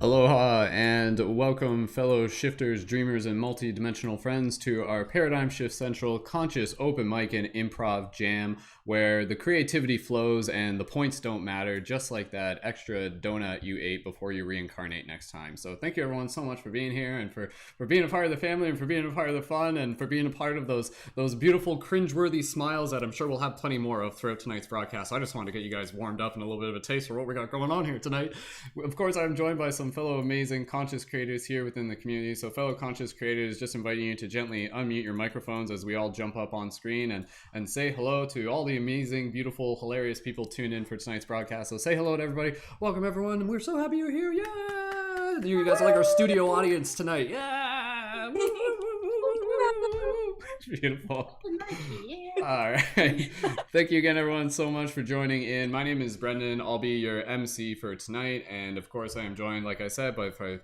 Aloha and welcome, fellow shifters, dreamers, and multi-dimensional friends, to our Paradigm Shift Central Conscious Open Mic and Improv Jam, where the creativity flows and the points don't matter, just like that extra donut you ate before you reincarnate next time. So thank you everyone so much for being here and for being a part of the family and for being a part of the fun and for being a part of those beautiful cringeworthy smiles that I'm sure we'll have plenty more of throughout tonight's broadcast. So I just wanted to get you guys warmed up and a little bit of a taste for what we got going on here tonight. Of course, I'm joined by some fellow amazing conscious creators here within the community. So fellow conscious creators, just inviting you to gently unmute your microphones as we all jump up on screen and say hello to all the amazing, beautiful, hilarious people tuned in for tonight's broadcast. So say hello to everybody. Welcome everyone. We're so happy you're here. Yeah! You guys are like our studio audience tonight. Yeah! Beautiful. All right. Thank you again, everyone, so much for joining in. My name is Brendon. I'll be your MC for tonight. And of course, I am joined, like I said,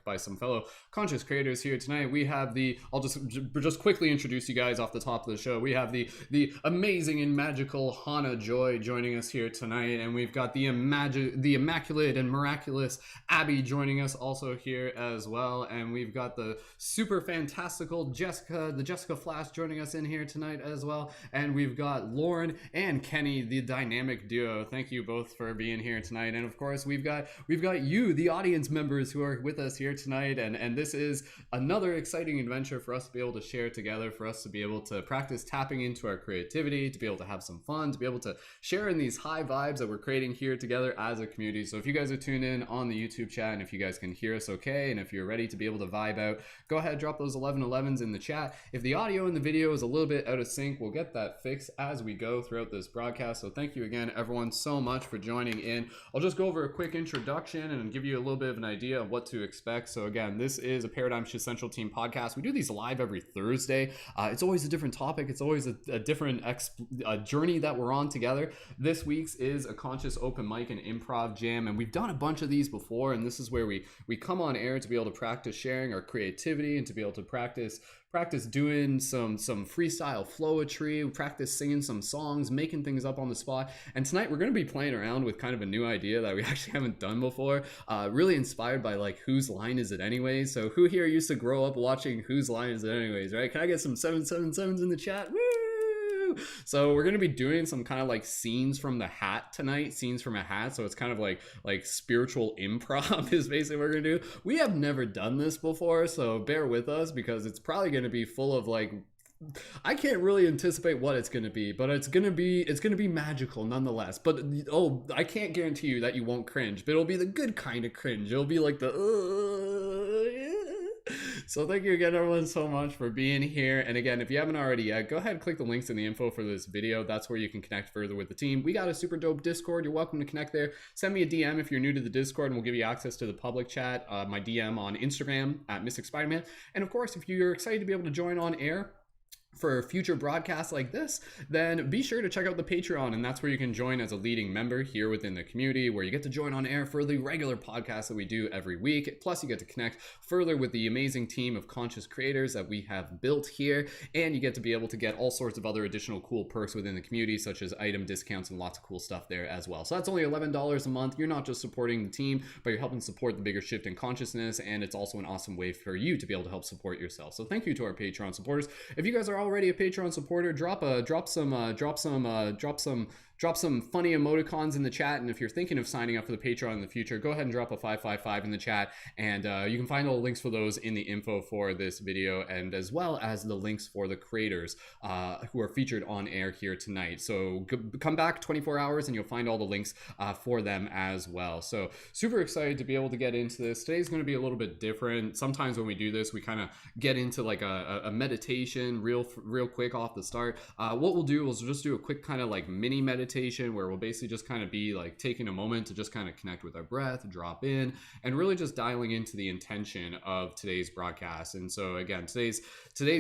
by some fellow conscious creators here tonight. We have I'll just quickly introduce you guys off the top of the show. We have the amazing and magical Hana Joy joining us here tonight. And we've got the immaculate and miraculous Abby joining us also here as well. And we've got the super fantastical Jessica Flash joining us in here tonight as well. And we've got Lauren and Kenny, the dynamic duo. Thank you both for being here tonight. And of course, we've got you, the audience members, who are with us here tonight. And this is another exciting adventure for us to be able to share together, for us to be able to practice tapping into our creativity, to be able to have some fun, to be able to share in these high vibes that we're creating here together as a community. So if you guys are tuned in on the YouTube chat and if you guys can hear us okay, and if you're ready to be able to vibe out, go ahead, drop those 1111s in the chat. If the audio in the video is a little bit out of sync, we'll get that fixed as we go throughout this broadcast. So thank you again, everyone, so much for joining in. I'll just go over a quick introduction and give you a little bit of an idea of what to expect. So again, this is a Paradigm Shift Central team podcast. We do these live every Thursday. It's always a different topic. It's always a different journey that we're on together. This week's is a conscious open mic and improv jam, and we've done a bunch of these before, and this is where we come on air to be able to practice sharing our creativity and to be able to practice doing some freestyle flowetry, practice singing some songs, making things up on the spot. And tonight we're going to be playing around with kind of a new idea that we actually haven't done before, really inspired by like Whose Line Is It Anyways? So who here used to grow up watching Whose Line Is It Anyways, right? Can I get some 777s in the chat? Woo! So we're going to be doing some kind of like scenes from the hat tonight, scenes from a hat. So it's kind of like spiritual improv is basically what we're going to do. We have never done this before, so bear with us because it's probably going to be full of like, I can't really anticipate what it's going to be, but it's going to be magical nonetheless. But I can't guarantee you that you won't cringe, but it'll be the good kind of cringe. It'll be like So thank you again, everyone, so much for being here. And again, if you haven't already yet, go ahead and click the links in the info for this video. That's where you can connect further with the team. We got a super dope Discord. You're welcome to connect there. Send me a DM if you're new to the Discord, and we'll give you access to the public chat. My DM on Instagram at Mystic Spider-Man. And of course, if you're excited to be able to join on air for future broadcasts like this, then be sure to check out the Patreon, and that's where you can join as a leading member here within the community, where you get to join on air for the regular podcasts that we do every week. Plus you get to connect further with the amazing team of conscious creators that we have built here, and you get to be able to get all sorts of other additional cool perks within the community, such as item discounts and lots of cool stuff there as well. So that's only $11 a month. You're not just supporting the team, but you're helping support the bigger shift in consciousness, and it's also an awesome way for you to be able to help support yourself. So thank you to our Patreon supporters. If you guys are already a Patreon supporter, drop some funny emoticons in the chat. And if you're thinking of signing up for the Patreon in the future, go ahead and drop a 555 in the chat, and you can find all the links for those in the info for this video, and as well as the links for the creators who are featured on air here tonight. So come back 24 hours and you'll find all the links for them as well. So super excited to be able to get into this. Today's going to be a little bit different. Sometimes when we do this, we kind of get into like a meditation real quick off the start. What we'll do is just do a quick kind of like mini meditation where we'll basically just kind of be like taking a moment to just kind of connect with our breath, drop in, and really just dialing into the intention of today's broadcast. And so again, today's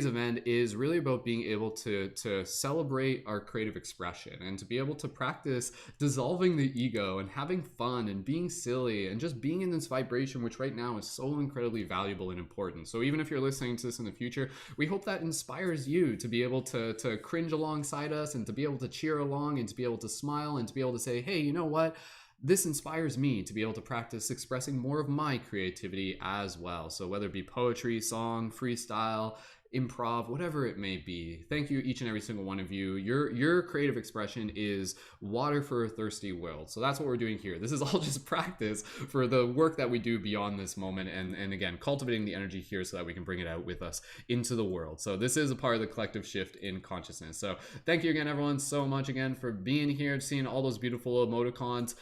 event is really about being able to celebrate our creative expression and to be able to practice dissolving the ego and having fun and being silly and just being in this vibration, which right now is so incredibly valuable and important. So even if you're listening to this in the future, we hope that inspires you to be able to cringe alongside us and to be able to cheer along and to be able to smile and to be able to say, hey, you know what? this inspires me to be able to practice expressing more of my creativity as well. So whether it be poetry, song, freestyle, improv, whatever it may be. Thank you, each and every single one of you. Your creative expression is water for a thirsty world. So that's what we're doing here. This is all just practice for the work that we do beyond this moment, and again, cultivating the energy here so that we can bring it out with us into the world. So this is a part of the collective shift in consciousness. So thank you again, everyone, so much again for being here, seeing all those beautiful emoticons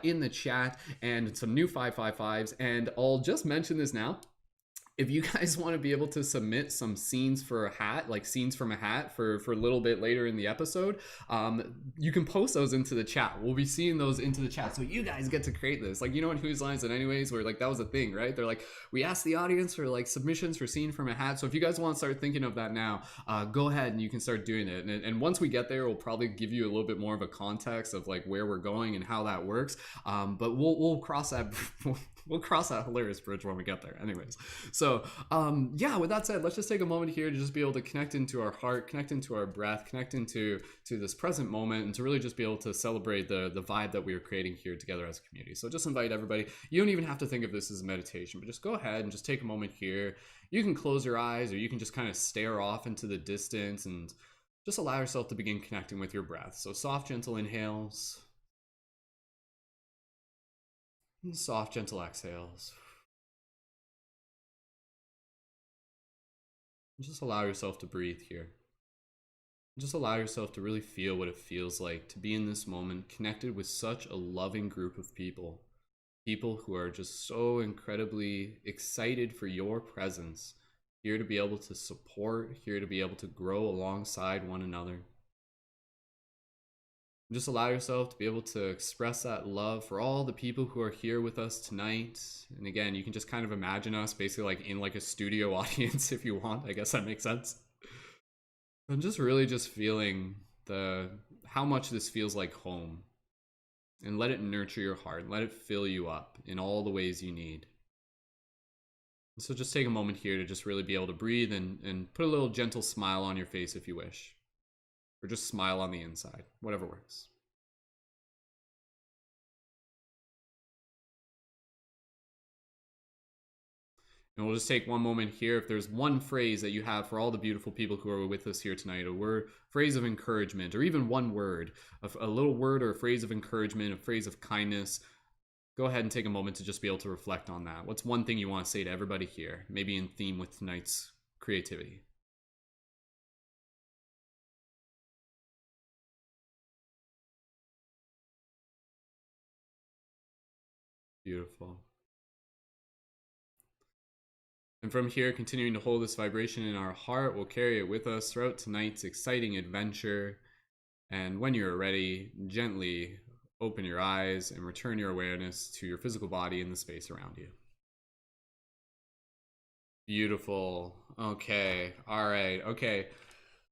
in the chat, and some new 555s. And I'll just mention this now. If you guys want to be able to submit some scenes for a hat, like scenes from a hat for a little bit later in the episode, you can post those into the chat. We'll be seeing those into the chat. So you guys get to create this. Like, you know, in Whose Lines It Anyways, where like that was a thing, right? They're like, we asked the audience for like submissions for scene from a hat. So if you guys want to start thinking of that now, go ahead and you can start doing it. And once we get there, we'll probably give you a little bit more of a context of like where we're going and how that works. But we'll cross that we'll cross that hilarious bridge when we get there. Anyways, so yeah, with that said, let's just take a moment here to just be able to connect into our heart, connect into our breath, connect into this present moment, and to really just be able to celebrate the vibe that we are creating here together as a community. So just invite everybody. You don't even have to think of this as a meditation, but just go ahead and just take a moment here. You can close your eyes, or you can just kind of stare off into the distance and just allow yourself to begin connecting with your breath. So soft, gentle inhales. And soft, gentle exhales. Just allow yourself to breathe here. Just allow yourself to really feel what it feels like to be in this moment, connected with such a loving group of people. People who are just so incredibly excited for your presence, here to be able to support, here to be able to grow alongside one another. Just allow yourself to be able to express that love for all the people who are here with us tonight. And again, you can just kind of imagine us basically like in like a studio audience if you want. I guess that makes sense. I'm just really just feeling how much this feels like home. And let it nurture your heart. Let it fill you up in all the ways you need. So just take a moment here to just really be able to breathe and put a little gentle smile on your face if you wish. Or just smile on the inside, whatever works. And we'll just take one moment here. If there's one phrase that you have for all the beautiful people who are with us here tonight, a word, phrase of encouragement, or even one word, a little word or a phrase of encouragement, a phrase of kindness, go ahead and take a moment to just be able to reflect on that. What's one thing you want to say to everybody here, maybe in theme with tonight's creativity? Beautiful. And from here, continuing to hold this vibration in our heart, we'll carry it with us throughout tonight's exciting adventure. And when you're ready, gently open your eyes and return your awareness to your physical body and the space around you. Beautiful. Okay. All right. Okay.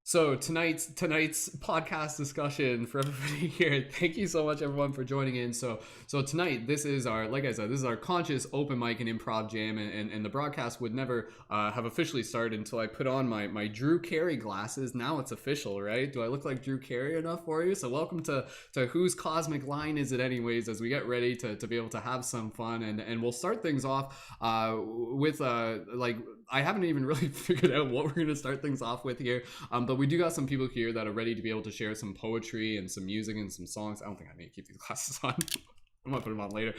So tonight's podcast discussion for everybody here. Thank you so much, everyone, for joining in. So tonight, this is our, like I said, this is our conscious open mic and improv jam, and the broadcast would never have officially started until I put on my Drew Carey glasses. Now it's official, right? Do I look like Drew Carey enough for you? So welcome to Whose Cosmic Line Is It Anyways, as we get ready to be able to have some fun, and we'll start things off with like, I haven't even really figured out what we're going to start things off with here, but we do got some people here that are ready to be able to share some poetry and some music and some songs. I don't think I need to keep these glasses on. I'm gonna put them on later.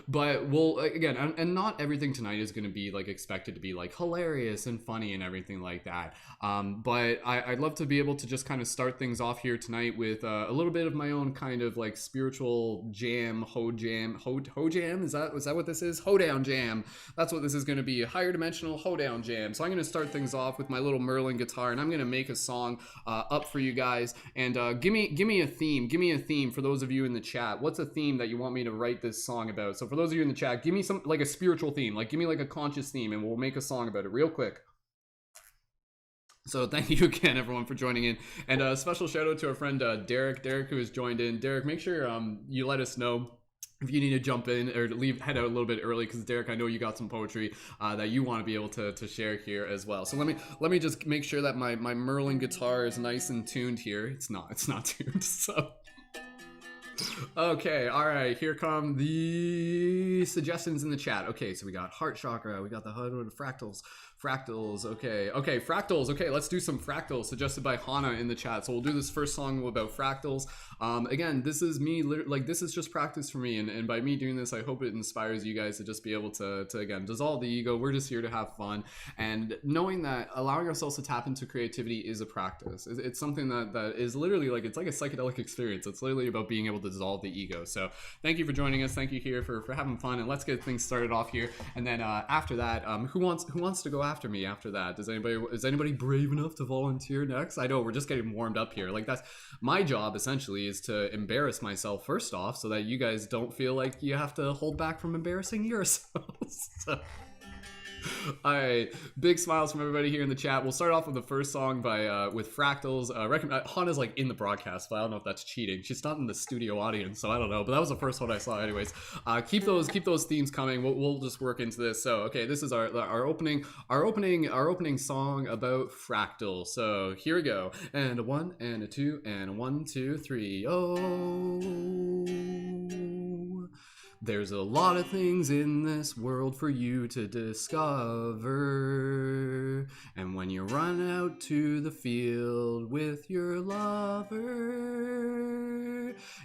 But we'll, again, and not everything tonight is gonna be like expected to be like hilarious and funny and everything like that. But I'd love to be able to just kind of start things off here tonight with a little bit of my own kind of like spiritual jam, ho jam. Is that what this is? Hoedown jam. That's what this is gonna be, a higher dimensional hoedown jam. So I'm gonna start things off with my little Merlin guitar, and I'm gonna make a song up for you guys. And give me a theme. Give me a theme for those of you in the chat. What's a theme that you want me to write this song about? So for those of you in the chat, give me some, like a spiritual theme, like give me like a conscious theme, and we'll make a song about it real quick. So thank you again, everyone, for joining in, and a special shout out to our friend Derek, who has joined in. Derek, make sure you let us know if you need to jump in or head out a little bit early, because Derek, I know you got some poetry that you want to be able to share here as well. So let me just make sure that my Merlin guitar is nice and tuned here. It's not tuned, so Okay, all right. Here come the suggestions in the chat. Okay, so we got heart chakra. We got the HUD with fractals. Fractals. Okay, fractals. Okay, let's do some fractals suggested by Hana in the chat. So we'll do this first song about fractals. Again, this is me. Like this is just practice for me, and by me doing this, I hope it inspires you guys to just be able to again dissolve the ego. We're just here to have fun, and knowing that allowing ourselves to tap into creativity is a practice. It's something that is literally like it's like a psychedelic experience. It's literally about being able to dissolve the ego. So thank you for joining us. Thank you here for having fun, and let's get things started off here. And then after that, who wants to go after me after that? Is anybody brave enough to volunteer next? I know we're just getting warmed up here. Like that's my job essentially, is to embarrass myself first off, so that you guys don't feel like you have to hold back from embarrassing yourselves. So, all right, big smiles from everybody here in the chat. We'll start off with the first song by with Fractals. Hana's like in the broadcast, but I don't know if that's cheating. She's not in the studio audience, so I don't know. But that was the first one I saw, anyways. Keep those themes coming. We'll just work into this. So okay, this is our opening song about fractals. So here we go. And a 1 and a 2 and a 1 2 3. Oh. There's a lot of things in this world for you to discover. And when you run out to the field with your lover,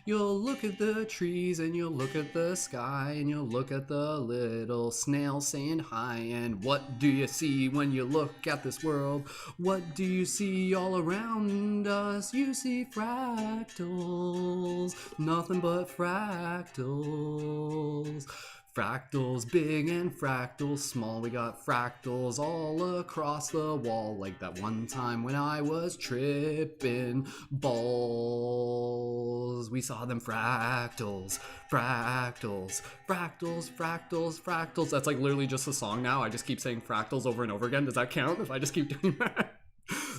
you'll look at the trees and you'll look at the sky and you'll look at the little snail saying hi. And what do you see when you look at this world? What do you see all around us? You see fractals, nothing but fractals. Fractals big and fractals small. We got fractals all across the wall. Like that one time when I was tripping balls. We saw them fractals, fractals, fractals, fractals, fractals. That's like literally just a song now. I just keep saying fractals over and over again. Does that count if I just keep doing that?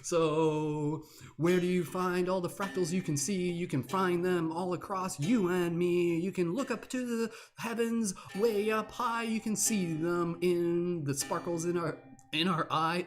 So, where do you find all the fractals you can see? You can find them all across you and me. You can look up to the heavens way up high. You can see them in the sparkles in our eye.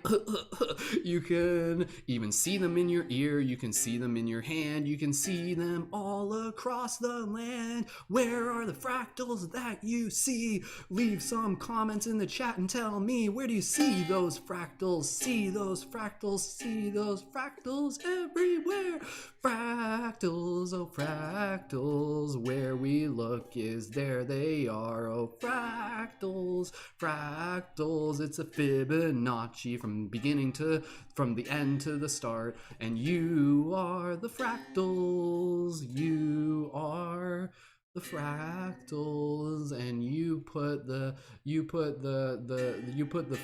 You can even see them in your ear. You can see them in your hand. You can see them all across the land. Where are the fractals that you see? Leave some comments in the chat and tell me, where do you see those fractals? See those fractals, see those fractals everywhere. Fractals, oh fractals, where we look is there they are. Oh fractals, fractals, it's a Fibonacci from the end to the start. And you are the fractals, you are the fractals, and you put the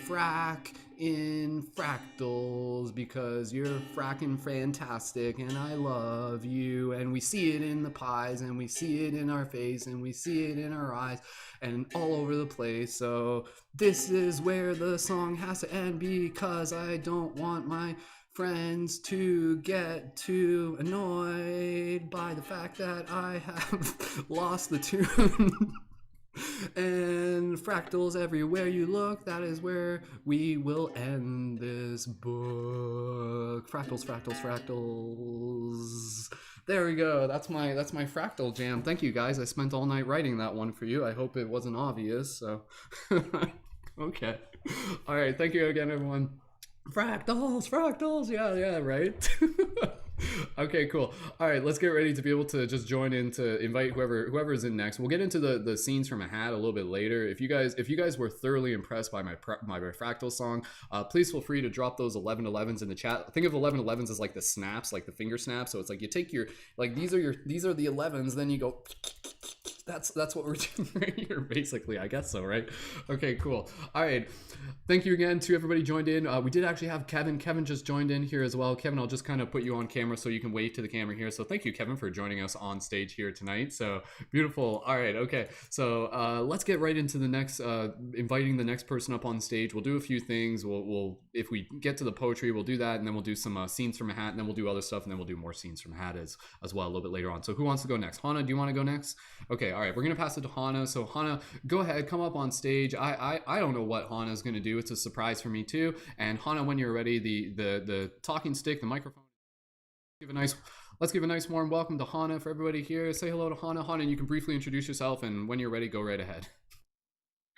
frack in fractals because you're fracking fantastic and I love you. And we see it in the pies and we see it in our face and we see it in our eyes and all over the place. So this is where the song has to end because I don't want my friends to get too annoyed by the fact that I have lost the tune. And fractals everywhere you look, that is where we will end this book. Fractals, fractals, fractals. There we go. That's my fractal jam. Thank you guys. I spent all night writing that one for you. I hope it wasn't obvious. So okay. All right. Thank you again, everyone. Fractals, fractals, yeah, right. Okay, cool. All right, let's get ready to be able to just join in to invite whoever is in next. We'll get into the scenes from a hat a little bit later. If you guys were thoroughly impressed by my fractal song, please feel free to drop those 1111s in the chat. Think of 1111s as like the snaps, like the finger snaps. So it's like you take your these are the 11s, then you go. That's what we're doing right here, basically. I guess so, right? Okay, cool. All right. Thank you again to everybody joined in. We did actually have Kevin. Kevin just joined in here as well. Kevin, I'll just kind of put you on camera so you can wave to the camera here. So thank you, Kevin, for joining us on stage here tonight. So beautiful. All right. Okay. So let's get right into the next, inviting the next person up on stage. We'll do a few things. We'll if we get to the poetry, we'll do that. And then we'll do some scenes from a hat. And then we'll do other stuff. And then we'll do more scenes from a hat as well a little bit later on. So who wants to go next? Hana, do you want to go next? Okay. All right. We're going to pass it to Hana. So Hana, go ahead. Come up on stage. I don't know what Hana is going to do. It's a surprise for me too. And Hana, when you're ready, the talking stick, the microphone, give a nice Let's give a nice warm welcome to Hana for everybody here. Say hello to Hana. Hana, you can briefly introduce yourself, and when you're ready, go right ahead.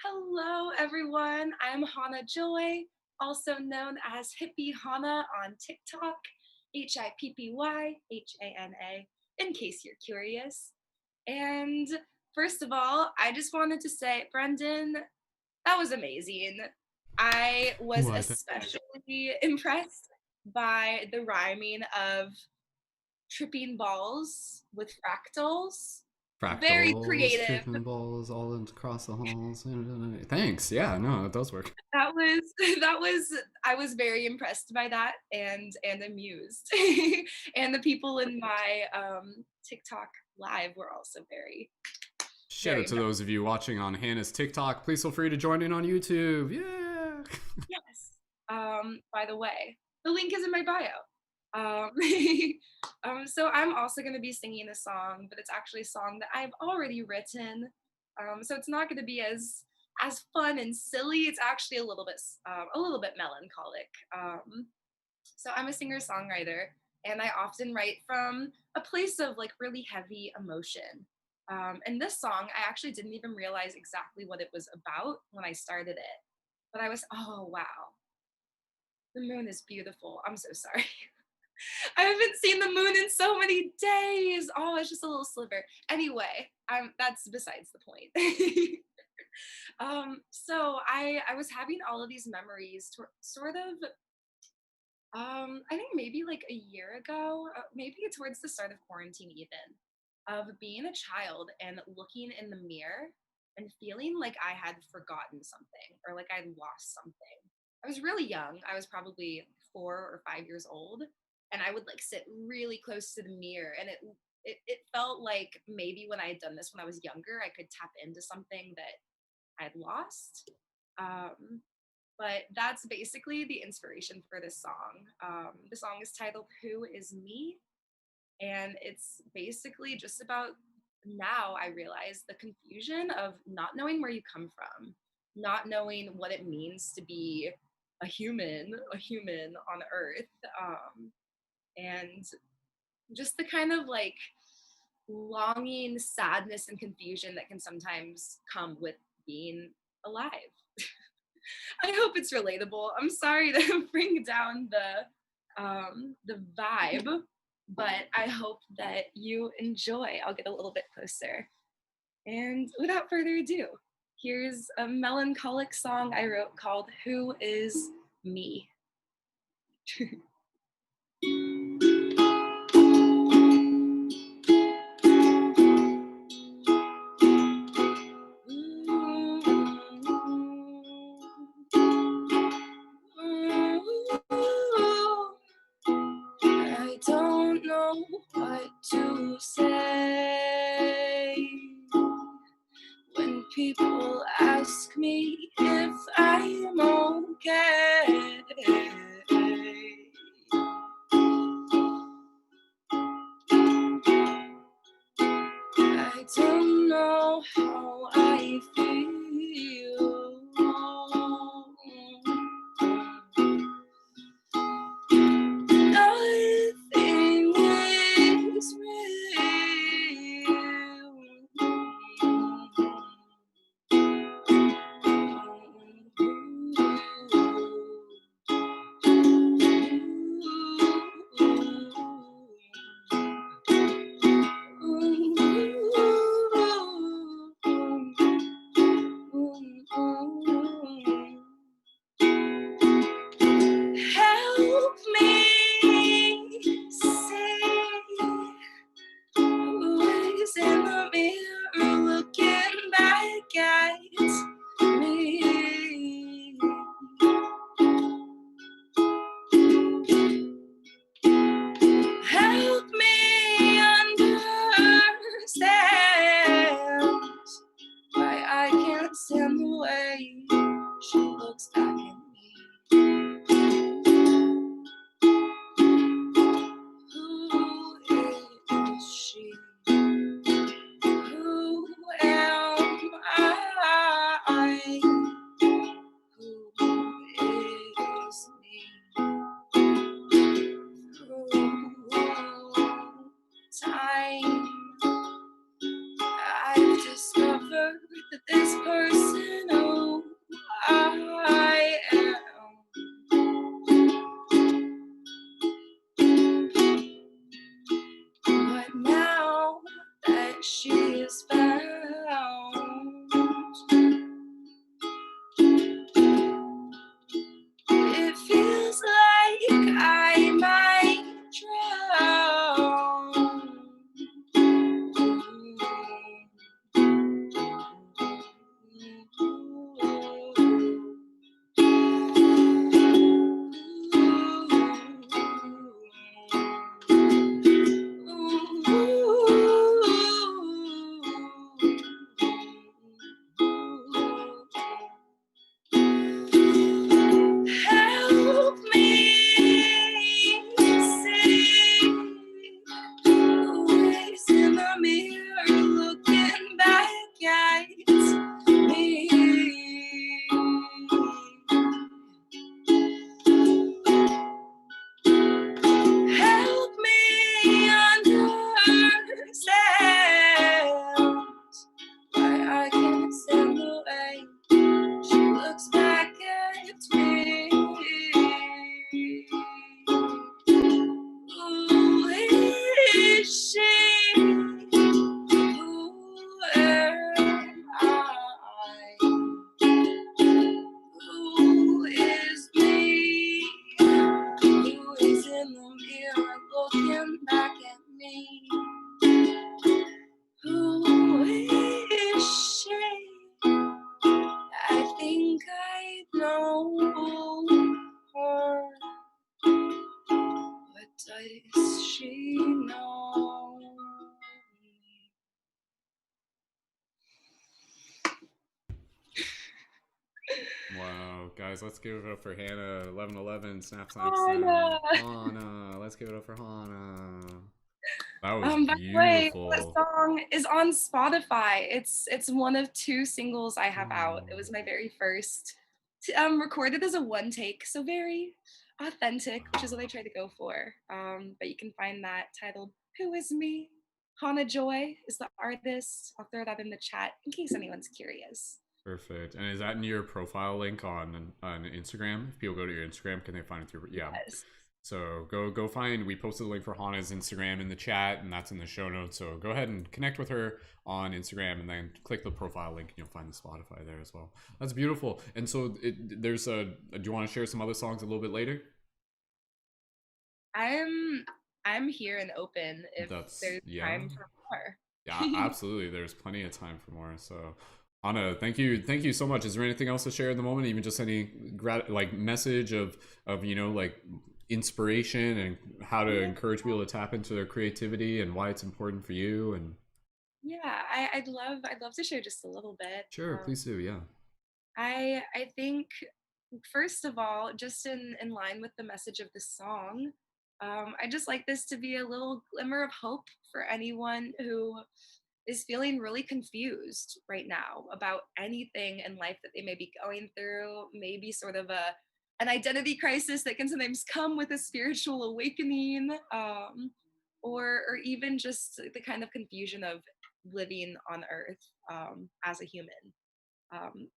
Hello, everyone. I'm Hana Joy, also known as Hippie Hana on TikTok, HIPPYHANA, in case you're curious. And first of all, I just wanted to say, Brendon, that was amazing. I was What? especially impressed by the rhyming of tripping balls with fractals. Very Fractals, creative. tripping balls all across the halls. Thanks. Yeah, no, it does work. That was that was I was very impressed by that and amused. And the people in my TikTok live were also very Shout very out to impressed. those of you watching on Hannah's TikTok. Please feel free to join in on YouTube. Yeah. Yes. By the way, the link is in my bio. Um, so I'm also going to be singing a song, but it's actually a song that I've already written. So it's not going to be as fun and silly. It's actually a little bit melancholic. So I'm a singer songwriter, and I often write from a place of like really heavy emotion. And this song, I actually didn't even realize exactly what it was about when I started it. But I was, oh wow, the moon is beautiful. I'm so sorry. I haven't seen the moon in so many days. Oh, it's just a little sliver. Anyway, that's besides the point. So I was having all of these memories, sort of I think maybe like a year ago, maybe towards the start of quarantine, even, of being a child and looking in the mirror and feeling like I had forgotten something or like I'd lost something. I was really young. I was probably 4 or 5 years old, and I would like sit really close to the mirror, and it felt like maybe when I had done this when I was younger, I could tap into something that I'd lost. Um, but that's basically the inspiration for this song. The song is titled Who Is Me? And it's basically just about now I realize the confusion of not knowing where you come from, not knowing what it means to be a human on Earth, and just the kind of like longing, sadness, and confusion that can sometimes come with being alive. I hope it's relatable. I'm sorry to bring down the vibe, but I hope that you enjoy. I'll get a little bit closer. And without further ado, here's a melancholic song I wrote called Who Is Me? I don't know what to say when people ask me if I'm okay. I don't know how I feel. Nothing is real. that this person who I am. But now that she is found, it feels like I might help me see who is in the mirror looking back at me. Help me understand why I can't stand the way she looks back at me. Who is she? Who am I? Who is me? Who is in the mirror looking back at me? Who is she? I think I know her. But does she know me? Wow, guys, let's give it up for Hana. 1111, snap, snap, Hana. snap. Hana, let's give it up for Hana. That was By the way, that beautiful. song is on Spotify. It's one of 2 singles I have out. It Oh, was my very first, recorded as a one take, so very authentic, which is what I try to go for. But you can find that titled "Who Is Me." Hana Joy is the artist. I'll throw that in the chat in case anyone's curious. perfect. And is that in your profile link on Instagram? If people go to your Instagram, can they find it through? Yeah. Yes. So go find. We posted the link for Hana's Instagram in the chat, and that's in the show notes. So go ahead and connect with her on Instagram, and then click the profile link, and you'll find the Spotify there as well. That's beautiful. And so there's a. Do you want to share some other songs a little bit later? I'm here and open if That's there's yeah. time for more. Yeah, absolutely. There's plenty of time for more. So, Anna, thank you so much. Is there anything else to share at the moment? Even just any like message of like inspiration and how to Yeah. encourage people to tap into their creativity and why it's important for you. And Yeah, I'd love to share just a little bit. sure, please do. Yeah, I think first of all, just in line with the message of the song, I just like this to be a little glimmer of hope for anyone who is feeling really confused right now about anything in life that they may be going through, maybe sort of an identity crisis that can sometimes come with a spiritual awakening, or even just the kind of confusion of living on Earth as a human.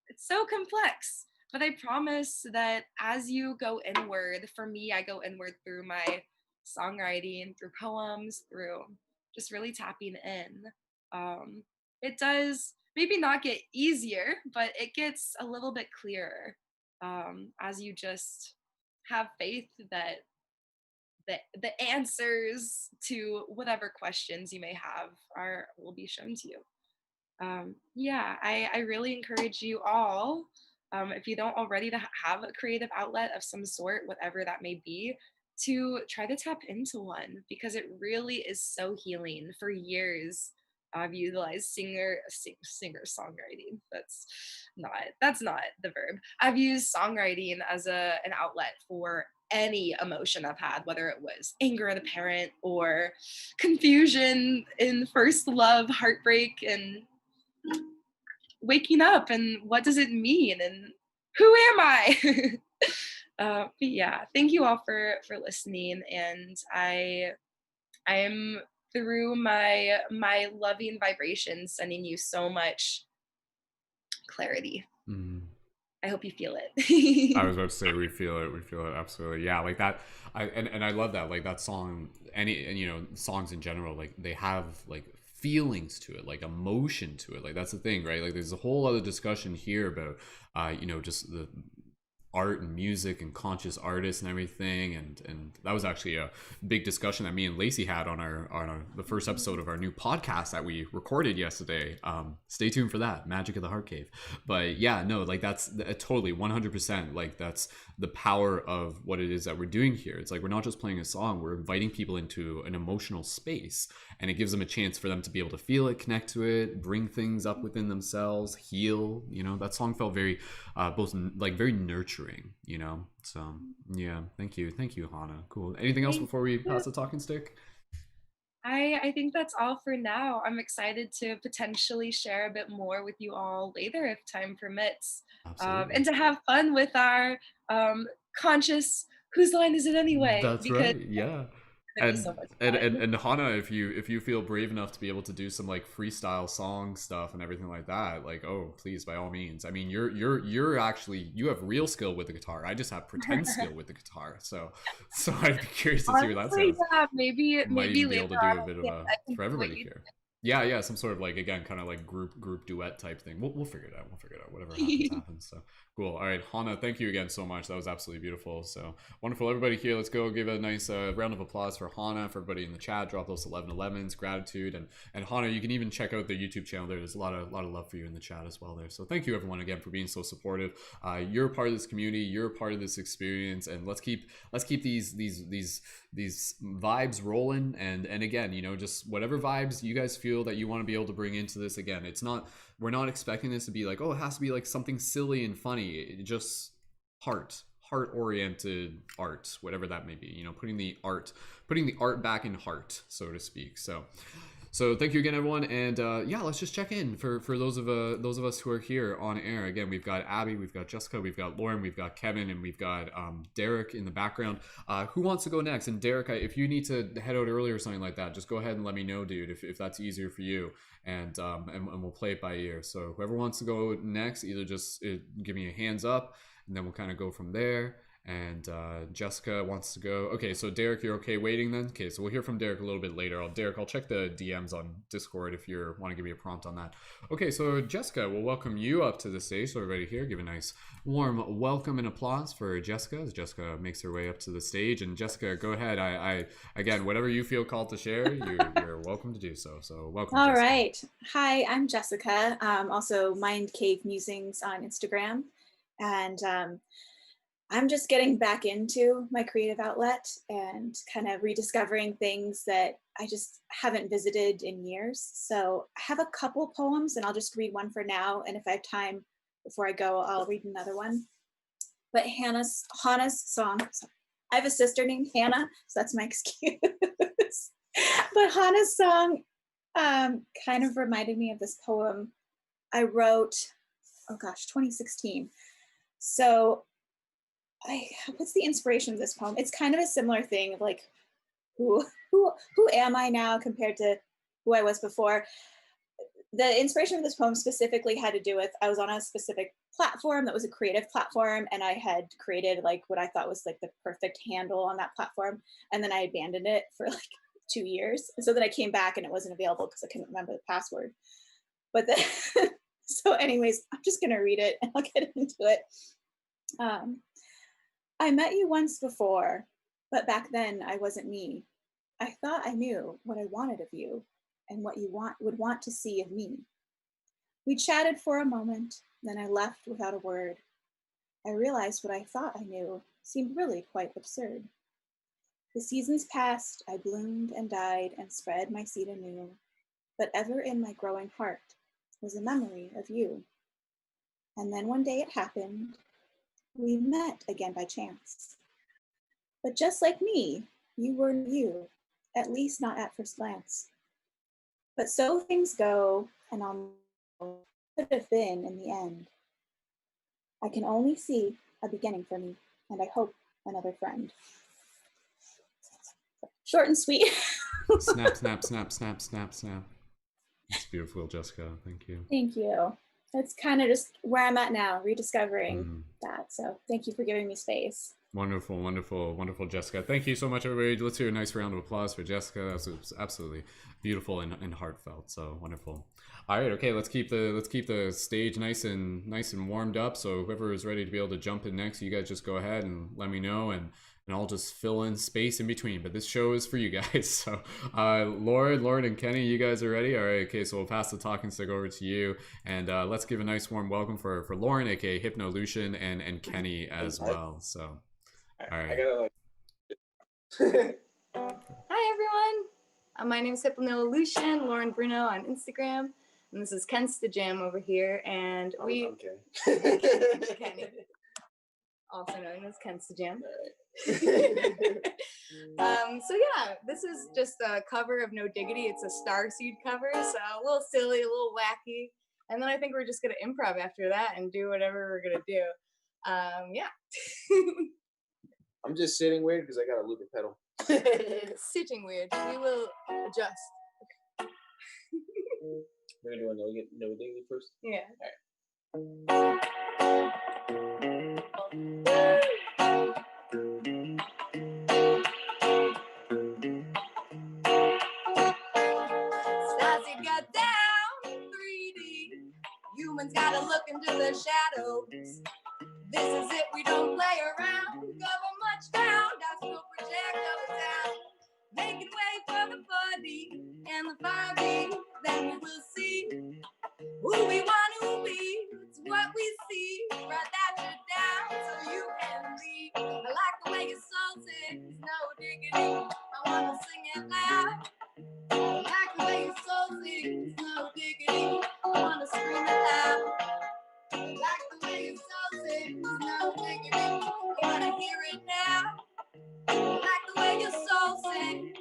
It's so complex, but I promise that as you go inward, for me, I go inward through my songwriting, through poems, through just really tapping in. Um, it does maybe not get easier, but it gets a little bit clearer as you just have faith that the answers to whatever questions you may have are will be shown to you. Yeah, I really encourage you all, if you don't already, to have a creative outlet of some sort, whatever that may be, to try to tap into one because it really is so healing. For years, I've utilized singer songwriting. That's not the verb. I've used songwriting as an outlet for any emotion I've had, whether it was anger at a parent or confusion in first love, heartbreak, and waking up and what does it mean and who am I? But yeah, thank you all for listening, and I'm through my loving vibrations sending you so much clarity. Mm. I hope you feel I it. was about to say we feel it absolutely. Yeah, like that. And I love that. Like that song. Any and songs in general, like they have like feelings to it, like emotion to it. Like that's the thing, right? Like there's a whole other discussion here about, just the art and music and conscious artists and everything, and that was actually a big discussion that me and Lacey had on our the first episode of our new podcast that we recorded yesterday. Stay tuned for that, Magic of the Heart Cave. But yeah, no, like that's totally 100%, like that's the power of what it is that we're doing here. It's like we're not just playing a song, we're inviting people into an emotional space, and it gives them a chance for them to be able to feel it, connect to it, bring things up within themselves, heal. That song felt very both like very nurturing, so yeah, thank you, Hana. Cool. Anything else Thank before we you. pass the talking stick? I think that's all for now. I'm excited to potentially share a bit more with you all later if time permits, Absolutely. and to have fun with our conscious "Whose line is it anyway?" That's because right. Yeah. it's gonna be so And much and and, fun. and Hana, if you feel brave enough to be able to do some like freestyle song stuff and everything like that, like, oh please, by all means. I mean, you're actually, you have real skill with the guitar. I just have pretend skill with the guitar. So I'd be curious to see where that Honestly, sounds. yeah, maybe Might maybe even be later able to do a on bit of a I can for do what everybody you here. Yeah, some sort of like, again, kind of like group duet type thing. We'll figure it out. We'll figure it out. Whatever happens, did. happens. So cool. All right, Hana, thank you again so much. That was absolutely beautiful. So wonderful, everybody here. Let's go give a nice round of applause for Hana, for everybody in the chat. Drop those 1111s, gratitude, and Hana. You can even check out the YouTube channel. There's a lot of love for you in the chat as well there. So thank you everyone again for being so supportive. You're a part of this community. You're a part of this experience, and let's keep these vibes rolling. And again, just whatever vibes you guys feel that you want to be able to bring into this. Again, it's not, we're not expecting this to be like, oh, it has to be like something silly and funny. It just heart oriented art, whatever that may be, putting the art back in heart, so to speak. So thank you again, everyone, and yeah, let's just check in for those of us who are here on air. Again, we've got Abby, we've got Jessica, we've got Lauren, we've got Kevin, and we've got Derek in the background. Who wants to go next? And Derek, if you need to head out early or something like that, just go ahead and let me know, dude, if that's easier for you, and we'll play it by ear. So whoever wants to go next, either just give me a hands up, and then we'll kind of go from there. And Jessica wants to go. Okay, so Derek, you're okay waiting then? Okay, so we'll hear from Derek a little bit later. I'll check the DMs on Discord if you want to give me a prompt on that. Okay, so Jessica, we'll welcome you up to the stage. So everybody here, give a nice warm welcome and applause for Jessica as Jessica makes her way up to the stage. And Jessica, go ahead. I again, whatever you feel called to share, you're welcome to do so. So welcome, All Jessica. right. Hi, I'm Jessica. Also Mind Cave Musings on Instagram. And I'm just getting back into my creative outlet and kind of rediscovering things that I just haven't visited in years. So I have a couple poems and I'll just read one for now. And if I have time before I go, I'll read another one. But Hana's song, I have a sister named Hana, so that's my excuse. But Hana's song kind of reminded me of this poem I wrote, 2016. So what's the inspiration of this poem? It's kind of a similar thing of like, who am I now compared to who I was before? The inspiration of this poem specifically had to do with, I was on a specific platform that was a creative platform, and I had created like what I thought was like the perfect handle on that platform, and then I abandoned it for like 2 years. And so then I came back and it wasn't available because I couldn't remember the password. But then, so anyways, I'm just gonna read it and I'll get into it. I met you once before, but back then I wasn't me. I thought I knew what I wanted of you and what you would want to see of me. We chatted for a moment, then I left without a word. I realized what I thought I knew seemed really quite absurd. The seasons passed, I bloomed and died and spread my seed anew, but ever in my growing heart was a memory of you. And then one day it happened. We met again by chance. But just like me, you were you, at least not at first glance. But so things go, and I'll know what could have been in the end. I can only see a beginning for me, and I hope another friend. Short and sweet. Snap, snap, snap, snap, snap, snap. It's beautiful, Jessica. Thank you. Thank you. that's kind of just where I'm at now, rediscovering that. So thank you for giving me space. Wonderful, wonderful, wonderful, Jessica. Thank you so much, everybody. Let's hear a nice round of applause for Jessica. That was absolutely beautiful and heartfelt. So wonderful. All right, okay. Let's keep the stage nice and warmed up. So whoever is ready to be able to jump in next, you guys just go ahead and let me know, and I'll just fill in space in between. But this show is for you guys. So, Lauren, and Kenny, you guys are ready. All right, okay. So we'll pass the talking stick over to you, and let's give a nice warm welcome for Lauren, aka Hypnolution, and Kenny as well. So. All right. Hi everyone. My name is Hypnolution, Lauren Bruno on Instagram, and this is Ken's Jam over here, and I'm Kenny, also known as Ken's Jam. So yeah, this is just a cover of No Diggity. It's a Starseed cover, so a little silly, a little wacky, and then I think we're just gonna improv after that and do whatever we're gonna do. Yeah. I'm just sitting weird because I got a looper pedal. Sitting weird. We will adjust. We're gonna do a no diggity first. Yeah. All right. Starseed got down 3D. Humans gotta look into the shadows. This is it, we don't play around. Cover much down, that's no projectile down. Making way for the 4D and the 5D. Then we will see who we want to be. It's what we see, right that you're down so you can leave. I like the way your soul sings, no diggity. I wanna sing it loud. I like the way your soul sings, no diggity. I wanna scream it loud. Like the way your soul sings, no diggity. I wanna hear it now. Like the way your soul sings.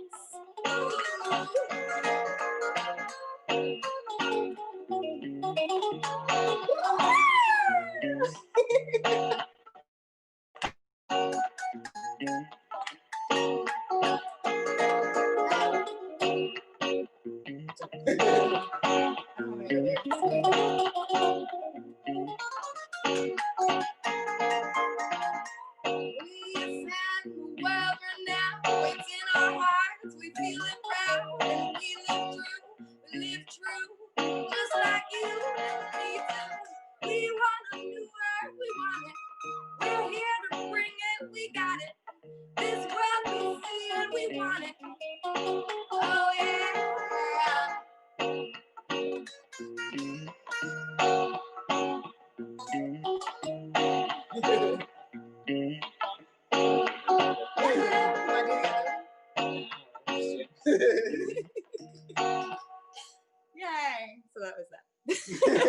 Yay! So that was that.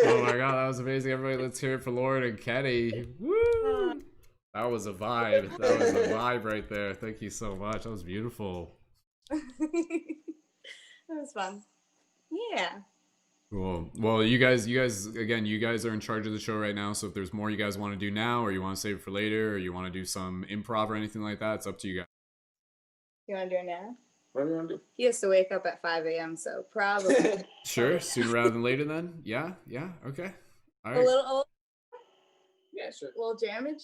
Oh my god, that was amazing. Everybody, let's hear it for Lauren and Kenny. Woo! That was a vibe. That was a vibe right there. Thank you so much. That was beautiful. That was fun. Yeah. Cool. Well, you guys, again, you guys are in charge of the show right now. So if there's more you guys want to do now, or you want to save it for later, or you want to do some improv or anything like that, it's up to you guys. You want to do it now? What do you want to do? He has to wake up at 5 a.m., so probably. Sure, sooner rather than later then? Yeah, okay. All right. A little Yeah, sure. jammage?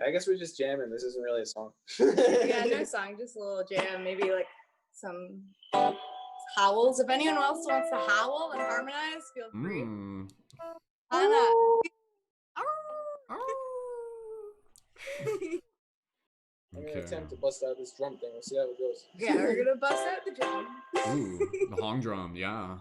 I guess we're just jamming. This isn't really a song. Yeah, no song, just a little jam. Maybe like some howls. If anyone else wants to howl and harmonize, feel free. Hana. I'm gonna attempt to bust out this drum thing. We'll see how it goes. Yeah, we're gonna bust out the drum. Ooh, the hong drum, yeah.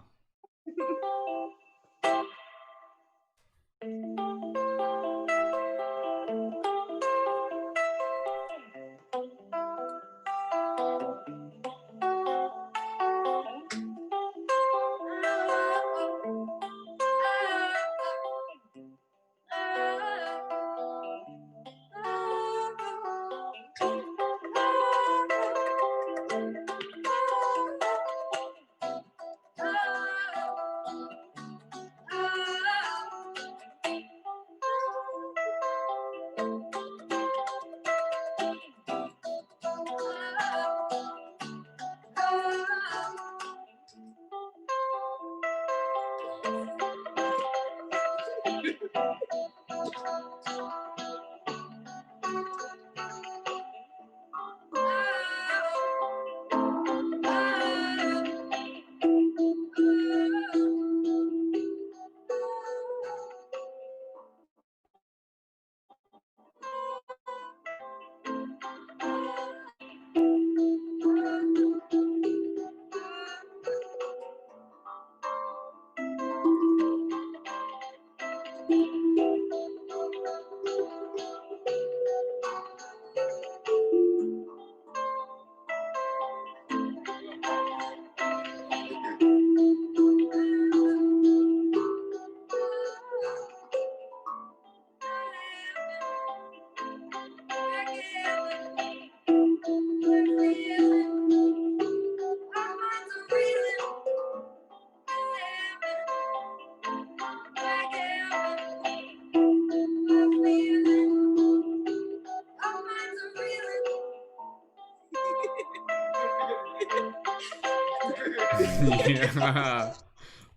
Yeah,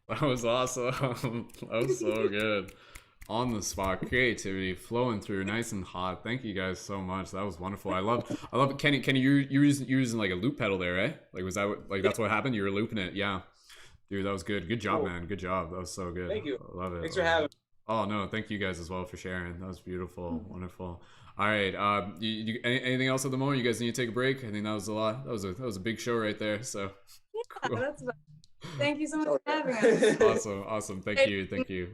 that was awesome. That was so good. On the spot, creativity flowing through, nice and hot. Thank you guys so much. That was wonderful. I love it. Kenny, you're using like a loop pedal there, right? Like, was that like that's what happened? You were looping it, yeah. Dude, that was good. Good job, man. Good job. That was so good. Thank you. I love it. Thanks for having me. Oh no, thank you guys as well for sharing. That was beautiful, wonderful. All right, anything else at the moment? You guys need to take a break. I think that was a lot. That was a big show right there. So, Yeah, cool. that's about it. Thank you so much for having us. Awesome. Thank you.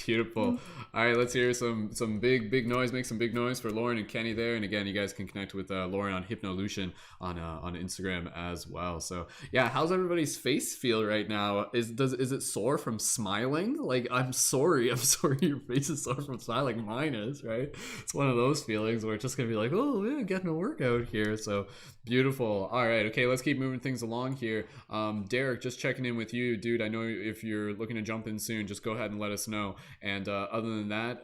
Beautiful. All right, let's hear some big noise. Make some big noise for Lauren and Kenny there. And again, you guys can connect with Lauren on Hypnolution on Instagram as well. So yeah, how's everybody's face feel right now? Is it sore from smiling? Like, I'm sorry your face is sore from smiling. Mine is, right? It's one of those feelings where it's just gonna be like, oh yeah, getting a workout here. So beautiful. All right, okay, let's keep moving things along here. Derek, just checking in with you, dude. I know if you're looking to jump in soon, just go ahead and let us know. And other than that,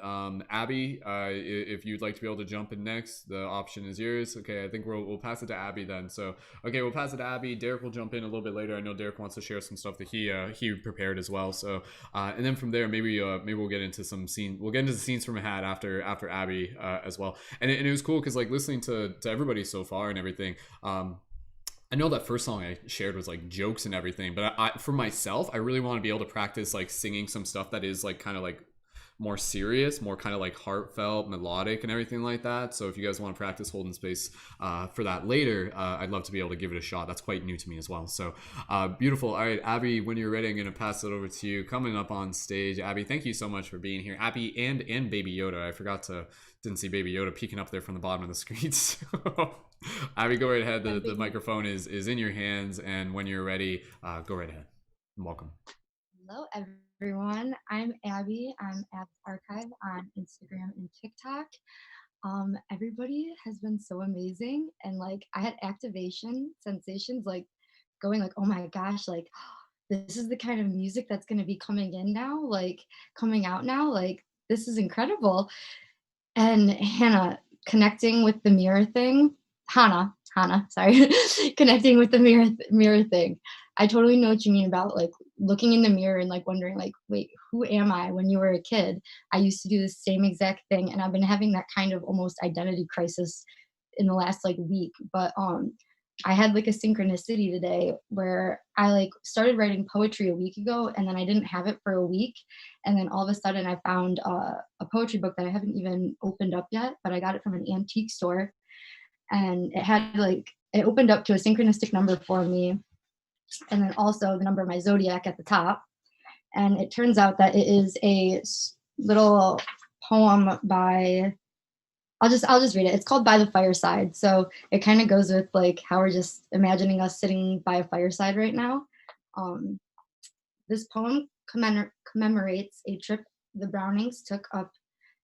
Abby, if you'd like to be able to jump in next, the option is yours. Okay, I think we'll pass it to Abby then. So okay, we'll pass it to Abby. Derek will jump in a little bit later. I know Derek wants to share some stuff that he prepared as well. So and then from there, maybe we'll get into some scene. We'll get into the scenes from Hat after Abby as well. And it was cool because like listening to everybody so far and everything. I know that first song I shared was like jokes and everything, but for myself, I really want to be able to practice like singing some stuff that is like kind of like more serious, more kind of like heartfelt, melodic and everything like that. So if you guys want to practice holding space for that later, I'd love to be able to give it a shot. That's quite new to me as well. So beautiful. All right, Abby, when you're ready, I'm going to pass it over to you. Coming up on stage, Abby, thank you so much for being here. Abby and Baby Yoda. I didn't see Baby Yoda peeking up there from the bottom of the screen. So Abby, go right ahead. The microphone is in your hands, and when you're ready, go right ahead. Welcome. Hello, everyone. I'm Abby. I'm at Archive on Instagram and TikTok. Everybody has been so amazing, and like I had activation sensations, like going like, oh my gosh, like this is the kind of music that's going to be coming in now, like coming out now, like this is incredible. And Hannah, connecting with the mirror thing, Hana, sorry, connecting with the mirror thing. I totally know what you mean about like looking in the mirror and like wondering like, wait, who am I? When you were a kid, I used to do the same exact thing, and I've been having that kind of almost identity crisis in the last like week. But I had like a synchronicity today where I like started writing poetry a week ago, and then I didn't have it for a week, and then all of a sudden I found a poetry book that I haven't even opened up yet, but I got it from an antique store, and it had like it opened up to a synchronistic number for me, and then also the number of my zodiac at the top. And it turns out that it is a little poem by I'll just read it. It's called By the Fireside. So it kind of goes with like how we're just imagining us sitting by a fireside right now. This poem commemorates a trip the Brownings took up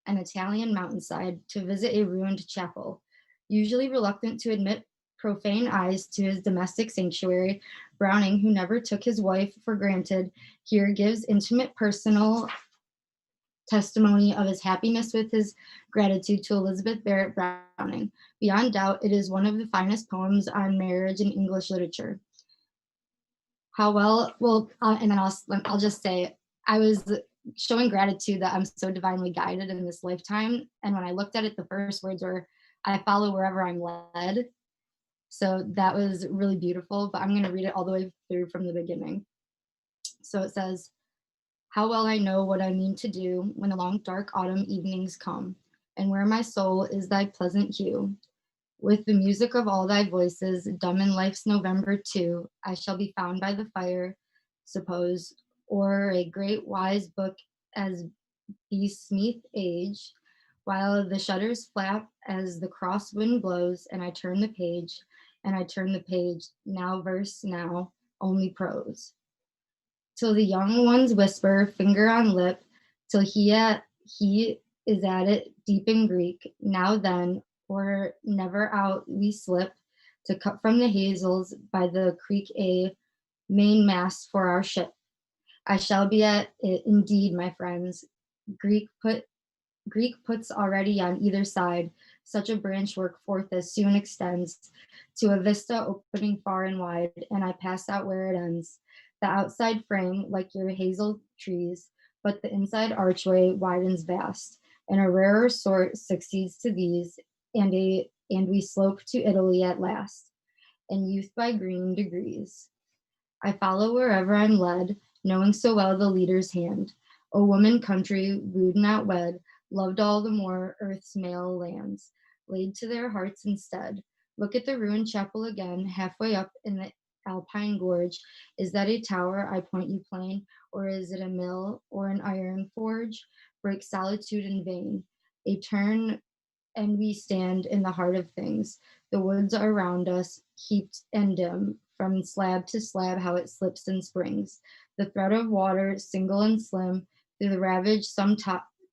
an Italian mountainside to visit a ruined chapel. Usually reluctant to admit profane eyes to his domestic sanctuary, Browning, who never took his wife for granted, here gives intimate personal testimony of his happiness with his gratitude to Elizabeth Barrett Browning. Beyond doubt, it is one of the finest poems on marriage in English literature. How well, and then I'll just say, I was showing gratitude that I'm so divinely guided in this lifetime. And when I looked at it, the first words were, I follow wherever I'm led. So that was really beautiful, but I'm going to read it all the way through from the beginning. So it says, how well I know what I mean to do when the long dark autumn evenings come, and where my soul is thy pleasant hue. With the music of all thy voices, dumb in life's November too, I shall be found by the fire, suppose, or a great wise book as beseemeth age, while the shutters flap as the cross wind blows, and I turn the page, and I turn the page, now verse, now only prose. Till the young ones whisper, finger on lip, till he is at it deep in Greek, now then, or never out we slip, to cut from the hazels by the creek a mainmast for our ship. I shall be at it indeed, my friends. Greek put Greek puts already on either side, such a branch work forth as soon extends to a vista opening far and wide, and I pass out where it ends. The outside frame, like your hazel trees, but the inside archway widens vast, and a rarer sort succeeds to these, and we slope to Italy at last, and youth by green degrees. I follow wherever I'm led, knowing so well the leader's hand. O woman country, wooed not wed, loved all the more earth's male lands, laid to their hearts instead. Look at the ruined chapel again, halfway up in the alpine gorge. Is that a tower, I point you plain, or is it a mill or an iron forge? Break solitude in vain. A turn and we stand in the heart of things. The woods are round us, heaped and dim, from slab to slab, how it slips and springs. The thread of water, single and slim, through the ravage some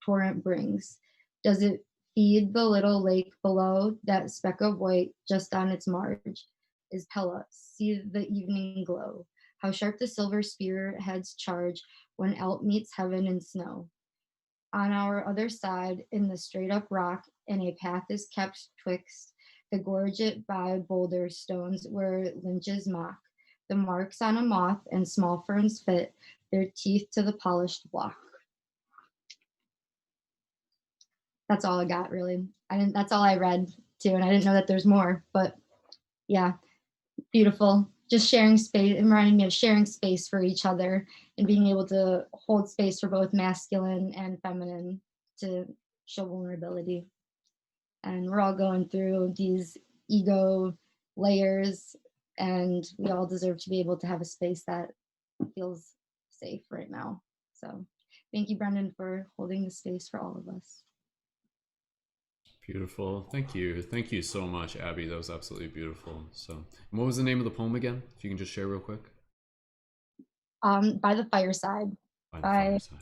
torrent brings. Does it feed the little lake below? That speck of white just on its marge is Pella. See the evening glow. How sharp the silver spearheads charge when Alp meets heaven in snow. On our other side, in the straight up rock, and a path is kept twixt the gorge it by boulder stones where lynches mock. The marks on a moth and small ferns fit their teeth to the polished block. That's all I got, really. That's all I read too, and I didn't know that there's more, but yeah, beautiful. Just sharing space, it reminded me of sharing space for each other and being able to hold space for both masculine and feminine to show vulnerability. And we're all going through these ego layers, and we all deserve to be able to have a space that feels safe right now. So thank you, Brendon, for holding the space for all of us. Beautiful. Thank you. Thank you so much, Abby. That was absolutely beautiful. So, what was the name of the poem again? If you can just share real quick. By the Fireside. By the Fireside.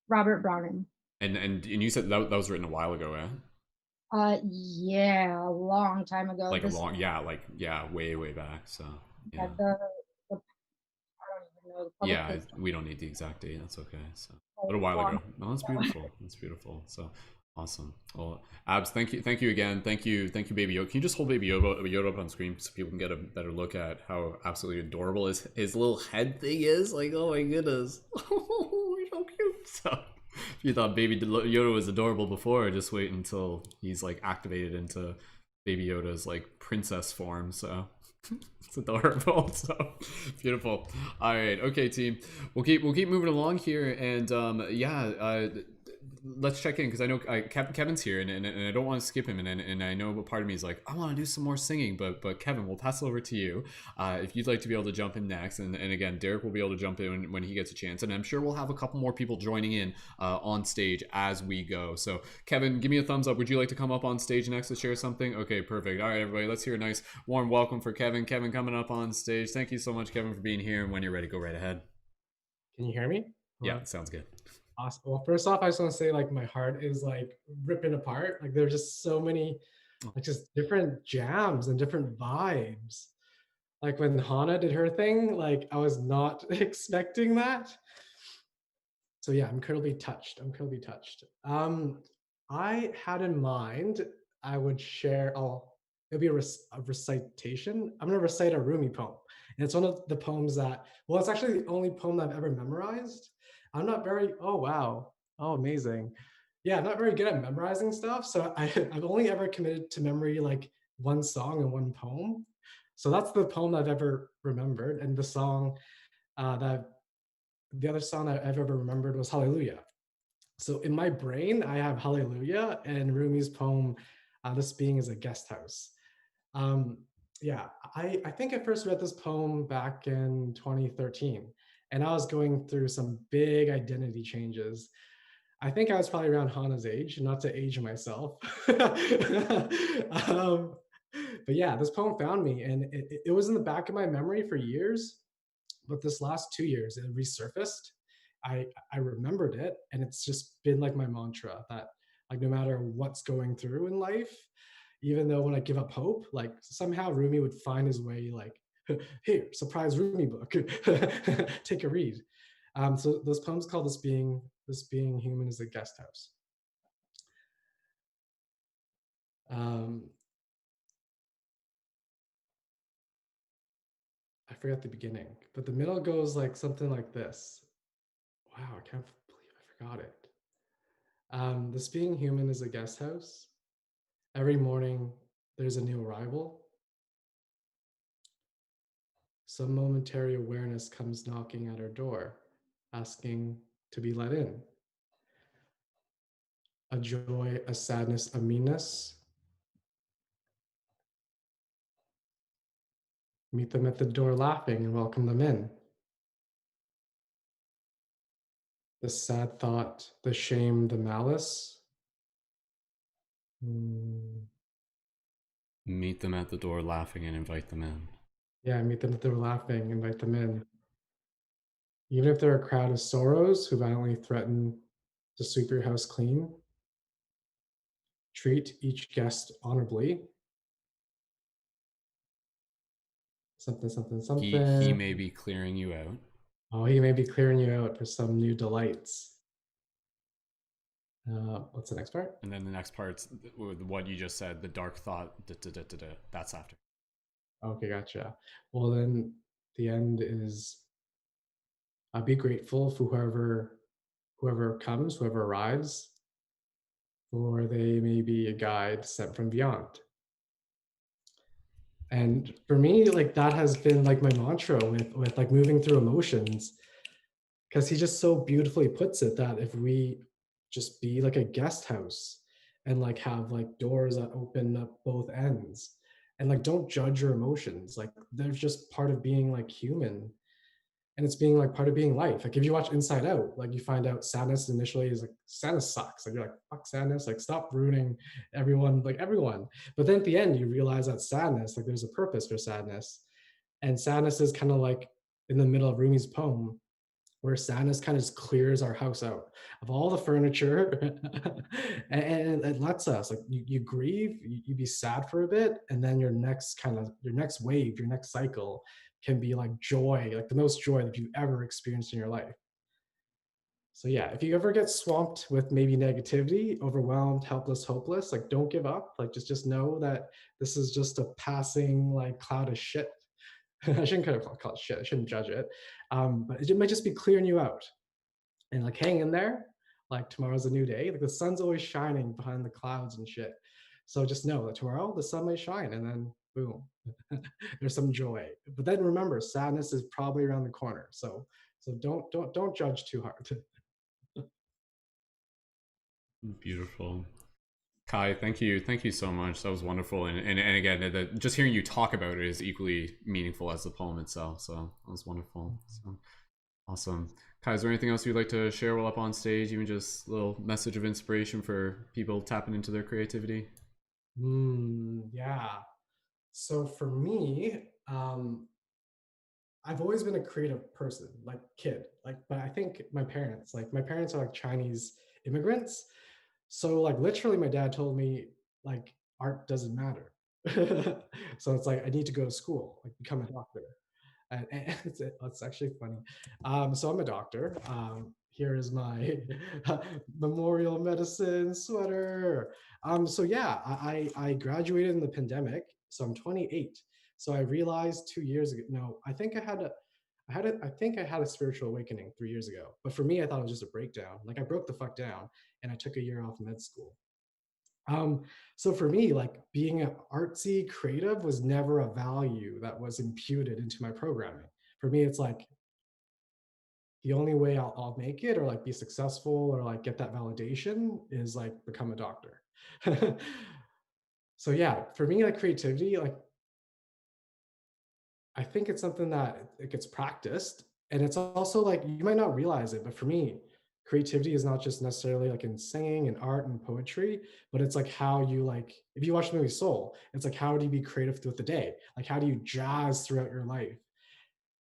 Robert Browning. And you said that was written a while ago, eh? Yeah, a long time ago. Like way back. So yeah. I don't even know. Yeah, we don't need the exact date. That's okay. So, but a while ago. No, that's beautiful. That's beautiful. So. Awesome. Well, Abs, thank you again. Thank you, Baby Yoda. Can you just hold Baby Yoda up on screen so people can get a better look at how absolutely adorable his little head thing is? Like, oh my goodness, he's so cute. So, if you thought Baby Yoda was adorable before, just wait until he's like activated into Baby Yoda's like princess form. So. It's adorable. So beautiful. All right, okay, team. We'll keep moving along here, and let's check in because I know Kevin's here, and I don't want to skip him, and I know part of me is like I want to do some more singing, but Kevin, we'll pass it over to you if you'd like to be able to jump in next, and again, Derek will be able to jump in when he gets a chance, and I'm sure we'll have a couple more people joining in on stage as we go. So Kevin, give me a thumbs up. Would you like to come up on stage next to share something? Okay, perfect. All right, everybody, let's hear a nice warm welcome for Kevin. Kevin coming up on stage. Thank you so much, Kevin, for being here, and when you're ready, go right ahead. Can you hear me? Yeah, sounds good. Awesome. Well, first off, I just want to say like my heart is like ripping apart. Like there's just so many like just different jams and different vibes. Like when Hana did her thing, like I was not expecting that. So yeah, I'm incredibly touched. I had in mind I would share, it'll be a recitation. I'm gonna recite a Rumi poem. And it's one of the poems that, well, it's actually the only poem that I've ever memorized. I'm not very, oh wow, oh amazing. Yeah, I'm not very good at memorizing stuff. So I've only ever committed to memory like one song and one poem. So that's the poem I've ever remembered. And the song that the other song I've ever remembered was Hallelujah. So in my brain, I have Hallelujah and Rumi's poem, This Being is a Guest House. Um, yeah, I think I first read this poem back in 2013, and I was going through some big identity changes. I think I was probably around Hana's age, not to age myself. um, but yeah, this poem found me, and it was in the back of my memory for years. But this last 2 years, it resurfaced. I remembered it, and it's just been like my mantra that like no matter what's going through in life, even though when I give up hope, like somehow Rumi would find his way, like, here, surprise Rumi book, take a read. So those poems called This Being Human is a Guest House. I forgot the beginning, but the middle goes like something like this. Wow, I can't believe I forgot it. This being human is a guest house. Every morning there's a new arrival. Some momentary awareness comes knocking at our door, asking to be let in. A joy, a sadness, a meanness. Meet them at the door laughing and welcome them in. The sad thought, the shame, the malice. Meet them at the door laughing and invite them in. Yeah, meet them at the door laughing, invite them in. Even if they're a crowd of sorrows who violently threaten to sweep your house clean, treat each guest honorably. Something, something, something. He may be clearing you out. Oh, he may be clearing you out for some new delights. What's the next part? And then the next part's what you just said, the dark thought, that's after. Okay, gotcha. Well, then the end is be grateful for whoever comes, whoever arrives, for they may be a guide sent from beyond. And for me, like that has been like my mantra with like moving through emotions, because he just so beautifully puts it that if we just be like a guest house and like have like doors that open up both ends and like don't judge your emotions, like they're just part of being like human, and it's being like part of being life. Like if you watch Inside Out, like you find out sadness initially is like sadness sucks. Like you're like, fuck sadness, like stop ruining everyone, like everyone. But then at the end, you realize that sadness, like there's a purpose for sadness. And sadness is kind of like in the middle of Rumi's poem, where sadness kind of just clears our house out of all the furniture and it lets us like you grieve, you be sad for a bit, and then your next wave, your next cycle can be like joy, like the most joy that you've ever experienced in your life. So yeah, if you ever get swamped with maybe negativity, overwhelmed, helpless, hopeless, like don't give up. Like just know that this is just a passing like cloud of shit. I shouldn't kind of call it shit. I shouldn't judge it. But it might just be clearing you out and like hang in there. Like tomorrow's a new day. Like the sun's always shining behind the clouds and shit. So just know that tomorrow the sun may shine and then boom, there's some joy. But then remember, sadness is probably around the corner. So don't judge too hard. Beautiful. Kai, thank you so much. That was wonderful, and again, just hearing you talk about it is equally meaningful as the poem itself. So that was wonderful. So awesome. Kai, is there anything else you'd like to share while up on stage? Even just a little message of inspiration for people tapping into their creativity? Yeah. So for me, I've always been a creative person, like kid. Like, but I think my parents are like Chinese immigrants. So like literally my dad told me like art doesn't matter. So it's like I need to go to school, like become a doctor. And it's actually funny. So I'm a doctor. Here is my memorial medicine sweater. So yeah, I graduated in the pandemic. So I'm 28. So I realized 2 years ago. No, I think I think I had a spiritual awakening 3 years ago. But for me, I thought it was just a breakdown. Like I broke the fuck down and I took a year off med school. So for me, like being an artsy creative was never a value that was imputed into my programming. For me, it's like the only way I'll make it or like be successful or like get that validation is like become a doctor. So yeah, for me, like creativity, like I think it's something that it gets practiced. And it's also like you might not realize it, but for me, creativity is not just necessarily like in singing and art and poetry, but it's like how you like, if you watch the movie Soul, it's like how do you be creative throughout the day? Like how do you jazz throughout your life?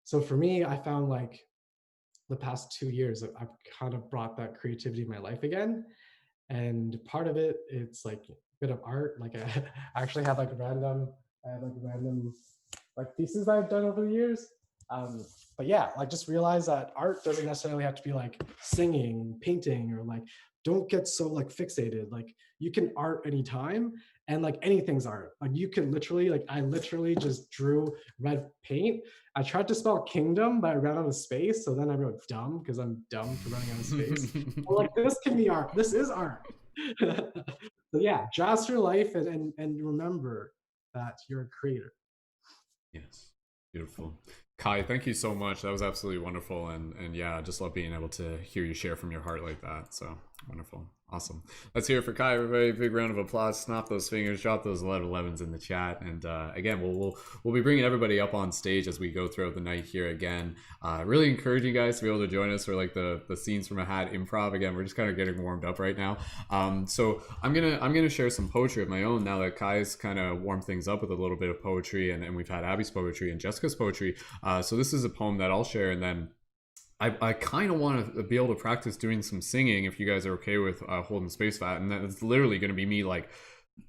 So for me, I found like the past 2 years, I've kind of brought that creativity in my life again. And part of it, it's like a bit of art. Like I actually have like random like pieces I've done over the years. But yeah, like just realize that art doesn't necessarily have to be like singing, painting, or like don't get so like fixated. Like you can art anytime and like anything's art. Like you can literally, like I literally just drew red paint. I tried to spell kingdom, but I ran out of space. So then I wrote dumb because I'm dumb for running out of space. Well, like this can be art. This is art. So yeah, jazz your life and remember that you're a creator. Yes, beautiful. Kai, thank you so much. That was absolutely wonderful, and yeah, I just love being able to hear you share from your heart like that. So wonderful, awesome. Let's hear it for Kai, everybody. Big round of applause. Snap those fingers, drop those 11s in the chat, and again, we'll be bringing everybody up on stage as we go throughout the night here. Again, really encourage you guys to be able to join us for like the scenes from a hat improv. Again, we're just kind of getting warmed up right now. So I'm gonna share some poetry of my own now that Kai's kind of warmed things up with a little bit of poetry, and we've had Abby's poetry and Jessica's poetry. So this is a poem that I'll share, and then I kind of want to be able to practice doing some singing if you guys are okay with holding space for that. And that's literally going to be me like,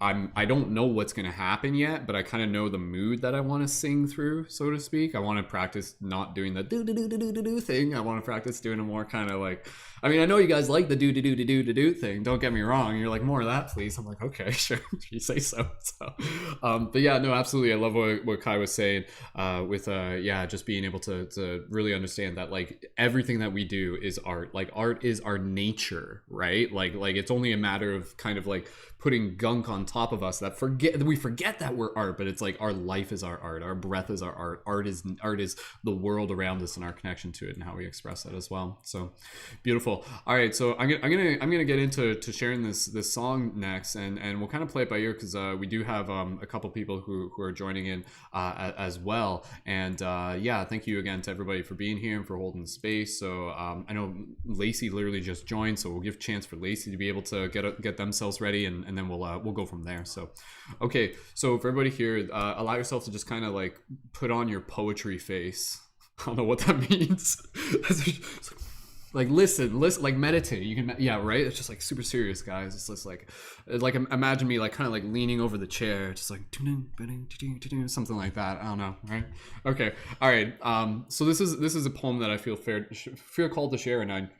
I don't know what's going to happen yet, but I kind of know the mood that I want to sing through, so to speak. I want to practice not doing the do thing. I want to practice doing a more kind of like, I mean, I know you guys like the do thing. Don't get me wrong. You're like, more of that, please. I'm like, okay, sure. You say so. But yeah, no, absolutely. I love what Kai was saying with, yeah, just being able to really understand that like everything that we do is art. Like art is our nature, right? Like it's only a matter of kind of like putting gunk on top of us that we forget that we're art, but it's like our life is our art, our breath is our art, art is the world around us and our connection to it and how we express that as well. So beautiful. All right, so I'm gonna get into sharing this song next, and we'll kind of play it by ear because we do have a couple people who are joining in as well. And yeah, thank you again to everybody for being here and for holding space. So I know Lacey literally just joined, so we'll give a chance for Lacey to be able to get themselves ready, and then we'll go from there. So okay, so for everybody here, allow yourself to just kind of like put on your poetry face. I don't know what that means. Like listen, like meditate. You can, yeah, right. It's just like super serious, guys. It's just like imagine me like kind of like leaning over the chair, just like something like that. I don't know, right? Okay, all right. So this is a poem that I feel called to share, and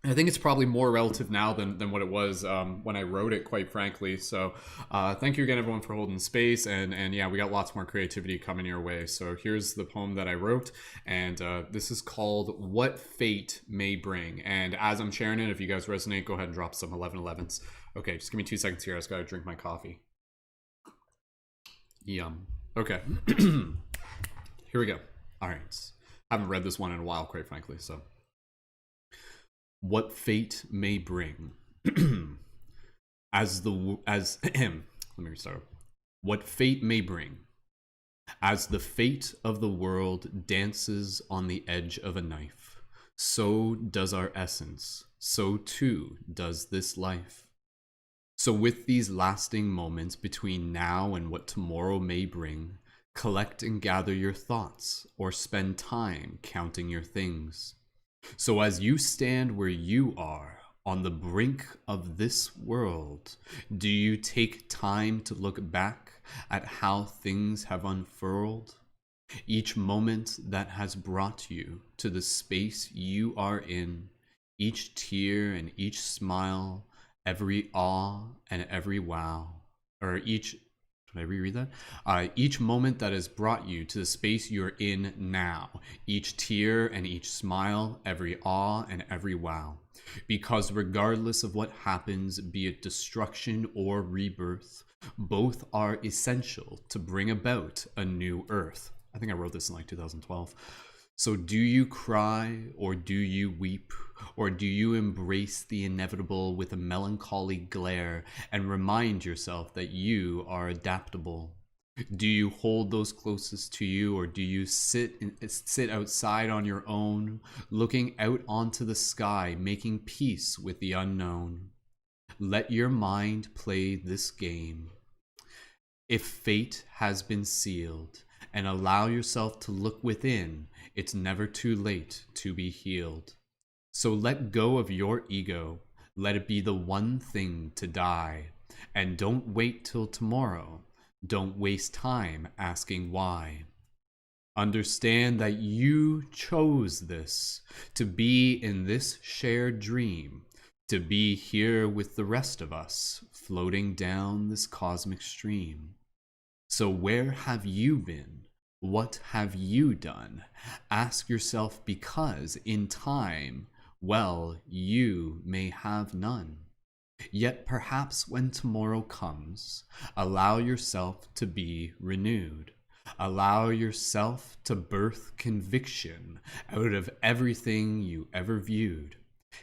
I think it's probably more relative now than what it was when I wrote it, quite frankly. So thank you again, everyone, for holding space. And yeah, we got lots more creativity coming your way. So here's the poem that I wrote. And this is called What Fate May Bring. And as I'm sharing it, if you guys resonate, go ahead and drop some 11s. Okay, just give me 2 seconds here. I just got to drink my coffee. Yum. Okay. Here we go. All right. I haven't read this one in a while, quite frankly. So. What fate may bring. Let me restart. What fate may bring. As the fate of the world dances on the edge of a knife, so does our essence, so too does this life. So with these lasting moments between now and what tomorrow may bring, collect and gather your thoughts, or spend time counting your things. So as you stand where you are, on the brink of this world, do you take time to look back at how things have unfurled? Each moment that has brought you to the space you are in, each tear and each smile, every awe and every wow, or each Should I reread that? Each moment that has brought you to the space you're in now, each tear and each smile, every awe and every wow. Because regardless of what happens, be it destruction or rebirth, both are essential to bring about a new earth. I think I wrote this in like 2012. So do you cry or do you weep, or do you embrace the inevitable with a melancholy glare and remind yourself that you are adaptable? Do you hold those closest to you, or do you sit outside on your own, looking out onto the sky, making peace with the unknown? Let your mind play this game. If fate has been sealed, and allow yourself to look within, it's never too late to be healed. So let go of your ego. Let it be the one thing to die. And don't wait till tomorrow. Don't waste time asking why. Understand that you chose this, to be in this shared dream, to be here with the rest of us, floating down this cosmic stream. So where have you been? What have you done? Ask yourself, because in time, well, you may have none. Yet perhaps when tomorrow comes, allow yourself to be renewed. Allow yourself to birth conviction out of everything you ever viewed.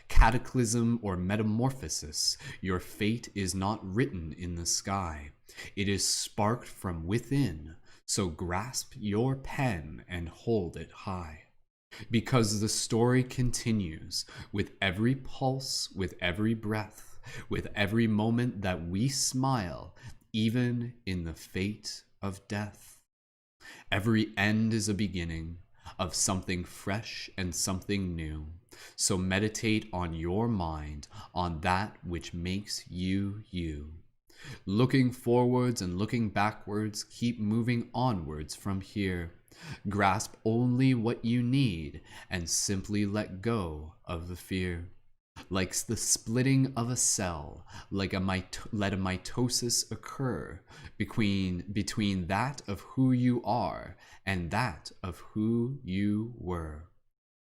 Cataclysm or metamorphosis, your fate is not written in the sky. It is sparked from within, so grasp your pen and hold it high. Because the story continues with every pulse, with every breath, with every moment that we smile, even in the fate of death. Every end is a beginning of something fresh and something new. So meditate on your mind, on that which makes you you. Looking forwards and looking backwards, keep moving onwards from here. Grasp only what you need and simply let go of the fear. Like the splitting of a cell, let a mitosis occur between that of who you are and that of who you were.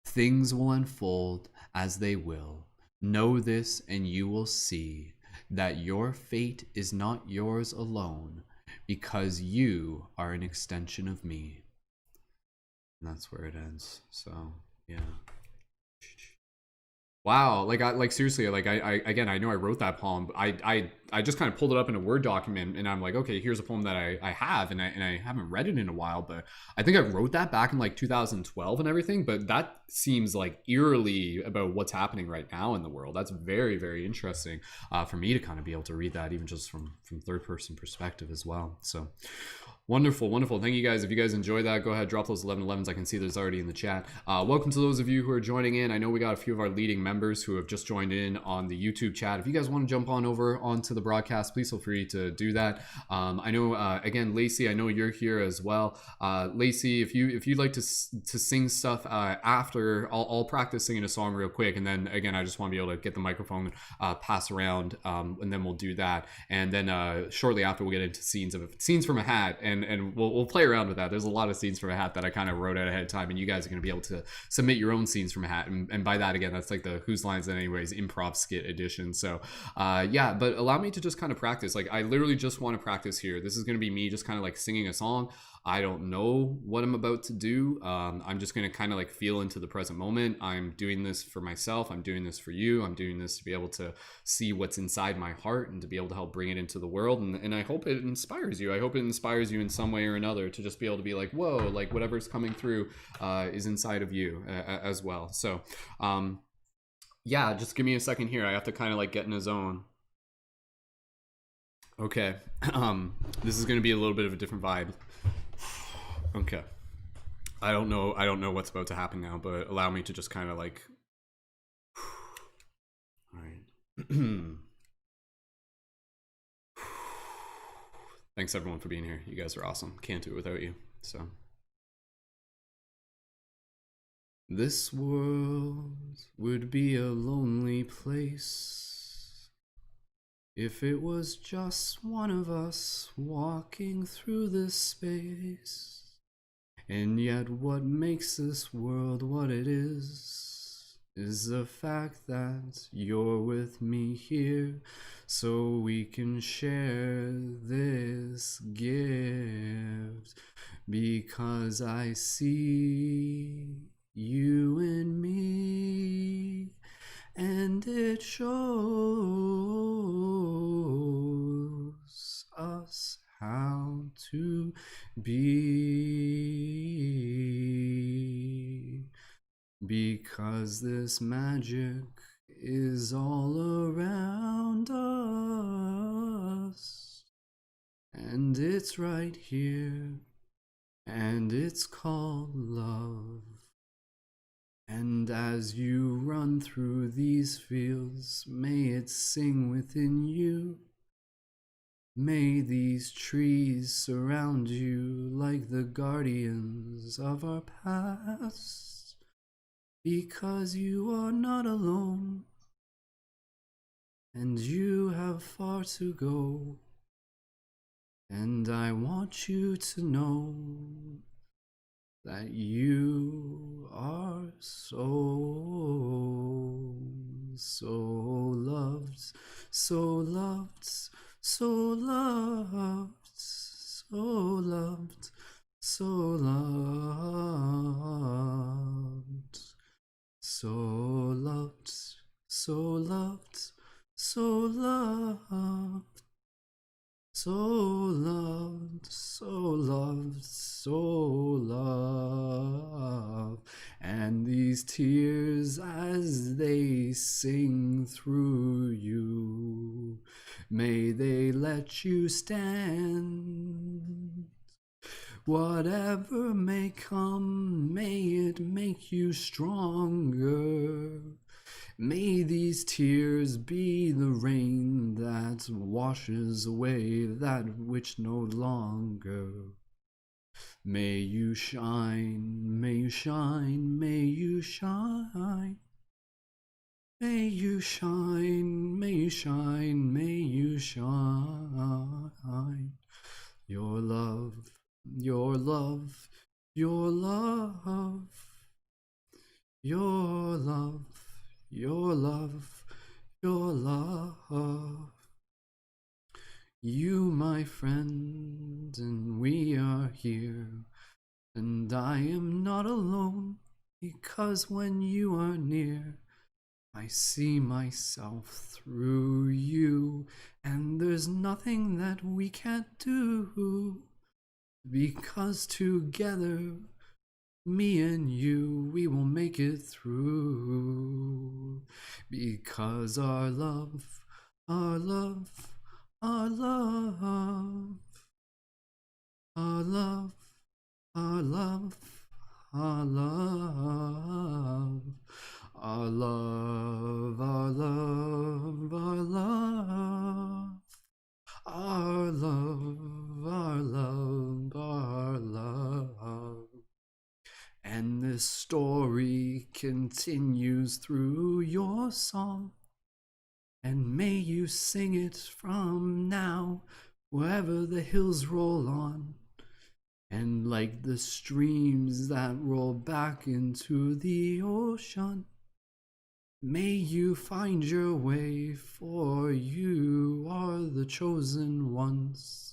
Things will unfold as they will. Know this and you will see that your fate is not yours alone, because you are an extension of me. And that's where it ends. So, yeah. Wow, like seriously, I again, I know I wrote that poem, but I just kind of pulled it up in a Word document, and I'm like, okay, here's a poem that I have, and I haven't read it in a while, but I think I wrote that back in like 2012 and everything, but that seems like eerily about what's happening right now in the world. That's very, very interesting for me to kind of be able to read that, even just from third person perspective as well. So wonderful, wonderful. Thank you guys. If you guys enjoy that, go ahead, drop those 1111s. I can see there's already in the chat. Welcome to those of you who are joining in. I know we got a few of our leading members who have just joined in on the YouTube chat. If you guys want to jump on over onto the broadcast, please feel free to do that. I know, again, Lacey, I know you're here as well. Lacey, if you'd like to sing stuff after, I'll practice singing a song real quick, and then again, I just want to be able to get the microphone passed around, and then we'll do that. And then shortly after, we'll get into scenes from a hat, and we'll play around with that. There's a lot of scenes from a hat that I kind of wrote out ahead of time, and you guys are going to be able to submit your own scenes from a hat. And by that, again, that's like the Whose Lines Then Anyways improv skit edition. So yeah, but allow me to just kind of practice. Like, I literally just want to practice here. This is going to be me just kind of like singing a song. I don't know what I'm about to do. I'm just going to kind of like feel into the present moment. I'm doing this for myself. I'm doing this for you. I'm doing this to be able to see what's inside my heart and to be able to help bring it into the world. And I hope it inspires you. I hope it inspires you in some way or another to just be able to be like, whoa, like whatever's coming through is inside of you as well. So yeah, just give me a second here. I have to kind of like get in a zone. Okay. This is going to be a little bit of a different vibe. Okay. I don't know what's about to happen now, but allow me to just kind of like, all right. Thanks everyone for being here. You guys are awesome. Can't do it without you. So this world would be a lonely place If it was just one of us walking through this space, and yet what makes this world what it is the fact that you're with me here, so we can share this gift, because I see you in me, and it shows us how to be, because this magic is all around us, and it's right here, and it's called love. And as you run through these fields, may it sing within you. May these trees surround you like the guardians of our past, because you are not alone, and you have far to go. And I want you to know that you are so loved, so loved, so loved, so loved, so loved, so loved, so loved, so loved. So loved, so loved, so loved. And these tears as they sing through you, may they let you stand. Whatever may come, may it make you stronger. May these tears be the rain that washes away that which no longer. May you shine, may you shine, may you shine. May you shine, may you shine, may you shine. Your love, your love, your love, your love. Your love, your love. You, my friend, and we are here, and I am not alone, because when you are near, I see myself through you, and there's nothing that we can't do, because together, me and you, we will make it through, because our love, our love, our love, our love, our love, our love, our love, our love, our love, our love, our love, our love. And this story continues through your song, and may you sing it from now, wherever the hills roll on, and like the streams that roll back into the ocean, may you find your way, for you are the chosen ones.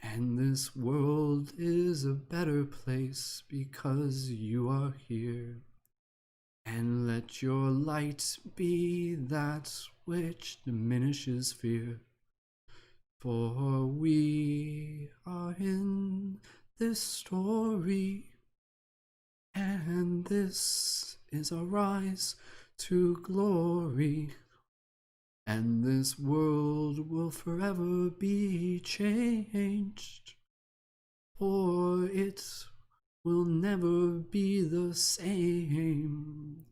And this world is a better place because you are here. And let your light be that which diminishes fear. For we are in this story, and this is our rise to glory. And this world will forever be changed, for it will never be the same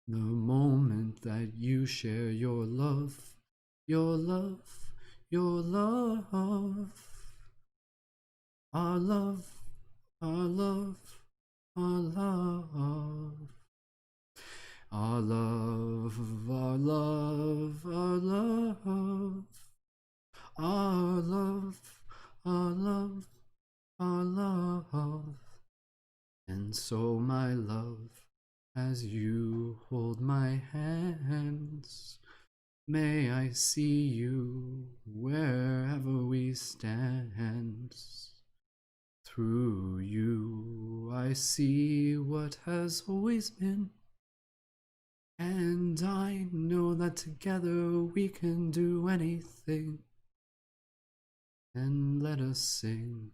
the moment that you share your love, your love, your love, our love, our love, our love. Our love, our love, our love, And so, my love, as you hold my hands, may I see you wherever we stand. Through you I see what has always been, and I know that together we can do anything. And let us sing,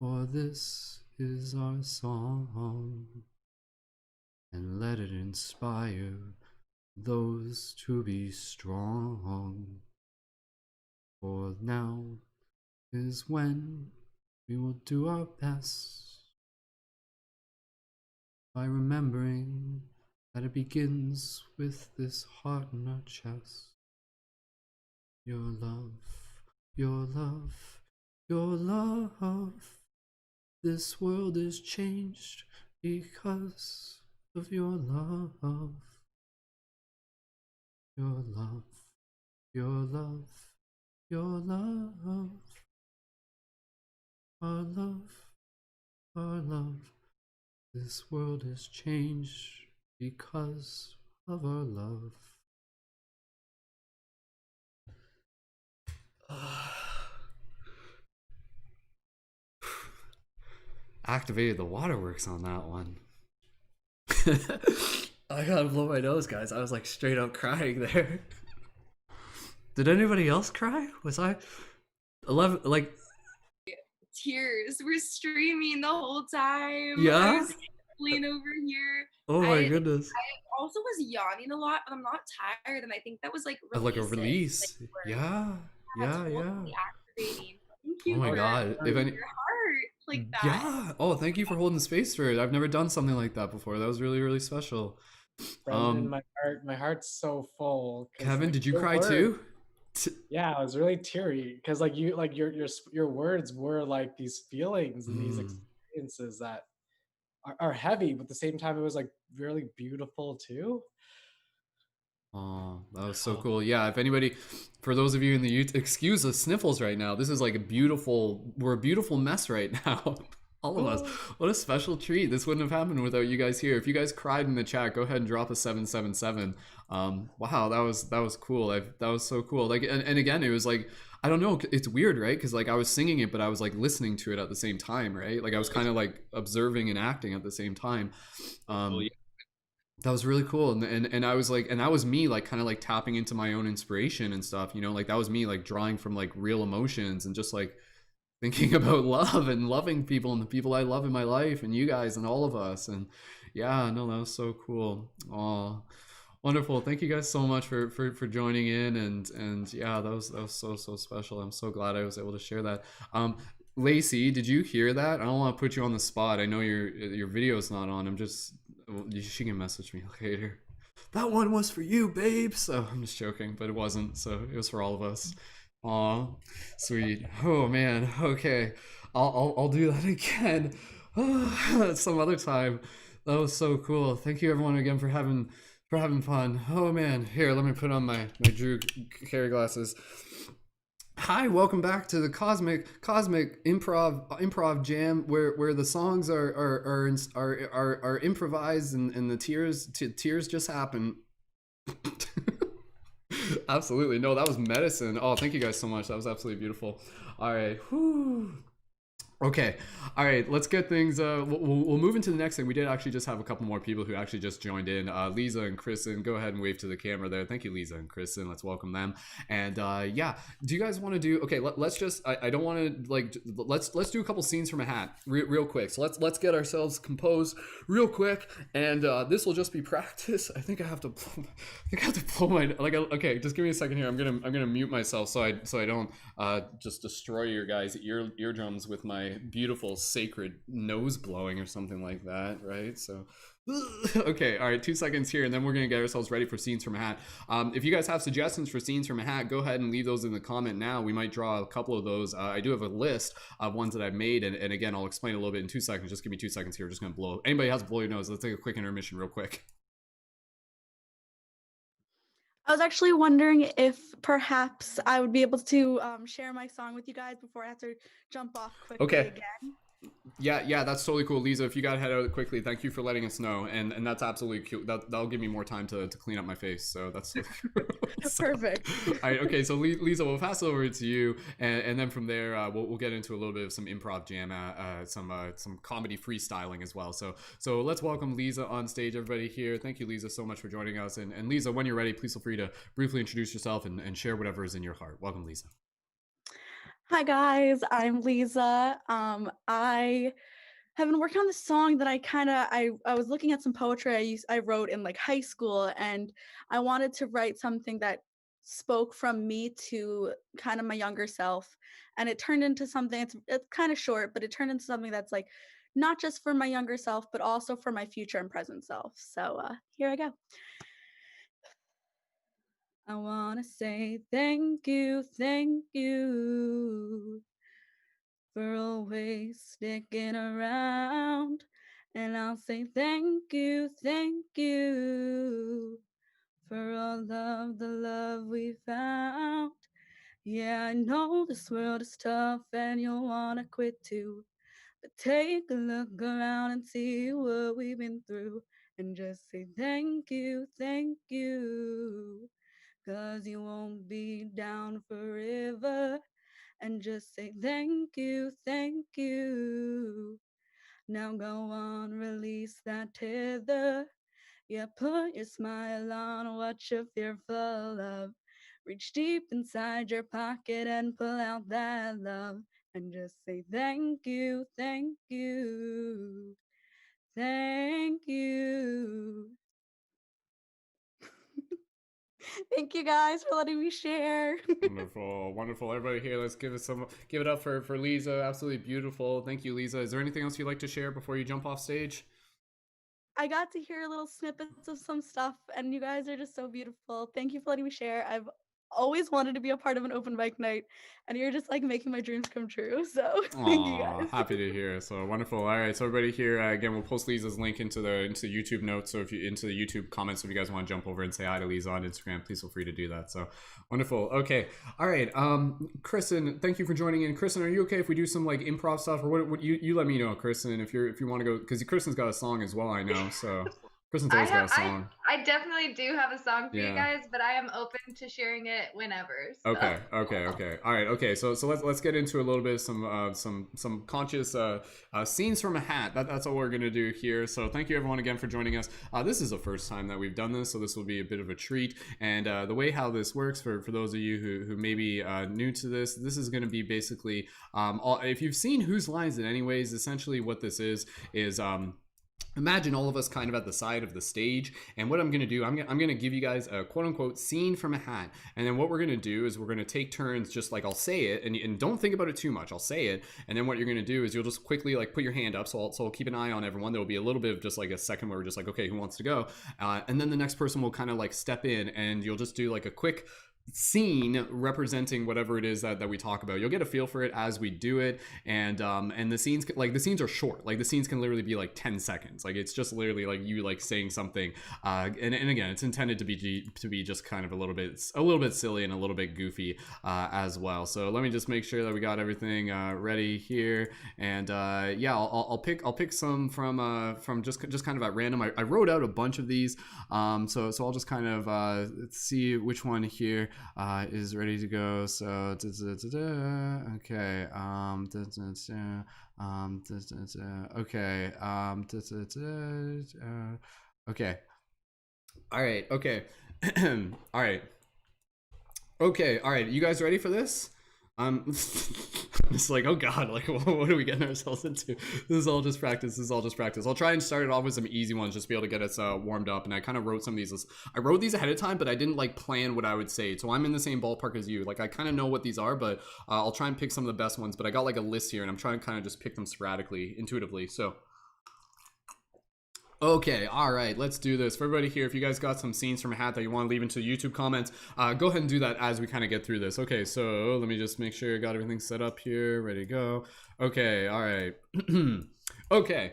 for this is our song, and let it inspire those to be strong. For now is when we will do our best, by remembering that it begins with this heart in our chest. Your love, your love, your love. This world is changed because of your love. Your love, your love, your love. Our love, our love. This world is changed because of our love. Activated the waterworks on that one. I gotta blow my nose, guys. I was like straight up crying there. Did anybody else cry? Was I 11? Like, tears were streaming the whole time. Yeah? I was leaning over here. Oh my goodness. I also was yawning a lot, but I'm not tired, and I think that was like Like a release. Like, yeah. totally activating. Thank you. Oh my god. If any, your heart like that. Yeah. Oh, thank you for holding space for it. I've never done something like that before. That was really, really special. Brendon, my heart's so full. Kevin, like, did you cry too? Yeah, I was really teary because like your words were like these feelings and these experiences that are heavy, but at the same time it was like really beautiful too. Oh, that was so cool. Yeah, if anybody, for those of you in the YouTube, excuse the sniffles right now. This is like we're a beautiful mess right now. All of us. What a special treat. This wouldn't have happened without you guys here. If you guys cried in the chat, go ahead and drop a 777. Wow, that was cool. That was so cool. Like, and again, it was like, I don't know, it's weird, right? Because like I was singing it, but I was like listening to it at the same time, right? Like I was kind of like observing and acting at the same time. That was really cool. And I was like, and that was me like kind of like tapping into my own inspiration and stuff, you know, like that was me like drawing from like real emotions and just like thinking about love and loving people and the people I love in my life and you guys and all of us. And yeah, no, that was so cool. Oh, wonderful. Thank you guys so much for joining in. And yeah, that was so special. I'm so glad I was able to share that. Lacey, did you hear that? I don't want to put you on the spot. I know your video's not on. She can message me later. That one was for you, babe. So I'm just joking, but it wasn't. So it was for all of us. Aw, sweet. Oh man. Okay, I'll do that again. Some other time. That was so cool. Thank you everyone again for having fun. Oh man. Here, let me put on my Drew Carey glasses. Hi, welcome back to the cosmic improv jam, where the songs are improvised and the tears just happen. Absolutely. No, that was medicine. Oh, thank you guys so much. That was absolutely beautiful. All right. Whew. Okay. All right. Let's get things. We'll move into the next thing. We did actually just have a couple more people who actually just joined in. Leeza and Kristen, go ahead and wave to the camera there. Thank you, Leeza and Kristen. Let's welcome them. And yeah, do you guys want to do? Okay, let's just. I don't want to like. Let's do a couple scenes from a hat real quick. So let's get ourselves composed real quick. And this will just be practice. I think I have to. Blow my like. Okay, just give me a second here. I'm gonna mute myself so I don't just destroy your guys' eardrums with my beautiful sacred nose blowing or something like that, right? So okay, all right, 2 seconds here and then we're gonna get ourselves ready for scenes from a hat. If you guys have suggestions for scenes from a hat, go ahead and leave those in the comment now. We might draw a couple of those. I do have a list of ones that I've made, and again, I'll explain a little bit in 2 seconds. Just give me 2 seconds here. We're just gonna blow. Anybody has to blow your nose? Let's take a quick intermission real quick. I was actually wondering if perhaps I would be able to share my song with you guys before I have to jump off quickly again. Yeah, that's totally cool, Leeza. If you got to head out quickly, thank you for letting us know, and that's absolutely cute. That'll give me more time to clean up my face. So that's Perfect. All right, okay. So Leeza, we'll pass it over to you, and then from there, we'll get into a little bit of some improv jam, some comedy freestyling as well. So let's welcome Leeza on stage, everybody here. Thank you, Leeza, so much for joining us. And Leeza, when you're ready, please feel free to briefly introduce yourself and share whatever is in your heart. Welcome, Leeza. Hi guys, I'm Leeza. I have been working on this song that I was looking at some poetry I wrote in like high school, and I wanted to write something that spoke from me to kind of my younger self, and it turned into something. It's kind of short, but it turned into something that's like not just for my younger self, but also for my future and present self. So here I go. I wanna say thank you for always sticking around. And I'll say thank you for all of the love we found. Yeah, I know this world is tough and you'll wanna quit too. But take a look around and see what we've been through. And just say thank you, 'cause you won't be down forever. And just say thank you. Now go on, release that tether. Yeah, put your smile on what you're fearful of. Reach deep inside your pocket and pull out that love. And just say thank you. Thank you. Thank you guys for letting me share. Wonderful. Everybody here, let's give it up for Leeza. Absolutely beautiful. Thank you, Leeza. Is there anything else you'd like to share before you jump off stage? I got to hear little snippets of some stuff, and you guys are just so beautiful. Thank you for letting me share. I've always wanted to be a part of an open mic night, and you're just like making my dreams come true. So thank you guys. Happy to hear. So wonderful. All right, so everybody here, again, we'll post Leeza's link into the YouTube notes. So if you into the YouTube comments, if you guys want to jump over and say hi to Leeza on Instagram, please feel free to do that. So wonderful. Okay, all right. Kristen, thank you for joining in. Kristen, are you okay if we do some like improv stuff, or what you let me know, Kristen, if you want to go, because Kristen's got a song as well, I know. So. Kristen's always got a song. I definitely do have a song for you guys, but I am open to sharing it whenever. So. Okay. All right. Okay. So let's get into a little bit of some conscious scenes from a hat. That's what we're gonna do here. So thank you everyone again for joining us. This is the first time that we've done this, so this will be a bit of a treat. And the way how this works for those of you who may be new to this is going to be basically if you've seen Whose Line Is It Anyways, essentially what this is imagine all of us kind of at the side of the stage, and what I'm going to do, I'm going to give you guys a quote-unquote scene from a hat, and then what we're going to do is we're going to take turns, just like I'll say it, and don't think about it too much. I'll say it, and then what you're going to do is you'll just quickly like put your hand up, so I'll keep an eye on everyone. There will be a little bit of just like a second where we're just like, okay, who wants to go? And then the next person will kind of like step in, and you'll just do like a quick scene representing whatever it is that we talk about. You'll get a feel for it as we do it, and the scenes are short. Like the scenes can literally be like 10 seconds. Like it's just literally like you like saying something, and again, it's intended to be just kind of a little bit silly and a little bit goofy as well. So let me just make sure that we got everything ready here, and yeah, I'll pick some from just kind of at random. I wrote out a bunch of these, so I'll just kind of see which one here is ready to go. So okay, okay, okay, all right, okay, all right, okay, all right, you guys ready for this? It's like, oh god, like what are we getting ourselves into? This is all just practice. I'll try and start it off with some easy ones, just to be able to get us warmed up. And I kind of wrote some of these. I wrote these ahead of time, but I didn't like plan what I would say, so I'm in the same ballpark as you. Like I kind of know what these are, but I'll try and pick some of the best ones. But I got like a list here, and I'm trying to kind of just pick them sporadically, intuitively. So okay, all right, let's do this. For everybody here, if you guys got some scenes from a hat that you want to leave into YouTube comments, go ahead and do that as we kind of get through this. Okay, so let me just make sure I got everything set up here, ready to go. Okay, all right. Okay.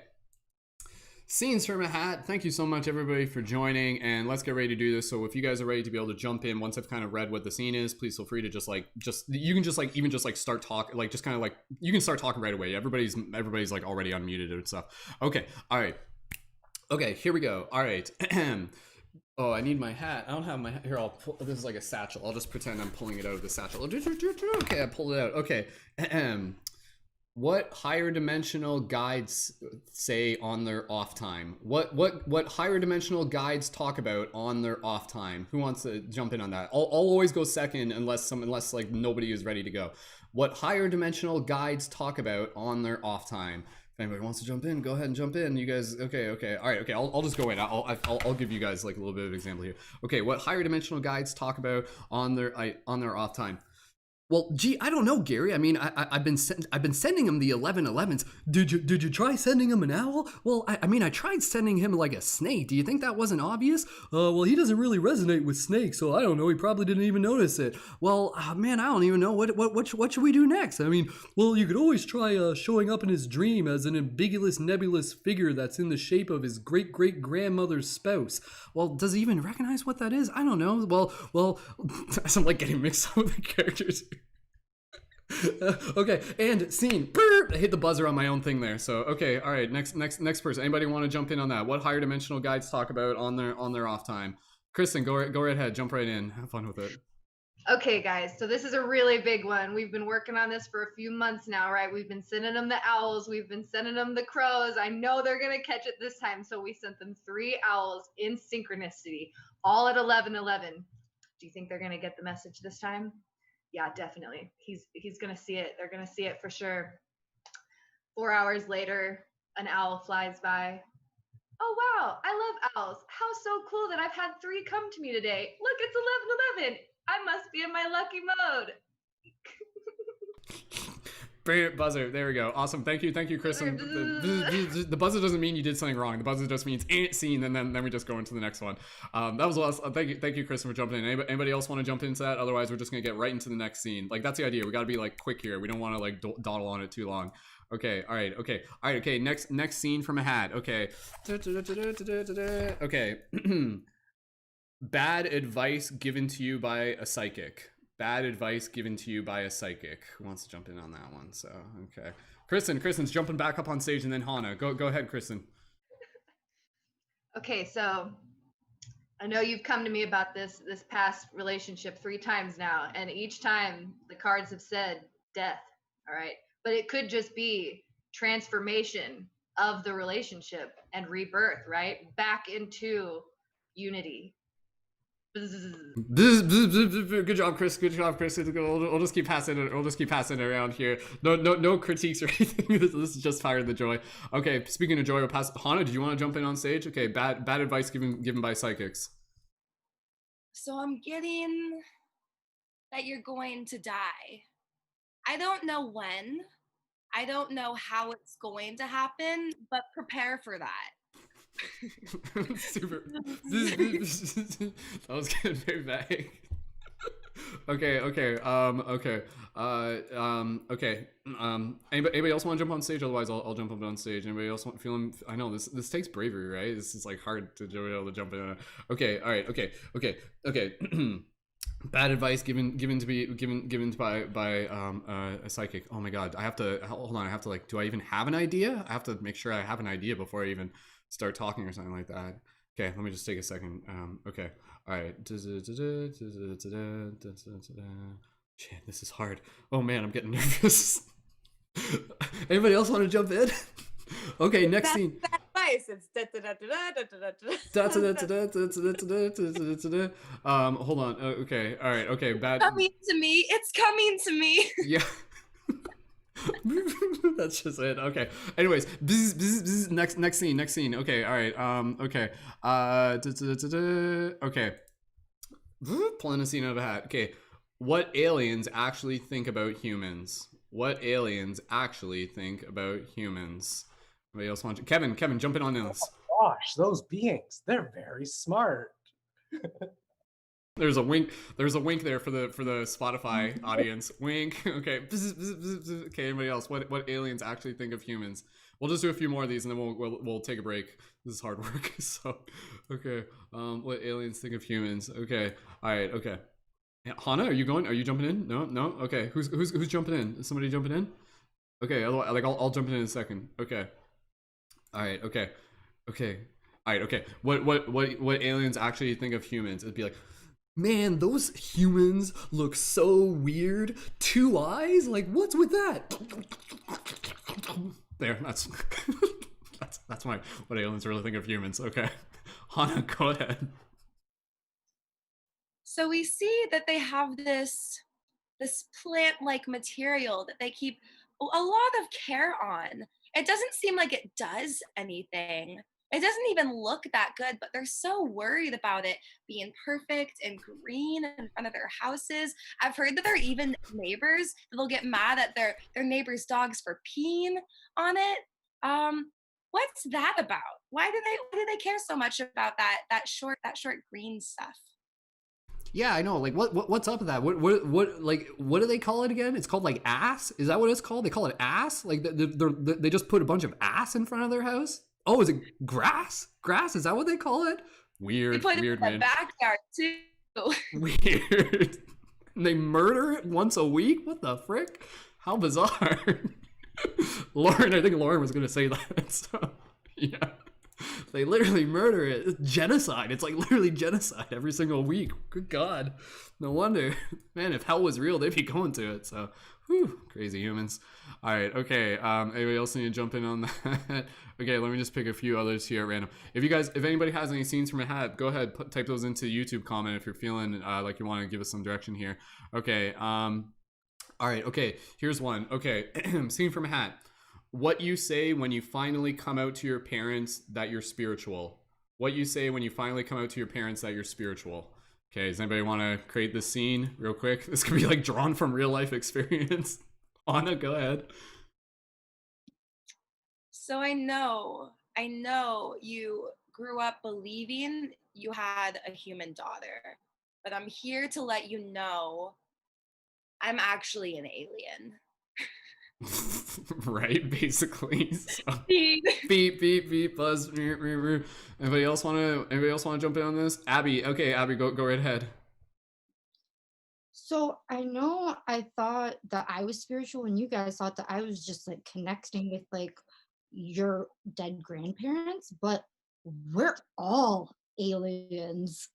Scenes from a hat. Thank you so much, everybody, for joining, and let's get ready to do this. So if you guys are ready to be able to jump in once I've kind of read what the scene is, please feel free to you can just start talking, like just kind of like you can start talking right away. Everybody's like already unmuted and stuff. Okay, all right. Okay, here we go. All right. Oh, I need my hat. I don't have my hat. Here, I'll pull. This is like a satchel. I'll just pretend I'm pulling it out of the satchel. Okay, I pulled it out. Okay. What higher dimensional guides say on their off time? What higher dimensional guides talk about on their off time? Who wants to jump in on that? I'll always go second unless like nobody is ready to go. What higher dimensional guides talk about on their off time? If anybody wants to jump in, go ahead and jump in. You guys, okay, all right, okay. I'll just go in. I'll give you guys like a little bit of example here. Okay, what higher dimensional guides talk about on their off time? Well, gee, I don't know, Gary. I mean, I've been sending him the 1111s. Did you try sending him an owl? Well, I mean, I tried sending him like a snake. Do you think that wasn't obvious? Well, he doesn't really resonate with snakes, so I don't know. He probably didn't even notice it. Well, man, I don't even know what should we do next? I mean, well, you could always try showing up in his dream as an ambiguous, nebulous figure that's in the shape of his great-great-grandmother's spouse. Well, does he even recognize what that is? I don't know. Well, I'm like getting mixed up with the characters. Okay, and scene. I hit the buzzer on my own thing there. So okay, all right. Next person. Anybody want to jump in on that? What higher dimensional guides talk about on their off time? Kristen, go right ahead. Jump right in. Have fun with it. Okay, guys. So this is a really big one. We've been working on this for a few months now, right? We've been sending them the owls. We've been sending them the crows. I know they're gonna catch it this time. So we sent them 3 owls in synchronicity, all at 11:11. Do you think they're gonna get the message this time? Yeah, definitely. He's gonna see it. They're gonna see it for sure. 4 hours later, an owl flies by. Oh wow, I love owls. How so cool that I've had 3 come to me today. Look, it's 11:11. I must be in my lucky mode. Brilliant buzzer. There we go. Awesome. Thank you, Kristen. The buzzer doesn't mean you did something wrong. The buzzer just means ain't seen, and then we just go into the next one. That was awesome. Thank you, Kristen, for jumping in. Anybody else want to jump into that? Otherwise, we're just gonna get right into the next scene. Like that's the idea. We got to be like quick here. We don't want to like dawdle on it too long. Okay. All right. Okay. Next scene from a hat. Okay. Okay. Bad advice given to you by a psychic. Bad advice given to you by a psychic. Who wants to jump in on that one? So, okay. Kristen's jumping back up on stage, and then Hana. Go ahead, Kristen. Okay, so I know you've come to me about this past relationship 3 times now, and each time the cards have said death, all right? But it could just be transformation of the relationship and rebirth, right? Back into unity. Good job, Chris. We'll just keep passing it. We'll just keep passing it around here. No critiques or anything. This is just fire the joy. Okay. Speaking of joy, we'll pass. Hana, do you want to jump in on stage? Okay. Bad advice given by psychics. So I'm getting that you're going to die. I don't know when. I don't know how it's going to happen, but prepare for that. Super. That was getting very vague. Okay. Anybody else want to jump on stage? Otherwise, I'll jump up on stage. Anybody else feeling? I know this takes bravery, right? This is like hard to be able to jump in. Okay. All right. Okay. Bad advice given by a psychic. Oh my god. I have to hold on. I have to like. Do I even have an idea? I have to make sure I have an idea before I even start talking or something like that. Okay, let me just take a second. Okay, all right. Shit, this is hard. Oh man, I'm getting nervous. Anybody else want to jump in? Okay, next scene. Bad advice. It's hold on. Okay, all right. Okay, bad. Coming to me. It's coming to me. Yeah. That's just it. Okay. Anyways, next scene. Okay. All right. Okay. Okay. Pulling a scene out of a hat. Okay. What aliens actually think about humans? What aliens actually think about humans? Anybody else want to? Kevin, jump in on this. Oh gosh, those beings, they're very smart. There's a wink there for the Spotify audience. Wink. Okay. Okay, anybody else? What aliens actually think of humans? We'll just do a few more of these and then we'll take a break. This is hard work. So, okay. What aliens think of humans? Okay. All right. Okay. Yeah, Hana, are you going? Are you jumping in? No, no. Okay. Who's jumping in? Is somebody jumping in? Okay. Otherwise, like I'll jump in a second. Okay. All right. Okay. Okay. All right. Okay. What aliens actually think of humans? It'd be like, man, those humans look so weird. 2 eyes? Like, what's with that? There. That's that's what aliens really think of humans. Okay. Hana, go ahead. So we see that they have this plant-like material that they keep a lot of care on. It doesn't seem like it does anything. It doesn't even look that good, but they're so worried about it being perfect and green in front of their houses. I've heard that there are even neighbors that'll get mad at their neighbors' dogs for peeing on it. What's that about? Why do they care so much about that short green stuff? Yeah, I know. Like, what's up with that? What do they call it again? It's called like ass. Is that what it's called? They call it ass. Like they just put a bunch of ass in front of their house. Oh, is it grass? Grass? Is that what they call it? Weird. They put weird, it in the man. backyard too. Weird. They murder it once a week. What the frick? How bizarre. Lauren, I think Lauren was gonna say that. So, yeah. They literally murder it. It's genocide. It's like literally genocide every single week. Good God. No wonder. Man, if hell was real, they'd be going to it. So, whew, crazy humans. All right, okay. Anybody else need to jump in on that? Okay, let me just pick a few others here at random. If anybody has any scenes from a hat, go ahead, type those into YouTube comment if you're feeling like you want to give us some direction here. Okay. All right, okay. Here's one. Okay, scene from a hat. What you say when you finally come out to your parents that you're spiritual. What you say when you finally come out to your parents that you're spiritual. Okay, does anybody want to create this scene real quick? This could be like drawn from real life experience. Hana, go ahead. So I know you grew up believing you had a human daughter, but I'm here to let you know I'm actually an alien. Right, basically. So, beep beep buzz. Anybody else want to jump in on this? Abby, okay, Abby, go right ahead. So I know I thought that I was spiritual and you guys thought that I was just like connecting with like your dead grandparents, but we're all aliens.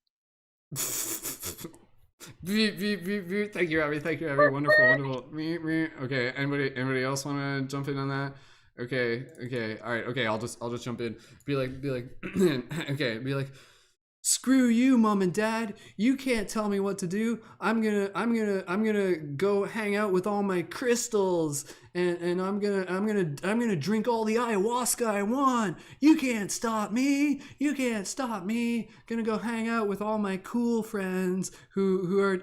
Beep, beep, beep, beep. Thank you, Abby. Wonderful. Okay, anybody else want to jump in on that? Okay, all right, okay, I'll just jump in. Be like okay, be like, screw you, mom and dad. You can't tell me what to do. I'm gonna go hang out with all my crystals, and I'm gonna drink all the ayahuasca I want. You can't stop me. Gonna go hang out with all my cool friends who are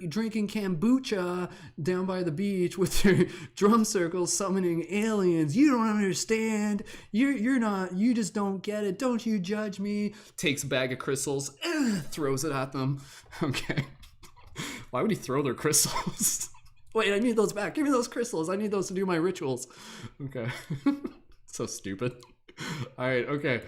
drinking kombucha down by the beach with their drum circles summoning aliens. You don't understand. You just don't get it. Don't you judge me. Takes a bag of crystals, throws it at them. Okay. Why would he throw their crystals? Wait, I need those back. Give me those crystals. I need those to do my rituals. Okay. So stupid. All right, okay.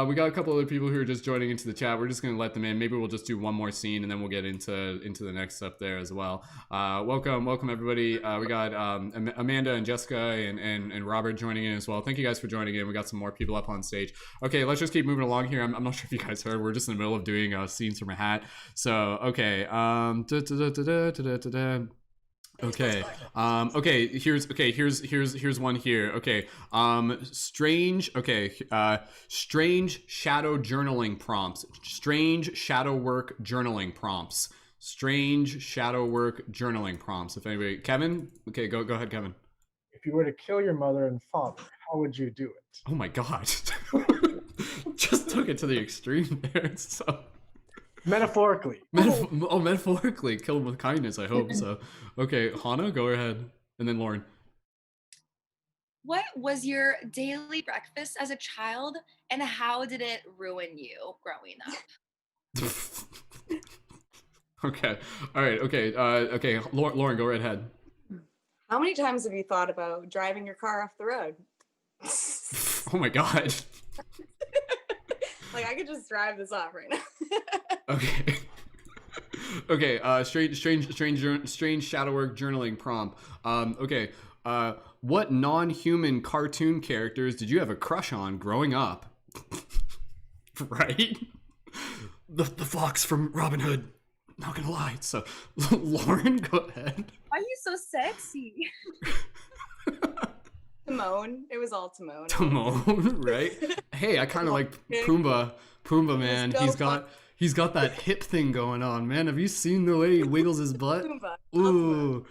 We got a couple other people who are just joining into the chat. We're just gonna let them in. Maybe we'll just do one more scene and then we'll get into the next stuff there as well. Welcome everybody. We got Amanda and Jessica and Robert joining in as well. Thank you guys for joining in. We got some more people up on stage. Okay, let's just keep moving along here. I'm not sure if you guys heard. We're just in the middle of doing scenes from a hat. So okay. Okay. Here's one here. Okay. Strange shadow journaling prompts. Strange shadow work journaling prompts. If anybody, Kevin. Okay, go ahead, Kevin. If you were to kill your mother and father, how would you do it? Oh my God. Just took it to the extreme there. So. Metaphorically. Metaphorically. Kill him with kindness, I hope so. Okay, Hana, go ahead. And then Lauren. What was your daily breakfast as a child, and how did it ruin you growing up? Okay. All right. Okay. Okay. Lauren, go right ahead. How many times have you thought about driving your car off the road? Oh my God. Like I could just drive this off right now. Okay. Okay. Strange shadow work journaling prompt. Okay. What non-human cartoon characters did you have a crush on growing up? Right? The fox from Robin Hood. Not gonna lie. So, Lauren, go ahead. Why are you so sexy? Timon. It was all Timon. Timon, right? Hey, I kind of like Pumbaa. Pumbaa, man. He's got that hip thing going on, man. Have you seen the way he wiggles his butt? Pumbaa. Ooh.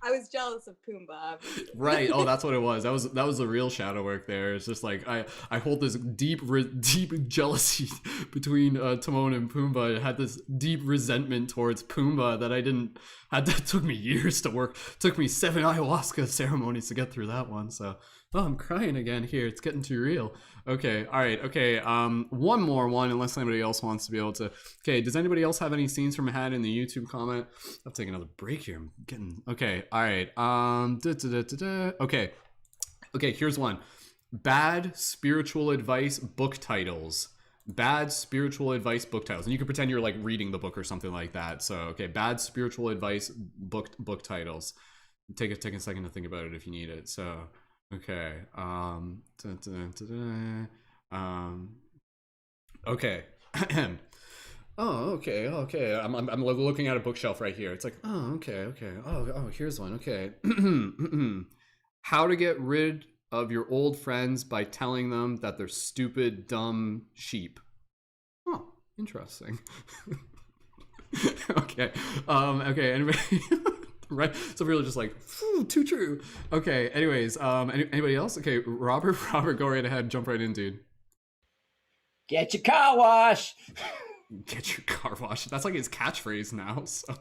I was jealous of Pumbaa. Right. Oh, that's what it was. That was the real shadow work there. It's just like I hold this deep jealousy between Timon and Pumbaa. I had this deep resentment towards Pumbaa that took me years to work. It took me 7 ayahuasca ceremonies to get through that one. So, oh, I'm crying again here. It's getting too real. Okay. All right. Okay. One more one, unless anybody else wants to be able to. Okay. Does anybody else have any scenes from Had in the YouTube comment? I'll take another break here. I'm getting okay. All right. Okay. Okay. Here's one. Bad spiritual advice book titles. Bad spiritual advice book titles, and you can pretend you're like reading the book or something like that. So, okay. Bad spiritual advice book titles. Take a second to think about it if you need it. So. Okay. Okay. Oh, okay. I'm looking at a bookshelf right here. It's like, oh, okay. Oh, here's one. Okay. How to get rid of your old friends by telling them that they're stupid, dumb sheep. Oh, interesting. Okay. Okay. Anybody? Right, so really just like too true. Okay, anyways, anybody else? Okay, Robert, go right ahead, jump right in, dude. Get your car wash. Get your car wash. That's like his catchphrase now. So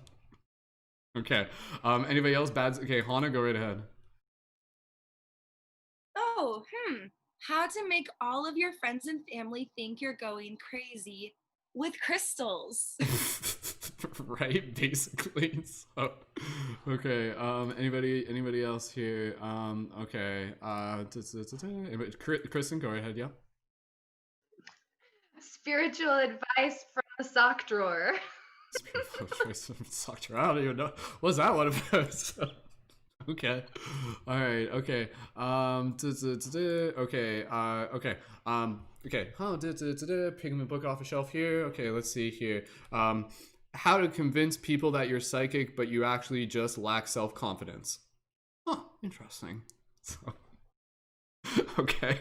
okay, anybody else? Bad. Okay, Hana, go right ahead. Oh, how to make all of your friends and family think you're going crazy with crystals. Right, basically. So, okay. Anybody else here? Okay. Kristen, go ahead. Yeah. Spiritual advice from the sock drawer. Spiritual advice from the sock drawer. I don't even know. What's that one about? Okay. All right. Okay. Okay. Okay. Okay. Picking the book off a shelf here. Okay. Let's see here. How to convince people that you're psychic, but you actually just lack self-confidence. Oh, interesting. So, okay.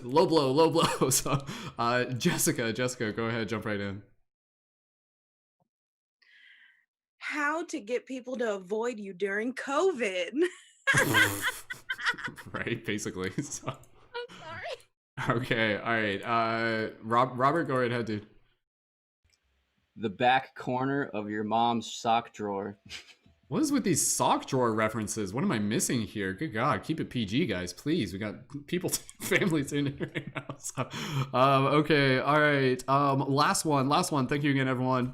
Low blow. So, Jessica, go ahead, jump right in. How to get people to avoid you during COVID. Right, basically. So. I'm sorry. Okay, all right. Robert, go right ahead, dude. The back corner of your mom's sock drawer. What is with these sock drawer references? What am I missing here? Good God, keep it PG, guys, please. We got people, families in here right now. So, okay, all right. Last one. Thank you again, everyone.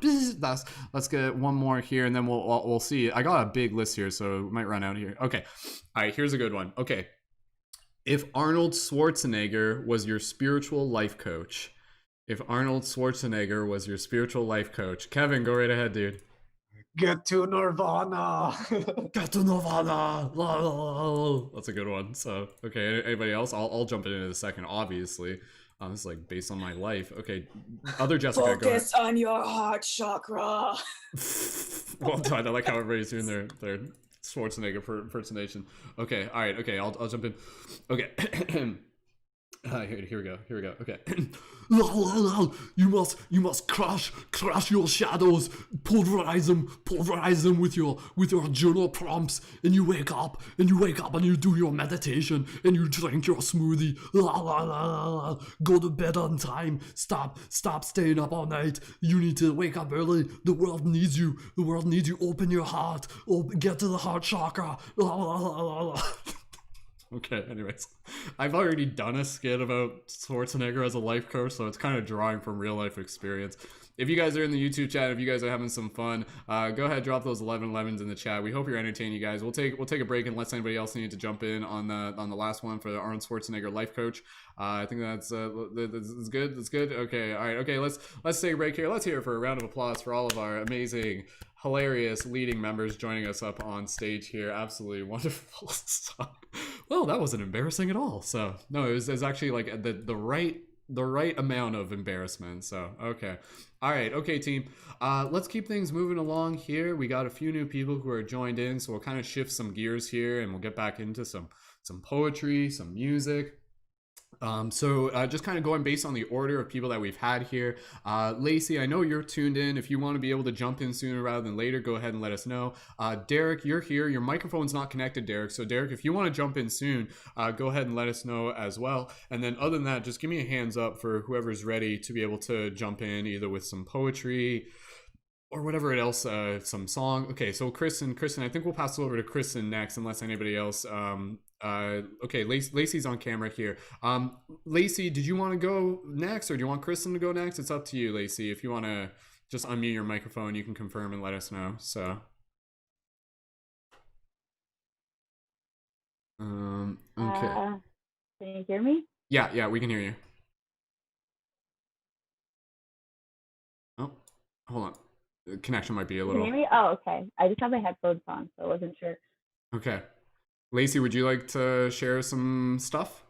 Let's get one more here, and then we'll see. I got a big list here, so we might run out here. Okay, all right. Here's a good one. Okay, if Arnold Schwarzenegger was your spiritual life coach. If Arnold Schwarzenegger was your spiritual life coach. Kevin, go right ahead, dude. Get to Nirvana. Get to Nirvana. That's a good one. So, okay, anybody else? I'll jump in a second, obviously. This is like based on my life. Okay, other Jessica, Focus on your heart chakra. Well done. I like how everybody's doing their Schwarzenegger impersonation. Okay, all right. Okay, I'll jump in. Okay. Here we go. Okay. You must crush your shadows, pulverize them with your journal prompts, and you wake up and you do your meditation and you drink your smoothie. Go to bed on time. Stop staying up all night. You need to wake up early. The world needs you. Open your heart. Get to the heart chakra. Okay, anyways. I've already done a skit about Schwarzenegger as a life coach, so it's kind of drawing from real life experience. If you guys are in the YouTube chat, if you guys are having some fun, go ahead, drop those 11 in the chat. We hope you're entertained, you guys. We'll take a break unless anybody else needs to jump in on the last one for the Arnold Schwarzenegger life coach. I think that's good. That's good. Okay, all right. Okay, let's take a break here. Let's hear it for a round of applause for all of our amazing, hilarious leading members joining us up on stage here. Absolutely wonderful stuff. Well, that wasn't embarrassing at all. So no, it was actually like the right amount of embarrassment. So okay, all right, okay, team. Let's keep things moving along here. We got a few new people who are joined in, so we'll kind of shift some gears here, and we'll get back into some poetry, some music. So just kind of going based on the order of people that we've had here. Lacey, I know you're tuned in. If you want to be able to jump in sooner rather than later, go ahead and let us know. Derek, you're here. Your microphone's not connected, Derek. So Derek, if you want to jump in soon, go ahead and let us know as well. And then other than that, just give me a hands up for whoever's ready to be able to jump in either with some poetry or whatever else, some song. Okay, so Kristen, I think we'll pass it over to Kristen next, unless anybody else. Okay, Lacey's on camera here. Lacey, did you want to go next, or do you want Kristen to go next? It's up to you, Lacey. If you want to just unmute your microphone, you can confirm and let us know. So, okay. Can you hear me? Yeah, we can hear you. Oh, hold on. The connection might be a little. Can you hear me? Oh, okay. I just have my headphones on, so I wasn't sure. Okay. Lacey, would you like to share some stuff?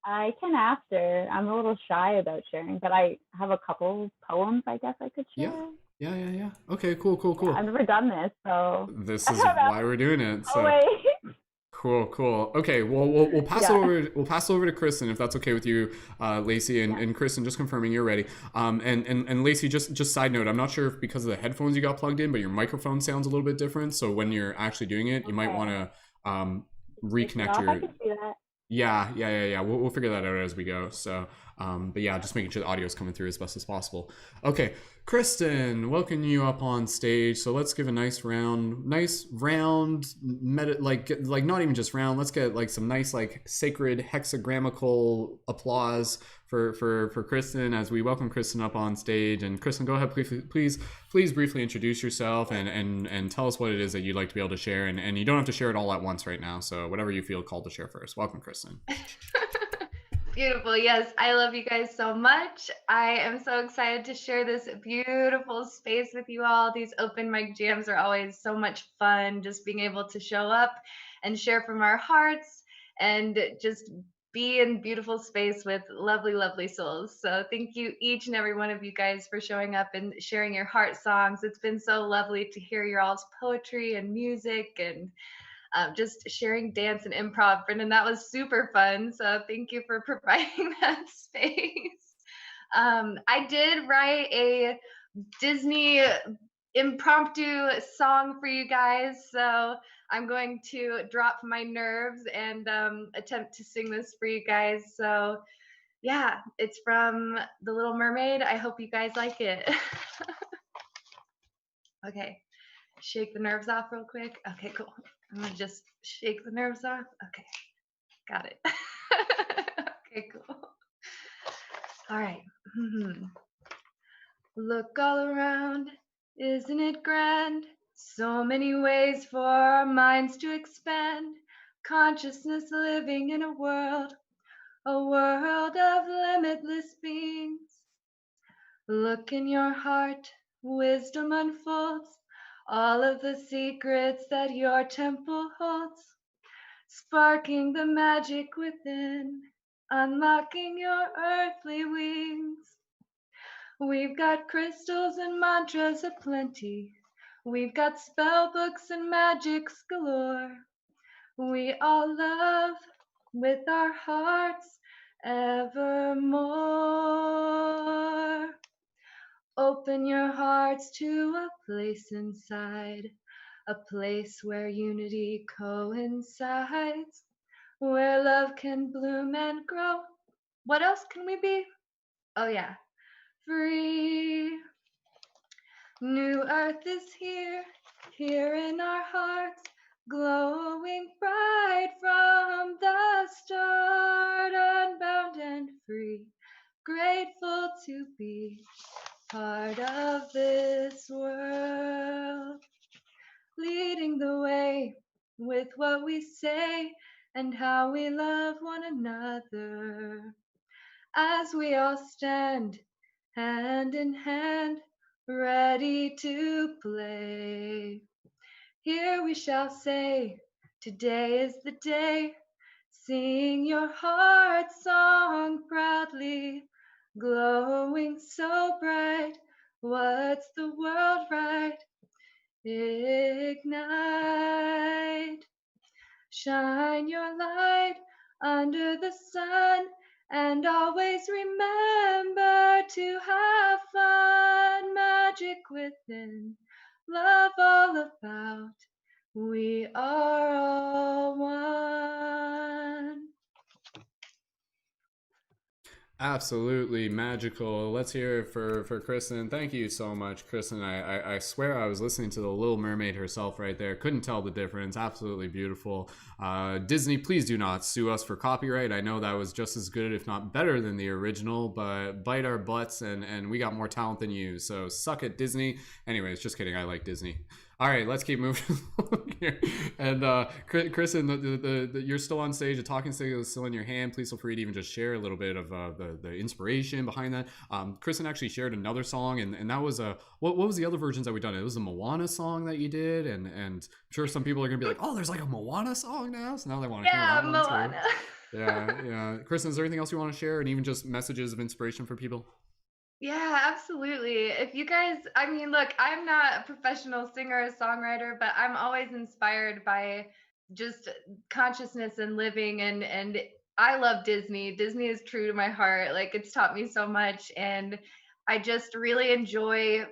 I can after. I'm a little shy about sharing, but I have a couple poems I guess I could share. Yeah. Okay, cool. Yeah, I've never done this, so. This is why we're doing it. So. Oh, wait. Cool. Okay, well, we'll pass it over. We'll pass it over to Kristen if that's okay with you, Lacey, and Kristen. Just confirming you're ready. And Lacey, just side note, I'm not sure if because of the headphones you got plugged in, but your microphone sounds a little bit different. So when you're actually doing it, you might want to reconnect your. I can see that. Yeah. We'll figure that out as we go. So, but yeah, just making sure the audio is coming through as best as possible. Okay, Kristen, welcome you up on stage. So let's give a nice round, like not even just round. Let's get like some nice like sacred hexagramical applause for Kristen as we welcome Kristen up on stage. And Kristen, go ahead, please briefly introduce yourself and tell us what it is that you'd like to be able to share. And you don't have to share it all at once right now. So whatever you feel called to share first. Welcome, Kristen. Beautiful. Yes, I love you guys so much. I am so excited to share this beautiful space with you all. These open mic jams are always so much fun, just being able to show up and share from our hearts and just be in beautiful space with lovely, lovely souls. So thank you each and every one of you guys for showing up and sharing your heart songs. It's been so lovely to hear your all's poetry and music and just sharing dance and improv. Brendon, that was super fun. So thank you for providing that space. I did write a Disney impromptu song for you guys. So I'm going to drop my nerves and attempt to sing this for you guys. So yeah, it's from The Little Mermaid. I hope you guys like it. Okay, shake the nerves off real quick. Okay, cool. I'm gonna just shake the nerves off. Okay, got it. Okay, cool. All right. Look all around, isn't it grand? So many ways for our minds to expand. Consciousness living in a world of limitless beings. Look in your heart, wisdom unfolds. All of the secrets that your temple holds, sparking the magic within, unlocking your earthly wings. We've got crystals and mantras aplenty. We've got spell books and magics galore. We all love with our hearts evermore. Open your hearts to a place inside, a place where unity coincides, where love can bloom and grow. What else can we be? Oh yeah, free. New earth is here in our hearts. glowing bright from the start, unbound and free, grateful to be part of this world, leading the way with what we say and how we love one another, as we all stand hand in hand, ready to play. Here we shall say, today is the day. Sing your heart song proudly, glowing so bright. What's the world right? Ignite. Shine your light under the sun, and always remember to have fun. Magic within, love all about. We are all one. Absolutely magical. Let's hear it for Kristen. Thank you so much, Kristen. I swear I was listening to the Little Mermaid herself right there. Couldn't tell the difference. Absolutely beautiful. Disney, please do not sue us for copyright. I know that was just as good, if not better, than the original, but bite our butts, and we got more talent than you. So suck it, Disney. Anyways, just kidding. I like Disney. All right, let's keep moving along here. And Kristen, you're still on stage. The talking stick is still in your hand. Please feel free to even just share a little bit of the inspiration behind that. Kristen actually shared another song, and that was what was the other versions that we done? It was a Moana song that you did, and I'm sure some people are gonna be like, oh, there's like a Moana song now, so now they want to hear that one Moana. too. Yeah. Kristen, is there anything else you want to share, and even just messages of inspiration for people? Yeah, absolutely. If you guys, I mean, look, I'm not a professional singer or songwriter, but I'm always inspired by just consciousness and living, and I love Disney. Disney is true to my heart. Like, it's taught me so much, and I just really enjoy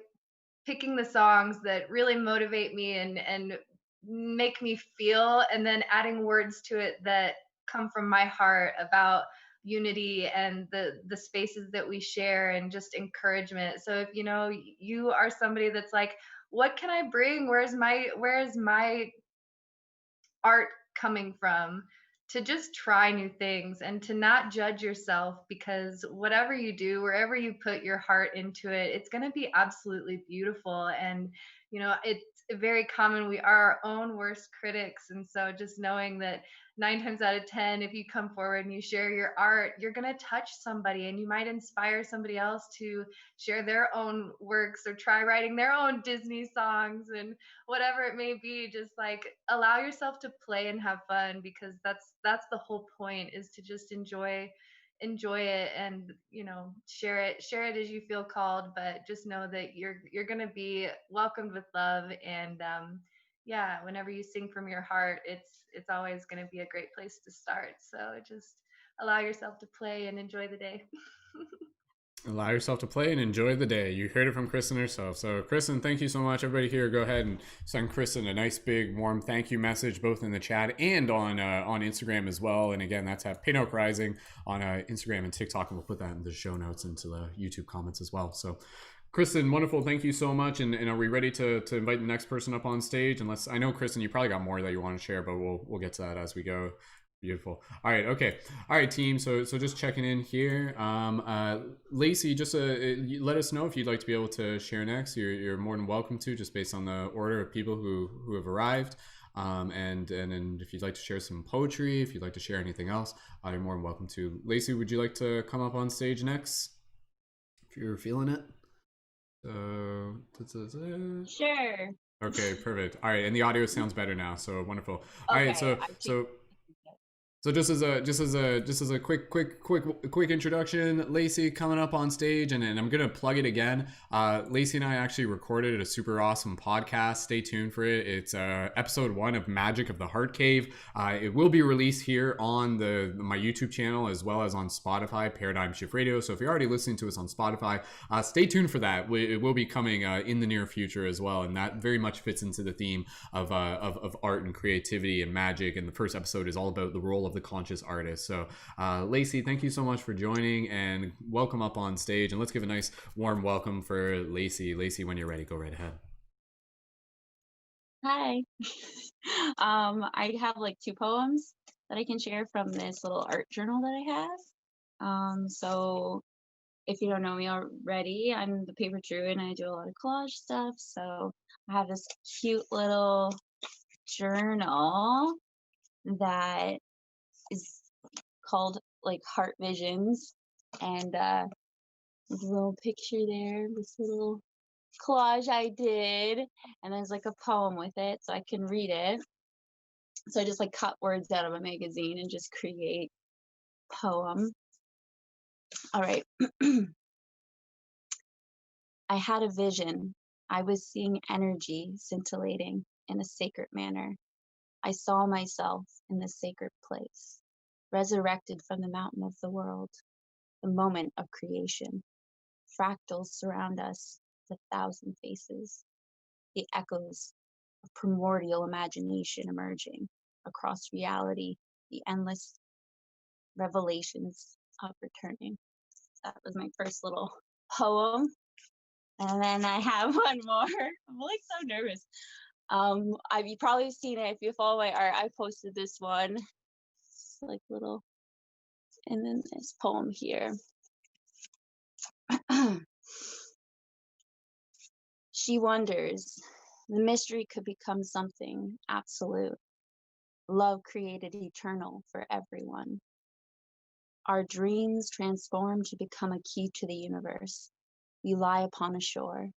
picking the songs that really motivate me and make me feel, and then adding words to it that come from my heart about unity and the spaces that we share and just encouragement. So if you are somebody that's like, what can I bring? Where's my art coming from? To just try new things and to not judge yourself, because whatever you do, wherever you put your heart into it, it's going to be absolutely beautiful. And it's very common, we are our own worst critics, and so just knowing that 9 times out of 10, if you come forward and you share your art, you're going to touch somebody, and you might inspire somebody else to share their own works or try writing their own Disney songs, and whatever it may be. Just like allow yourself to play and have fun, because that's the whole point, is to just enjoy it, and share it as you feel called, but just know that you're going to be welcomed with love. And yeah, whenever you sing from your heart, it's always going to be a great place to start. So just allow yourself to play and enjoy the day. Allow yourself to play and enjoy the day. You heard it from Kristen herself. So Kristen, thank you so much. Everybody here, go ahead and send Kristen a nice big warm thank you message, both in the chat and on Instagram as well. And again, that's at Pinocchio Rising on Instagram and TikTok, and we'll put that in the show notes into the YouTube comments as well. So Kristen, wonderful. Thank you so much. And are we ready to invite the next person up on stage? Unless, I know, Kristen, you probably got more that you want to share, but we'll get to that as we go. Beautiful. All right. Okay. All right, team. So just checking in here. Lacey, just let us know if you'd like to be able to share next. You're more than welcome to, just based on the order of people who have arrived. And then if you'd like to share some poetry, if you'd like to share anything else, you're more than welcome to. Lacey, would you like to come up on stage next? If you're feeling it. Sure. Okay, perfect. All right, and the audio sounds better now, so wonderful. All right, so just as a quick introduction, Lacey coming up on stage, and I'm gonna plug it again. Lacey and I actually recorded a super awesome podcast. Stay tuned for it. It's episode 1 of Magic of the Heart Cave. It will be released here on my YouTube channel, as well as on Spotify, Paradigm Shift Radio. So if you're already listening to us on Spotify, stay tuned for that. It will be coming in the near future as well, and that very much fits into the theme of art and creativity and magic. And the first episode is all about the role of the conscious artist. So Lacey, thank you so much for joining, and welcome up on stage, and let's give a nice warm welcome for Lacey. Lacey, when you're ready, go right ahead. Hi. I have like 2 poems that I can share from this little art journal that I have. So if you don't know me already, I'm the paper druid and I do a lot of collage stuff. So I have this cute little journal that is called like Heart Visions. And there's a little picture there, this little collage I did. And there's like a poem with it, so I can read it. So I just like cut words out of a magazine and just create poem. All right. I had a vision. I was seeing energy scintillating in a sacred manner. I saw myself in the sacred place, resurrected from the mountain of the world, the moment of creation. Fractals surround us, the 1,000 faces, the echoes of primordial imagination emerging across reality, the endless revelations of returning. That was my first little poem. And then I have one more. I'm like so nervous. You've probably seen it if you follow my art. I posted this one. It's like little, and then this poem here. She wonders, the mystery could become something absolute. Love created eternal for everyone. Our dreams transform to become a key to the universe. We lie upon a shore.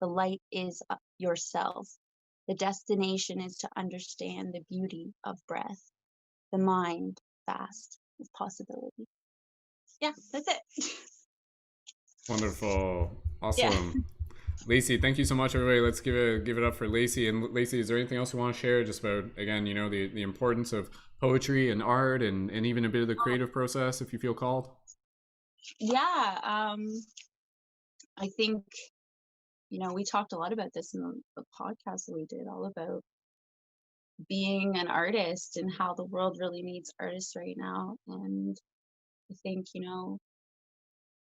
The light is yourself. The destination is to understand the beauty of breath. The mind vast with possibility. Yeah, that's it. Wonderful. Awesome. Yeah. Lacey, thank you so much, everybody. Let's give it up for Lacey. And Lacey, is there anything else you want to share just about, again, you know, the importance of poetry and art and even a bit of the creative process if you feel called? Yeah. I think, you know, we talked a lot about this in the podcast that we did, all about being an artist and how the world really needs artists right now. And I think, you know,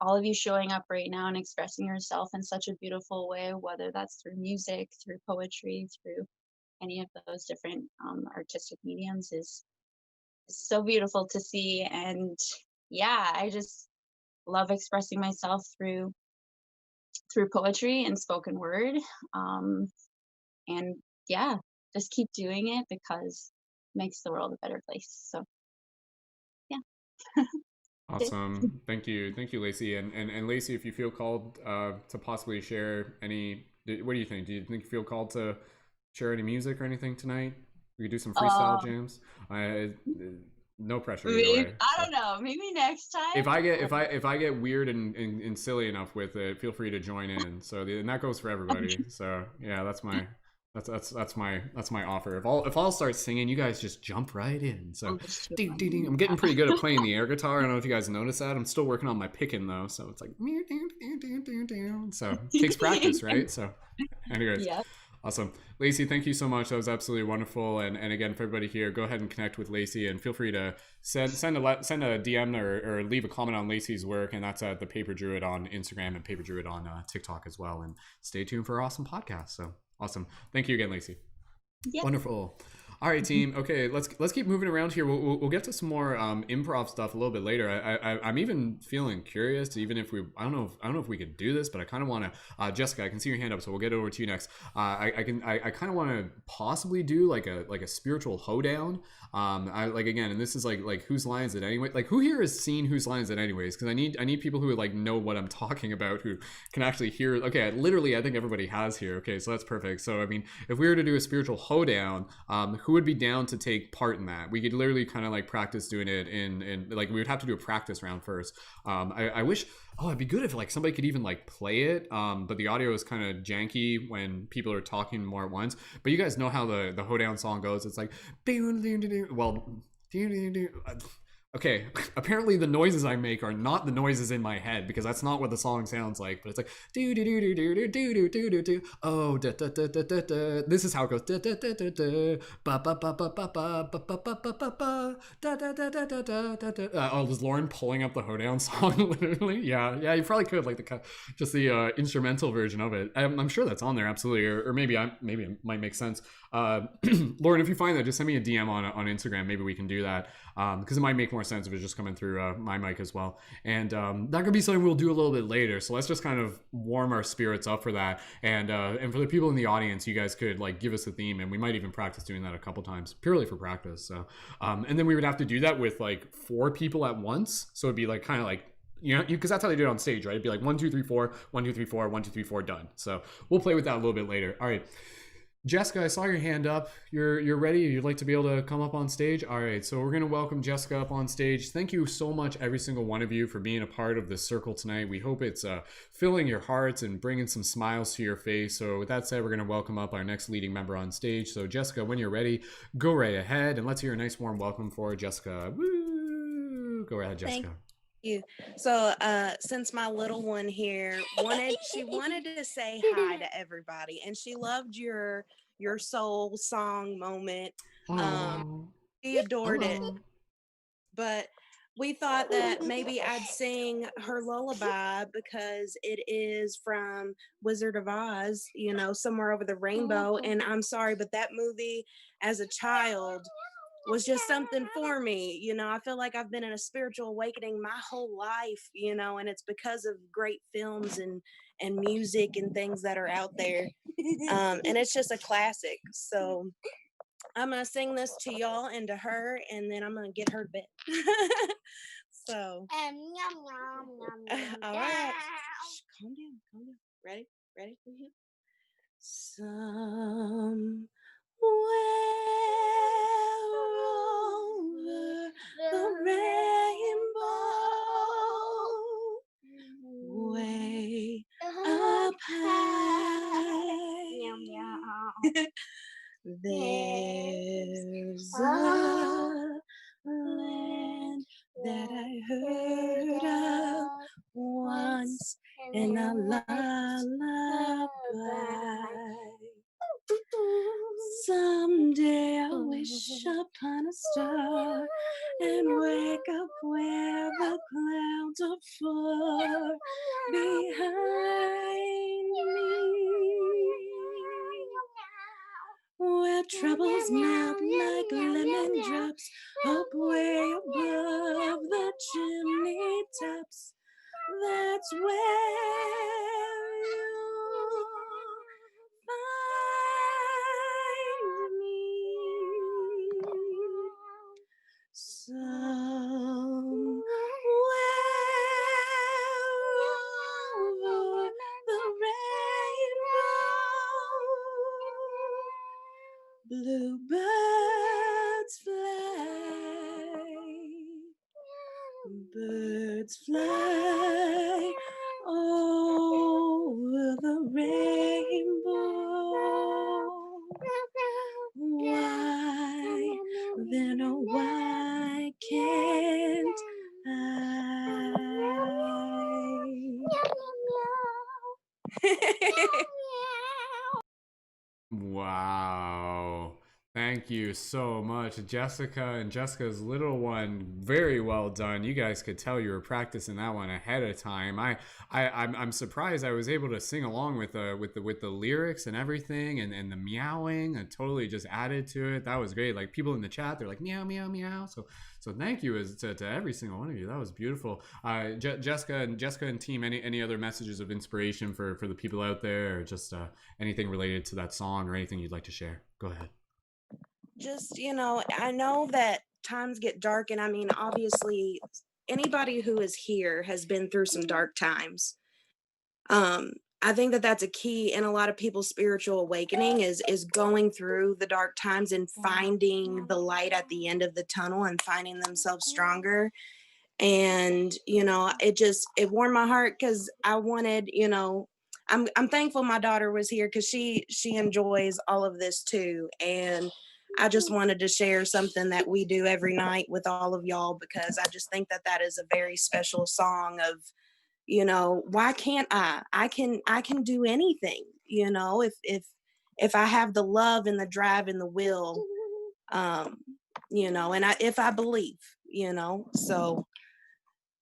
all of you showing up right now and expressing yourself in such a beautiful way, whether that's through music, through poetry, through any of those different artistic mediums, is so beautiful to see. And yeah, I just love expressing myself through poetry and spoken word. And yeah, just keep doing it because it makes the world a better place. So yeah. Awesome. Thank you, Lacey. And Lacey, if you feel called to possibly share any, what do you think? Do you think you feel called to share any music or anything tonight? We could do some freestyle jams. No pressure either way. I don't know. Maybe next time. If I get weird and silly enough with it, feel free to join in. So and that goes for everybody. So yeah, that's my offer. If I'll start singing, you guys just jump right in. So ding, ding, ding. I'm getting pretty good at playing the air guitar. I don't know if you guys noticed that. I'm still working on my picking though, so it's like so it takes practice, right? So anyways. Yep. Awesome. Lacey, thank you so much. That was absolutely wonderful. And again, for everybody here, go ahead and connect with Lacey and feel free to send a DM or leave a comment on Lacey's work. And that's at the Paper Druid on Instagram and Paper Druid on TikTok as well. And stay tuned for our awesome podcast. So awesome. Thank you again, Lacey. Yep. Wonderful. All right, team. Okay, let's keep moving around here. We'll get to some more improv stuff a little bit later. I'm even feeling curious, even if I don't know if we could do this, but I kind of want to. Jessica, I can see your hand up, so we'll get over to you next. I kind of want to possibly do like a spiritual hoedown. Again, and this is like whose line is it anyway? Like who here has seen whose line is it anyways? Because I need people who like know what I'm talking about, who can actually hear. Okay, I think everybody has here. Okay, so that's perfect. So I mean, if we were to do a spiritual hoedown, who would be down to take part in that? We could literally kind of like practice doing it in like we would have to do a practice round first. I wish it'd be good if like somebody could even like play it, but the audio is kind of janky when people are talking more at once. But you guys know how the hoedown song goes. It's like well, Okay, apparently the noises I make are not the noises in my head because that's not what the song sounds like. But it's like do do do do do do do do do do. Oh, da da da da da da. This is how it goes. Da da da da da. Ba ba ba ba ba ba ba ba ba ba ba ba. Da da da da da da da da. Oh, was Lauren pulling up the Hoedown song? Literally, yeah. You probably could like just the instrumental version of it. I'm sure that's on there, absolutely. Or maybe it might make sense. Lauren, if you find that, just send me a DM on Instagram. Maybe we can do that. Because it might make more sense if it's just coming through my mic as well. And that could be something we'll do a little bit later. So let's just kind of warm our spirits up for that. And for the people in the audience, you guys could like give us a theme, and we might even practice doing that a couple times, purely for practice. So, and then we would have to do that with like 4 people at once. So it'd be like kind of like, you know, because that's how they do it on stage, right? It'd be like 1, 2, 3, 4, 1, 2, 3, 4, 1, 2, 3, 4, done. So we'll play with that a little bit later. All right. Jessica, I saw your hand up. You're ready? You'd like to be able to come up on stage? All right, so we're going to welcome Jessica up on stage. Thank you so much, every single one of you, for being a part of this circle tonight. We hope it's filling your hearts and bringing some smiles to your face. So with that said, we're going to welcome up our next leading member on stage. So Jessica, when you're ready, go right ahead, and let's hear a nice warm welcome for Jessica. Woo! Go right ahead, Jessica. Thank you. So since my little one here wanted to say hi to everybody, and she loved your soul song moment. She adored it, but we thought that maybe I'd sing her lullaby because it is from Wizard of Oz, you know, Somewhere Over the Rainbow. And I'm sorry, but that movie as a child was just something for me. You know, I feel like I've been in a spiritual awakening my whole life, you know, and it's because of great films and music and things that are out there. And it's just a classic. So I'm going to sing this to y'all and to her, and then I'm going to get her to bed. So, all right. Shh, calm down. Ready? Somewhere over the rainbow, way up high, there's a land that I heard of once in a lullaby. Someday I'll wish upon a star and wake up where the clouds are far behind me, where troubles melt like lemon drops up way above the chimney tops. That's where you'll find me. Somewhere over the rainbow, bluebirds fly over the rainbow. Why then, oh why can't I? Wow. Thank you so much, Jessica and Jessica's little one. Very well done. You guys could tell you were practicing that one ahead of time. I'm surprised I was able to sing along with the lyrics and everything, and the meowing, and totally just added to it. That was great. Like people in the chat, they're like meow meow meow. So thank you to every single one of you. That was beautiful. Jessica and team, any other messages of inspiration for the people out there, or just anything related to that song or anything you'd like to share? Go ahead. Just, you know, I know that times get dark, and I mean, obviously, anybody who is here has been through some dark times. I think that that's a key in a lot of people's spiritual awakening is going through the dark times and finding the light at the end of the tunnel and finding themselves stronger. And, you know, it warmed my heart because I wanted, you know, I'm thankful my daughter was here because she enjoys all of this too. And I just wanted to share something that we do every night with all of y'all, because I just think that that is a very special song of, you know, why can't I can do anything, you know, if I have the love and the drive and the will, you know, and if I believe, you know. So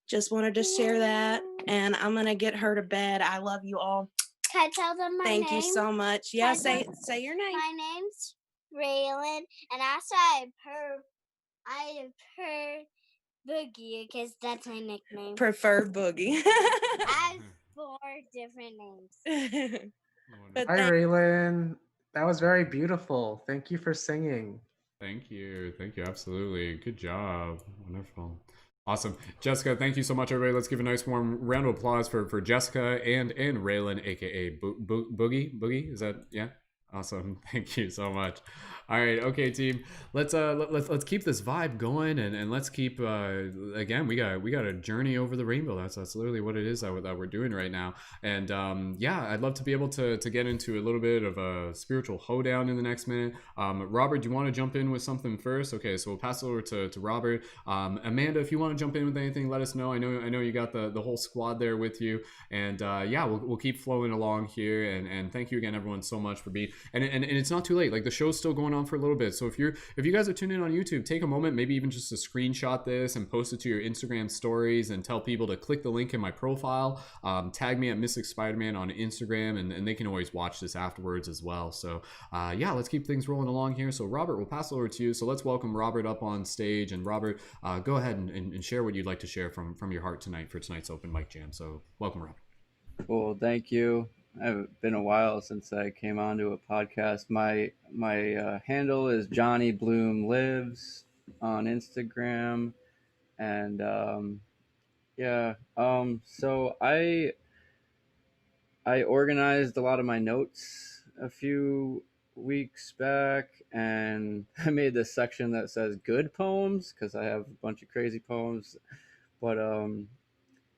just wanted to share that, and I'm gonna get her to bed. I love you all. Can I tell them my name? Thank you so much. Yeah, say your name. My name's Raylan, and also I prefer Boogie because that's my nickname. Prefer Boogie. I have 4 different names. Hi, Raylan. That was very beautiful. Thank you for singing. Thank you. Absolutely. Good job. Wonderful. Awesome. Jessica, thank you so much, everybody. Let's give a nice warm round of applause for Jessica and Raylan, aka Boogie. Boogie, is that, yeah? Awesome. Thank you so much. All right, okay, team. Let's keep this vibe going, and let's keep again. We got a journey over the rainbow. That's literally what it is that we're doing right now. And yeah, I'd love to be able to get into a little bit of a spiritual hoedown in the next minute. Robert, do you want to jump in with something first? Okay, so we'll pass it over to Robert. Amanda, if you want to jump in with anything, let us know. I know you got the whole squad there with you, and yeah, we'll keep flowing along here. And thank you again, everyone, so much for being. And it's not too late. Like, the show's still going on for a little bit. So if you guys are tuned in on YouTube, take a moment, maybe even just to screenshot this and post it to your Instagram stories and tell people to click the link in my profile. Tag me at Mystic Spider-Man on Instagram, and they can always watch this afterwards as well. So yeah, let's keep things rolling along here. So Robert, we'll pass it over to you. So let's welcome Robert up on stage. And Robert, go ahead and share what you'd like to share from your heart tonight for tonight's open mic jam. So welcome, Robert. Well, thank you. It's been a while since I came onto a podcast. My handle is Johnny Bloom Lives on Instagram, and yeah. So I organized a lot of my notes a few weeks back, and I made this section that says good poems because I have a bunch of crazy poems, but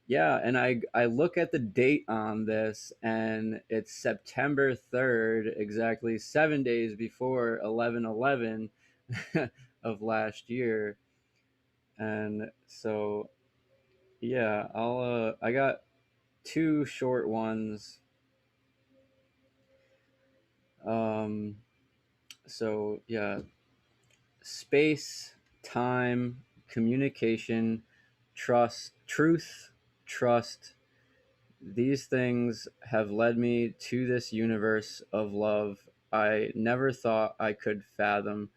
yeah, and I look at the date on this, and it's September 3rd, exactly 7 days before 11/11 of last year. And so, yeah, I got 2 short ones. So yeah, space, time, communication, truth, trust. These things have led me to this universe of love I never thought I could fathom.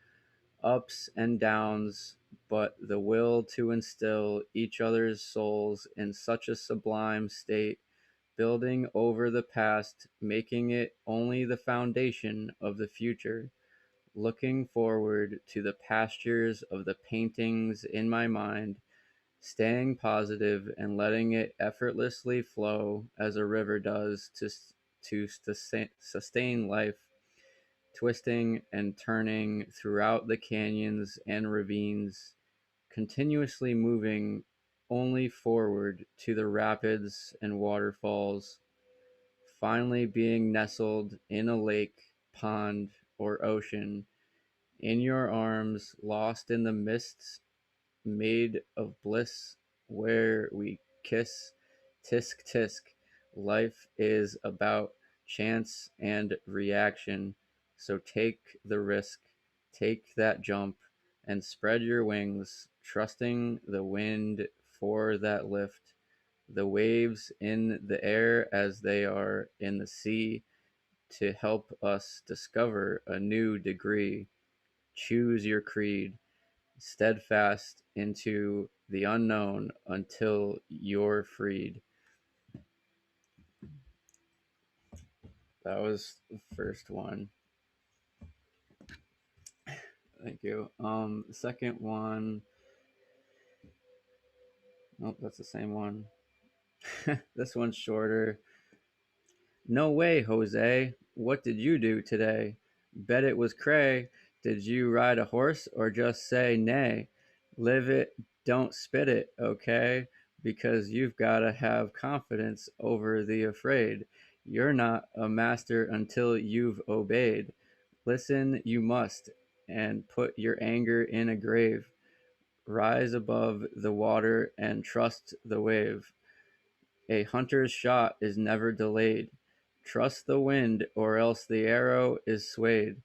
Ups and downs, but the will to instill each other's souls in such a sublime state, building over the past, making it only the foundation of the future, looking forward to the pastures of the paintings in my mind, staying positive and letting it effortlessly flow as a river does to sustain life, twisting and turning throughout the canyons and ravines, continuously moving only forward to the rapids and waterfalls, finally being nestled in a lake, pond, or ocean, in your arms, lost in the mists made of bliss, where we kiss, tisk tisk. Life is about chance and reaction, so take the risk, take that jump, and spread your wings, trusting the wind for that lift, the waves in the air as they are in the sea, to help us discover a new degree. Choose your creed, steadfast into the unknown until you're freed. That was the first one. Thank you. The second one. Nope, that's the same one. This one's shorter. No way, Jose. What did you do today? Bet it was cray. Did you ride a horse or just say nay? Live it, don't spit it, okay? Because you've got to have confidence over the afraid. You're not a master until you've obeyed. Listen, you must. and put your anger in a grave. Rise above the water and trust the wave. A hunter's shot is never delayed. Trust the wind, or else the arrow is swayed.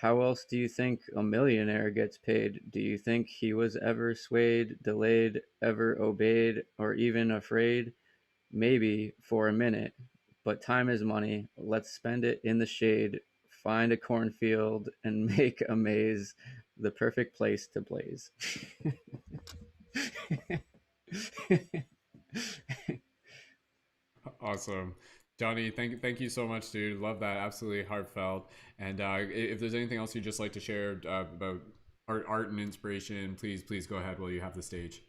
How else do you think a millionaire gets paid? Do you think he was ever swayed, delayed, ever obeyed, or even afraid? Maybe for a minute, but time is money. Let's spend it in the shade. Find a cornfield and make a maze, the perfect place to blaze. Awesome. Johnny, thank you so much, dude. Love that. Absolutely heartfelt. And if there's anything else you'd just like to share about art and inspiration, please go ahead while you have the stage.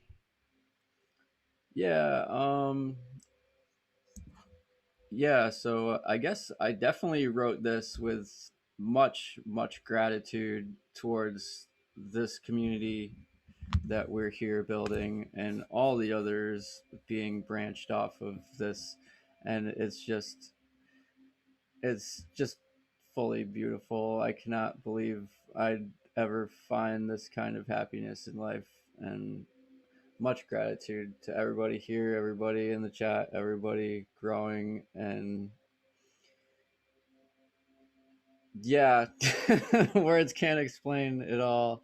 Yeah, so I guess I definitely wrote this with much gratitude towards this community that we're here building and all the others being branched off of this, and it's just fully beautiful. I cannot believe I'd ever find this kind of happiness in life, and much gratitude to everybody here, everybody in the chat, everybody growing, and yeah, words can't explain it all.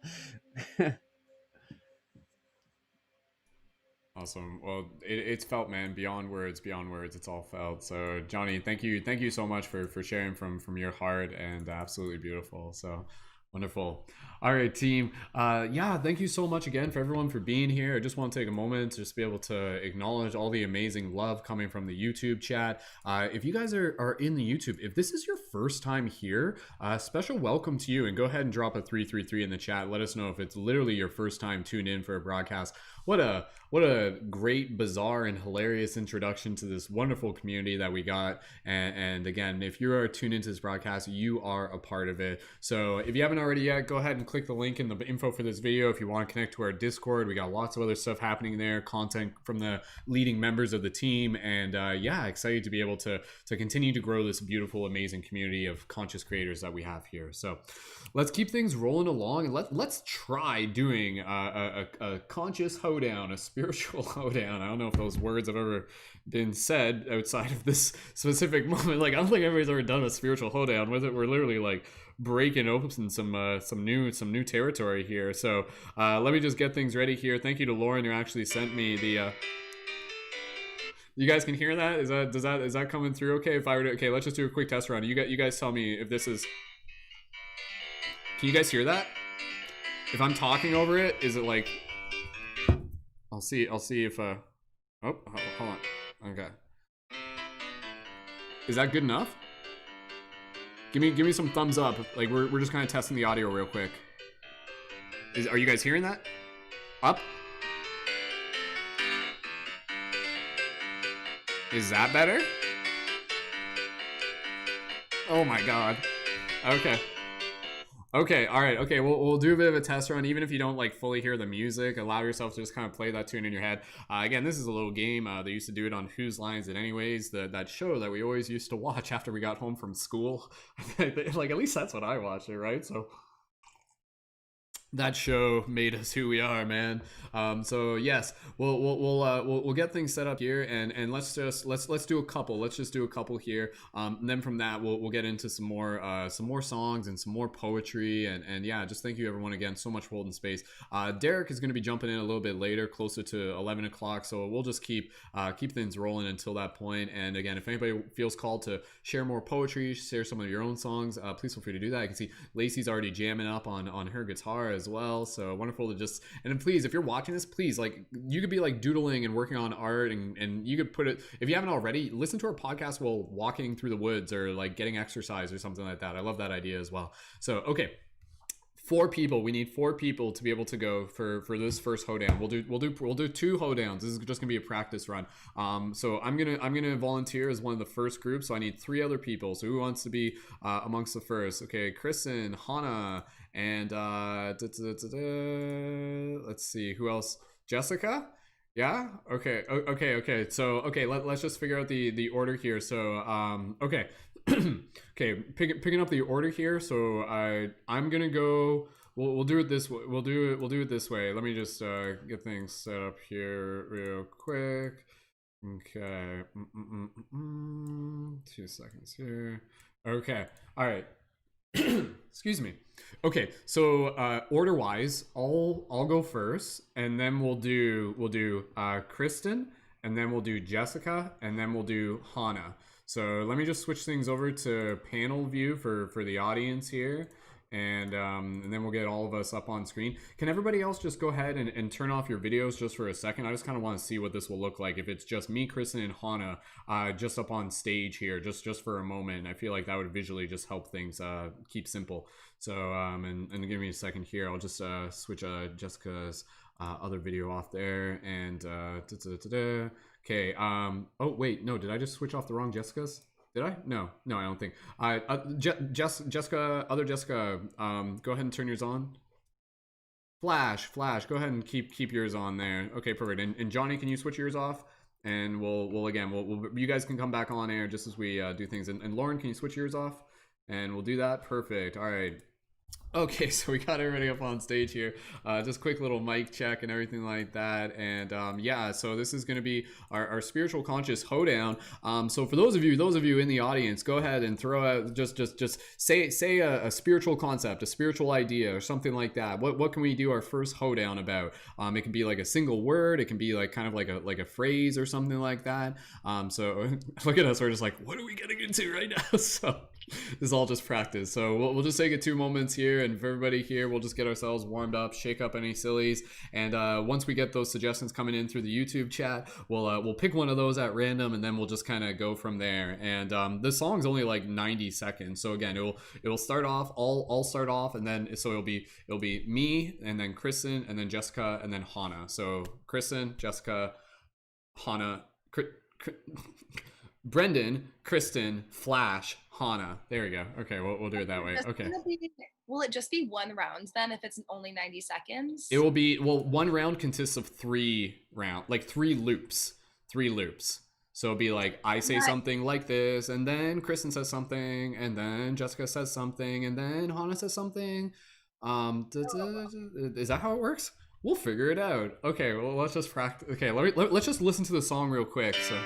Awesome. Well, it's felt, man. Beyond words, it's all felt. So, Johnny, thank you so much for sharing from your heart, and absolutely beautiful. So, wonderful. All right, team. Yeah, thank you so much again for everyone for being here. I just want to take a moment to just be able to acknowledge all the amazing love coming from the YouTube chat. If you guys are in the YouTube, if this is your first time here, special welcome to you, and go ahead and drop a 333 in the chat. Let us know if it's literally your first time tuned in for a broadcast. What a great, bizarre, and hilarious introduction to this wonderful community that we got. And again, if you are tuned into this broadcast, you are a part of it. So if you haven't already yet, go ahead and click the link in the info for this video. If you want to connect to our Discord, we got lots of other stuff happening there, content from the leading members of the team. And yeah, excited to be able to continue to grow this beautiful, amazing community of conscious creators that we have here. So let's keep things rolling along, and let's try doing a conscious hoedown, a spiritual hoedown. I don't know if those words have ever been said outside of this specific moment. Like, I don't think everybody's ever done a spiritual hoedown with it. We're literally like breaking open some new territory here. So let me just get things ready here. Thank you to Lauren, who actually sent me the you guys can hear that? Is that coming through okay? If I were to, okay, let's just do a quick test run. You guys tell me if this is, can you guys hear that? If I'm talking over it, is it like, I'll see if oh, hold on. Okay. Is that good enough? Give me some thumbs up. Like, we're just kind of testing the audio real quick. Are you guys hearing that? Up? Is that better? Oh my god. Okay. Okay, all right, okay, we'll do a bit of a test run. Even if you don't like fully hear the music, allow yourself to just kind of play that tune in your head. Again, this is a little game. They used to do it on Whose Lines It Anyways, that show that we always used to watch after we got home from school. Like, at least that's what I watched it, right? So that show made us who we are, man. So yes, we'll get things set up here, and let's do a couple. Let's just do a couple here. And then from that, we'll get into some more songs and some more poetry, and yeah, just thank you everyone again so much for holding space. Derek is going to be jumping in a little bit later, closer to 11 o'clock. So we'll just keep things rolling until that point. And again, if anybody feels called to share more poetry, share some of your own songs, please feel free to do that. I can see Lacey's already jamming up on her guitar as well, so wonderful to just, and then please, if you're watching this, please, like, you could be like doodling and working on art, and you could put it, if you haven't already, listen to our podcast while walking through the woods or like getting exercise or something like that. I love that idea as well. So okay, 4 people. We need 4 people to be able to go for this first hoedown. We'll do 2 hoedowns. This is just gonna be a practice run. So I'm gonna volunteer as one of the first groups. So I need 3 other people. So who wants to be amongst the first? Okay, Kristen, Hana, and let's see, who else? Jessica? Yeah. Okay. So okay, let's just figure out the order here. So okay. Okay, picking up the order here. So I'm gonna go. We'll do it this way. We'll do it this way. Let me just get things set up here real quick. Okay. 2 seconds here. Okay. All right. Excuse me. Okay, so order wise, I'll go first, and then we'll do Kristen, and then we'll do Jessica, and then we'll do Hana. So let me just switch things over to panel view for the audience here, and then we'll get all of us up on screen. Can everybody else just go ahead and turn off your videos just for a second? I just kind of want to see what this will look like if it's just me, Kristen, and Hana just up on stage here, just for a moment. I feel like that would visually just help things keep simple. So and give me a second here. I'll just switch Jessica's other video off there, and okay. Oh wait, no, did I just switch off the wrong Jessica's? Did I? No, I don't think. Jessica, other Jessica, go ahead and turn yours on. Flash, go ahead and keep yours on there. Okay, perfect. And Johnny, can you switch yours off? And we'll you guys can come back on air just as we do things. And Lauren, can you switch yours off? And we'll do that. Perfect. All right. Okay, so we got everybody up on stage here. Just quick little mic check and everything like that. And yeah, so this is going to be our spiritual conscious hoedown. So for those of you in the audience, go ahead and throw out just say a spiritual concept, a spiritual idea, or something like that. What can we do our first hoedown about? It can be like a single word. It can be like kind of like a phrase or something like that. So look at us, we're just like, what are we getting into right now? So this is all just practice. So we'll just take 2 moments here, and for everybody here, we'll just get ourselves warmed up, shake up any sillies, and once we get those suggestions coming in through the YouTube chat, we'll pick one of those at random, and then we'll just kind of go from there. And this song's only like 90 seconds, so again, it'll start off. I'll start off, and then so it'll be me, and then Kristen, and then Jessica, and then Hana. So Kristen, Jessica, Hana, Brendon, Kristen, Flash, Hana. There we go. Okay, we'll do it that way. Okay. Will it just be 1 round then if it's only 90 seconds? It will be, well, 1 round consists of 3 loops. 3 loops. So it'll be like, I say something like this, and then Kristen says something, and then Jessica says something, and then Hana says something. Is that how it works? We'll figure it out. Okay, well, let's just practice. Okay, let's just listen to the song real quick. So,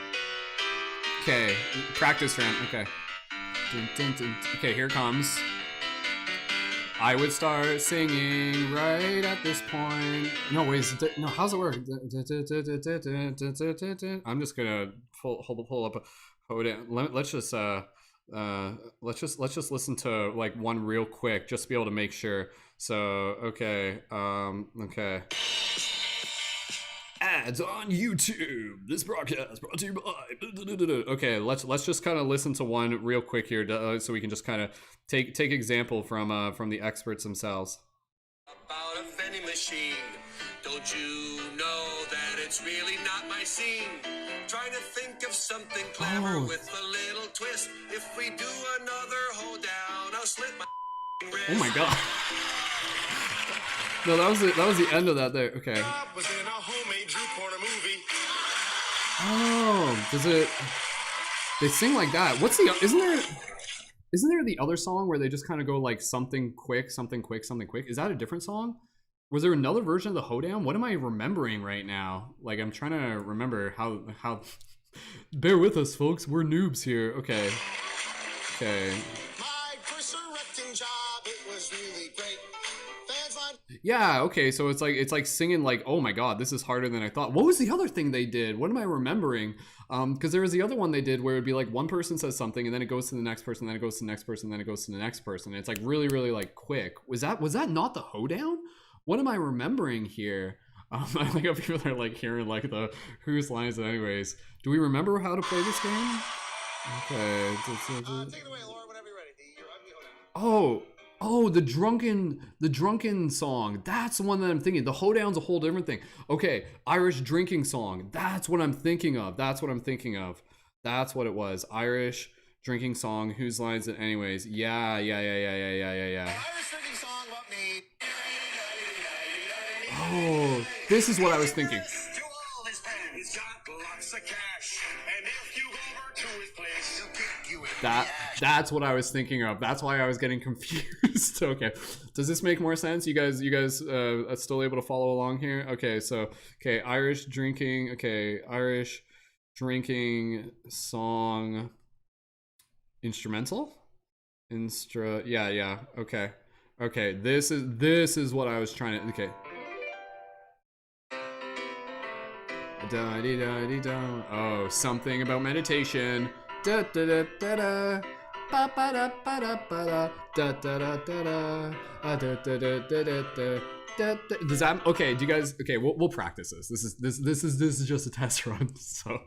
okay, practice round. Okay. Okay, here it comes. I would start singing right at this point. No, wait, no, how's it work? I'm just gonna pull up a hold it. Let's just listen to like one real quick, just to be able to make sure. So okay, okay. Ads on YouTube. This broadcast brought to you by. Okay, let's just kind of listen to one real quick here, so we can just kind of take example from the experts themselves. About a vending machine. Don't you know that it's really not my scene? Trying to think of something clever with a little twist. If we do another hold down, I'll slit my wrist. Oh my god. No, that was the end of that there. Okay. Was in a homemade Drew Porter movie. Oh, does it? They sing like that. What's the? Isn't there the other song where they just kind of go like something quick, something quick, something quick? Is that a different song? Was there another version of the hoedown? What am I remembering right now? Like I'm trying to remember how. Bear with us, folks. We're noobs here. Okay. Okay. My first erecting job, it was really great. Yeah, okay, so it's like singing like, oh my god, this is harder than I thought. What was the other thing they did? What am I remembering? Because there was the other one they did where it'd be like one person says something and then it goes to the next person, then it goes to the next person, then it goes to the next person. And it's like really, really like quick. Was that not the hoedown? What am I remembering here? I think people are like hearing like the whose lines anyways. Do we remember how to play this game? Okay. Take it away, Laura, whenever you're ready. Oh, the drunken song. That's the one that I'm thinking. The hoedown's a whole different thing. Okay, Irish drinking song. That's what I'm thinking of. That's what it was. Irish drinking song. Whose lines it anyways? Yeah. Irish drinking song about me. Oh, this is what I was thinking. stacks of cash. And if you go over to his place, he'll kick you in the ass. That's what I was thinking of. That's why I was getting confused. Okay, does this make more sense? You guys are still able to follow along here? Okay, so Irish drinking. Okay, Irish drinking song instrumental. Yeah. Okay. This is what I was trying to. Okay. Oh, something about meditation. Da da da da da. Ba ba da ba da ba da da da da da da da da da da da da. Does that okay? Do you guys okay? We'll practice this. This is just a test run. So,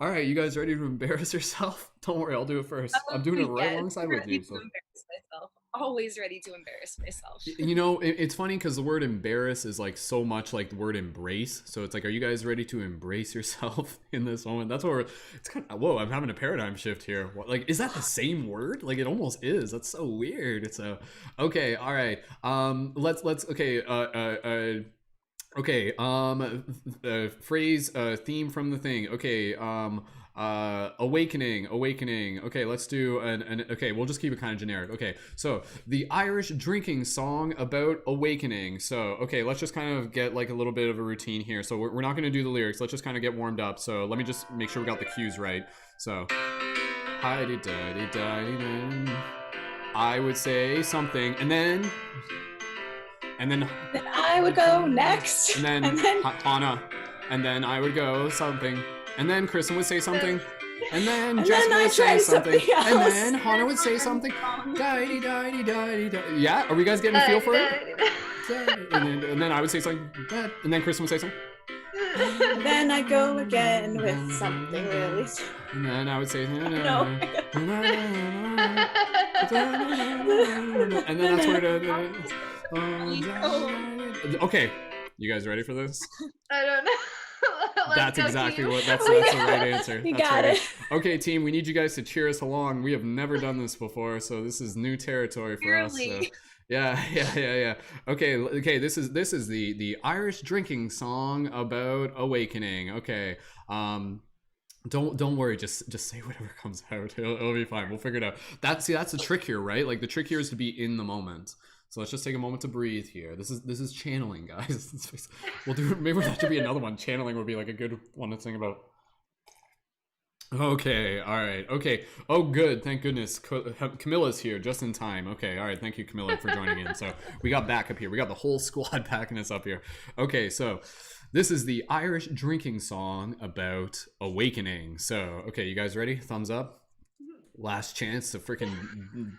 all right, you guys ready to embarrass yourself? Don't worry, I'll do it first. I'm doing it right alongside with you. So. Embarrass myself. Always ready to embarrass myself. You know, it's funny because the word embarrass is like so much like the word embrace. So it's like, are you guys ready to embrace yourself in this moment? That's what it's kind of, whoa, I'm having a paradigm shift here. What, like, is that the same word? Like, it almost is. That's so weird. It's okay. All right. Let's, okay. Phrase, theme from the thing. Okay. Awakening. Okay, let's do okay, we'll just keep it kind of generic. Okay, so the Irish drinking song about awakening. So okay, let's just kind of get like a little bit of a routine here. So we're not going to do the lyrics. Let's just kind of get warmed up. So let me just make sure we got the cues right. So I would say something, and then I would go next, and then Hana, and then I would go something. And then Kristen would say something, and then Jessica would say something, and then Hana would say something. Yeah, are we guys getting a feel for it? And then I would say something, and then Kristen would say something. Then I go again with something really. And then I would say, and then that's where okay, you guys ready for this? I don't know. That's exactly what. That's the right answer. You that's got right. it. Okay, team, we need you guys to cheer us along. We have never done this before, so this is new territory for us. So. Yeah. Okay. This is the Irish drinking song about awakening. Okay. Don't worry. Just say whatever comes out. It'll be fine. We'll figure it out. That's the trick here, right? Like the trick here is to be in the moment. So let's just take a moment to breathe here. This is channeling, guys. We'll do. Maybe that should be another one. Channeling would be like a good one to think about. Okay. All right. Okay. Oh, good. Thank goodness. Camilla's here just in time. Okay. All right. Thank you, Camilla, for joining in. So we got backup here. We got the whole squad backing us up here. Okay. So this is the Irish drinking song about awakening. So okay, you guys ready? Thumbs up. Last chance to freaking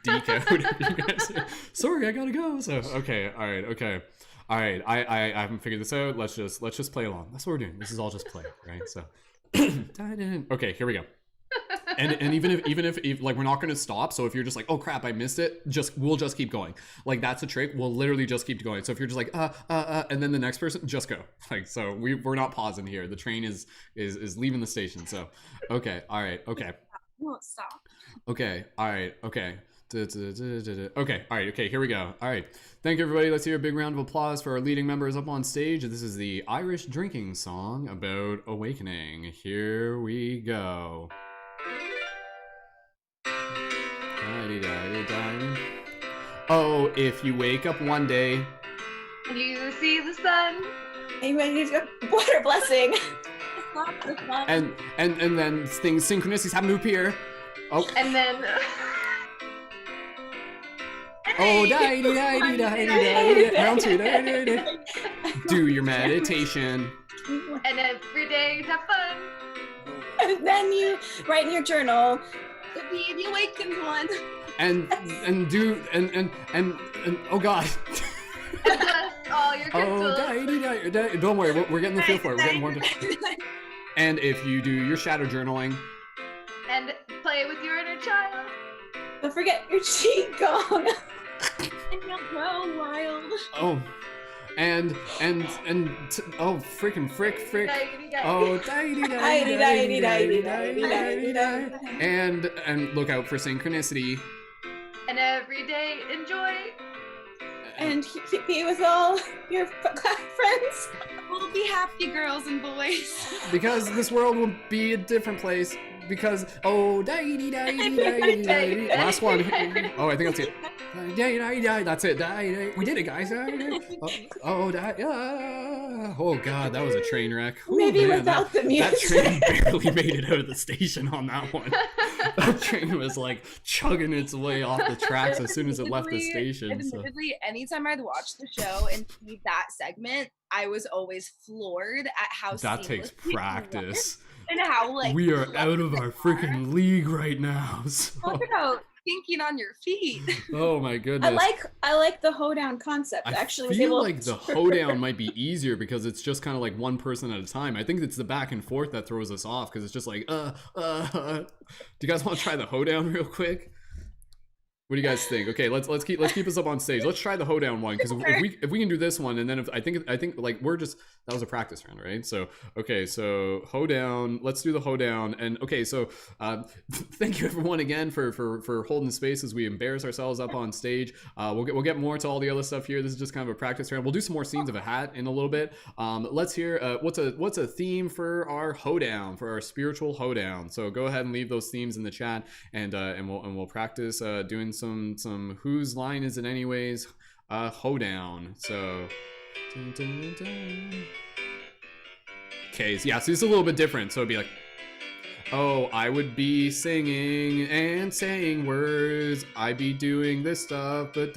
deke out. You guys, sorry, I gotta go. So okay, all right. I haven't figured this out. Let's just play along. That's what we're doing. This is all just play, right? So okay, here we go. And even if like we're not gonna stop. So if you're just like, oh crap, I missed it, we'll just keep going. Like that's a trick. We'll literally just keep going. So if you're just like and then the next person, just go. Like so we're not pausing here. The train is leaving the station. So okay, all right, okay. Won't stop. Okay, all right, okay. Okay, all right, okay, here we go. All right, thank you, everybody. Let's hear a big round of applause for our leading members up on stage. This is the Irish drinking song about awakening. Here we go. Oh, if you wake up one day and you see the sun, what a blessing. and then things, synchronicities happen to appear. Oh. And then oh, round two. Do your meditation. And every day have fun. And then you write in your journal, to be the awakened one. And oh god. And bless all your crystals. Don't worry, we're getting the feel for it. We're getting warmed up. And if you do your shadow journaling. And play with your inner child. Don't forget your cheek gong. And you'll grow wild. Oh. And oh freaking frick. Oh and look out for synchronicity. And every day enjoy. And be with all your friends. We'll be happy girls and boys. Because this world will be a different place. Because last one. Oh, I think that's it. That's it. We did it, guys. Oh God, that was a train wreck. Maybe without the music. That train barely made it out of the station on that one. That train was like chugging its way off the tracks as soon as it left the station. Admittedly, anytime I'd watch the show and see that segment, I was always floored at how that takes practice. And how we are out of our freaking league right now. So. Talk about thinking on your feet. Oh my goodness. I like the hoedown concept. I feel like the hoedown might be easier because it's just kind of like one person at a time. I think it's the back and forth that throws us off because it's just like Do you guys want to try the hoedown real quick? What do you guys think? Okay, let's keep us up on stage. Let's try the hoedown one because if we can do this one and then I think like we're just that was a practice round, right? So okay, so hoedown. Let's do the hoedown. And okay, so thank you everyone again for holding space as we embarrass ourselves up on stage. We'll get more to all the other stuff here. This is just kind of a practice round. We'll do some more scenes of a hat in a little bit. Let's hear what's a theme for our hoedown, for our spiritual hoedown. So go ahead and leave those themes in the chat and we'll practice doing some whose line is it anyways hoedown. So okay, so yeah, so it's a little bit different. So it'd be like, oh, I would be singing and saying words, I'd be doing this stuff, and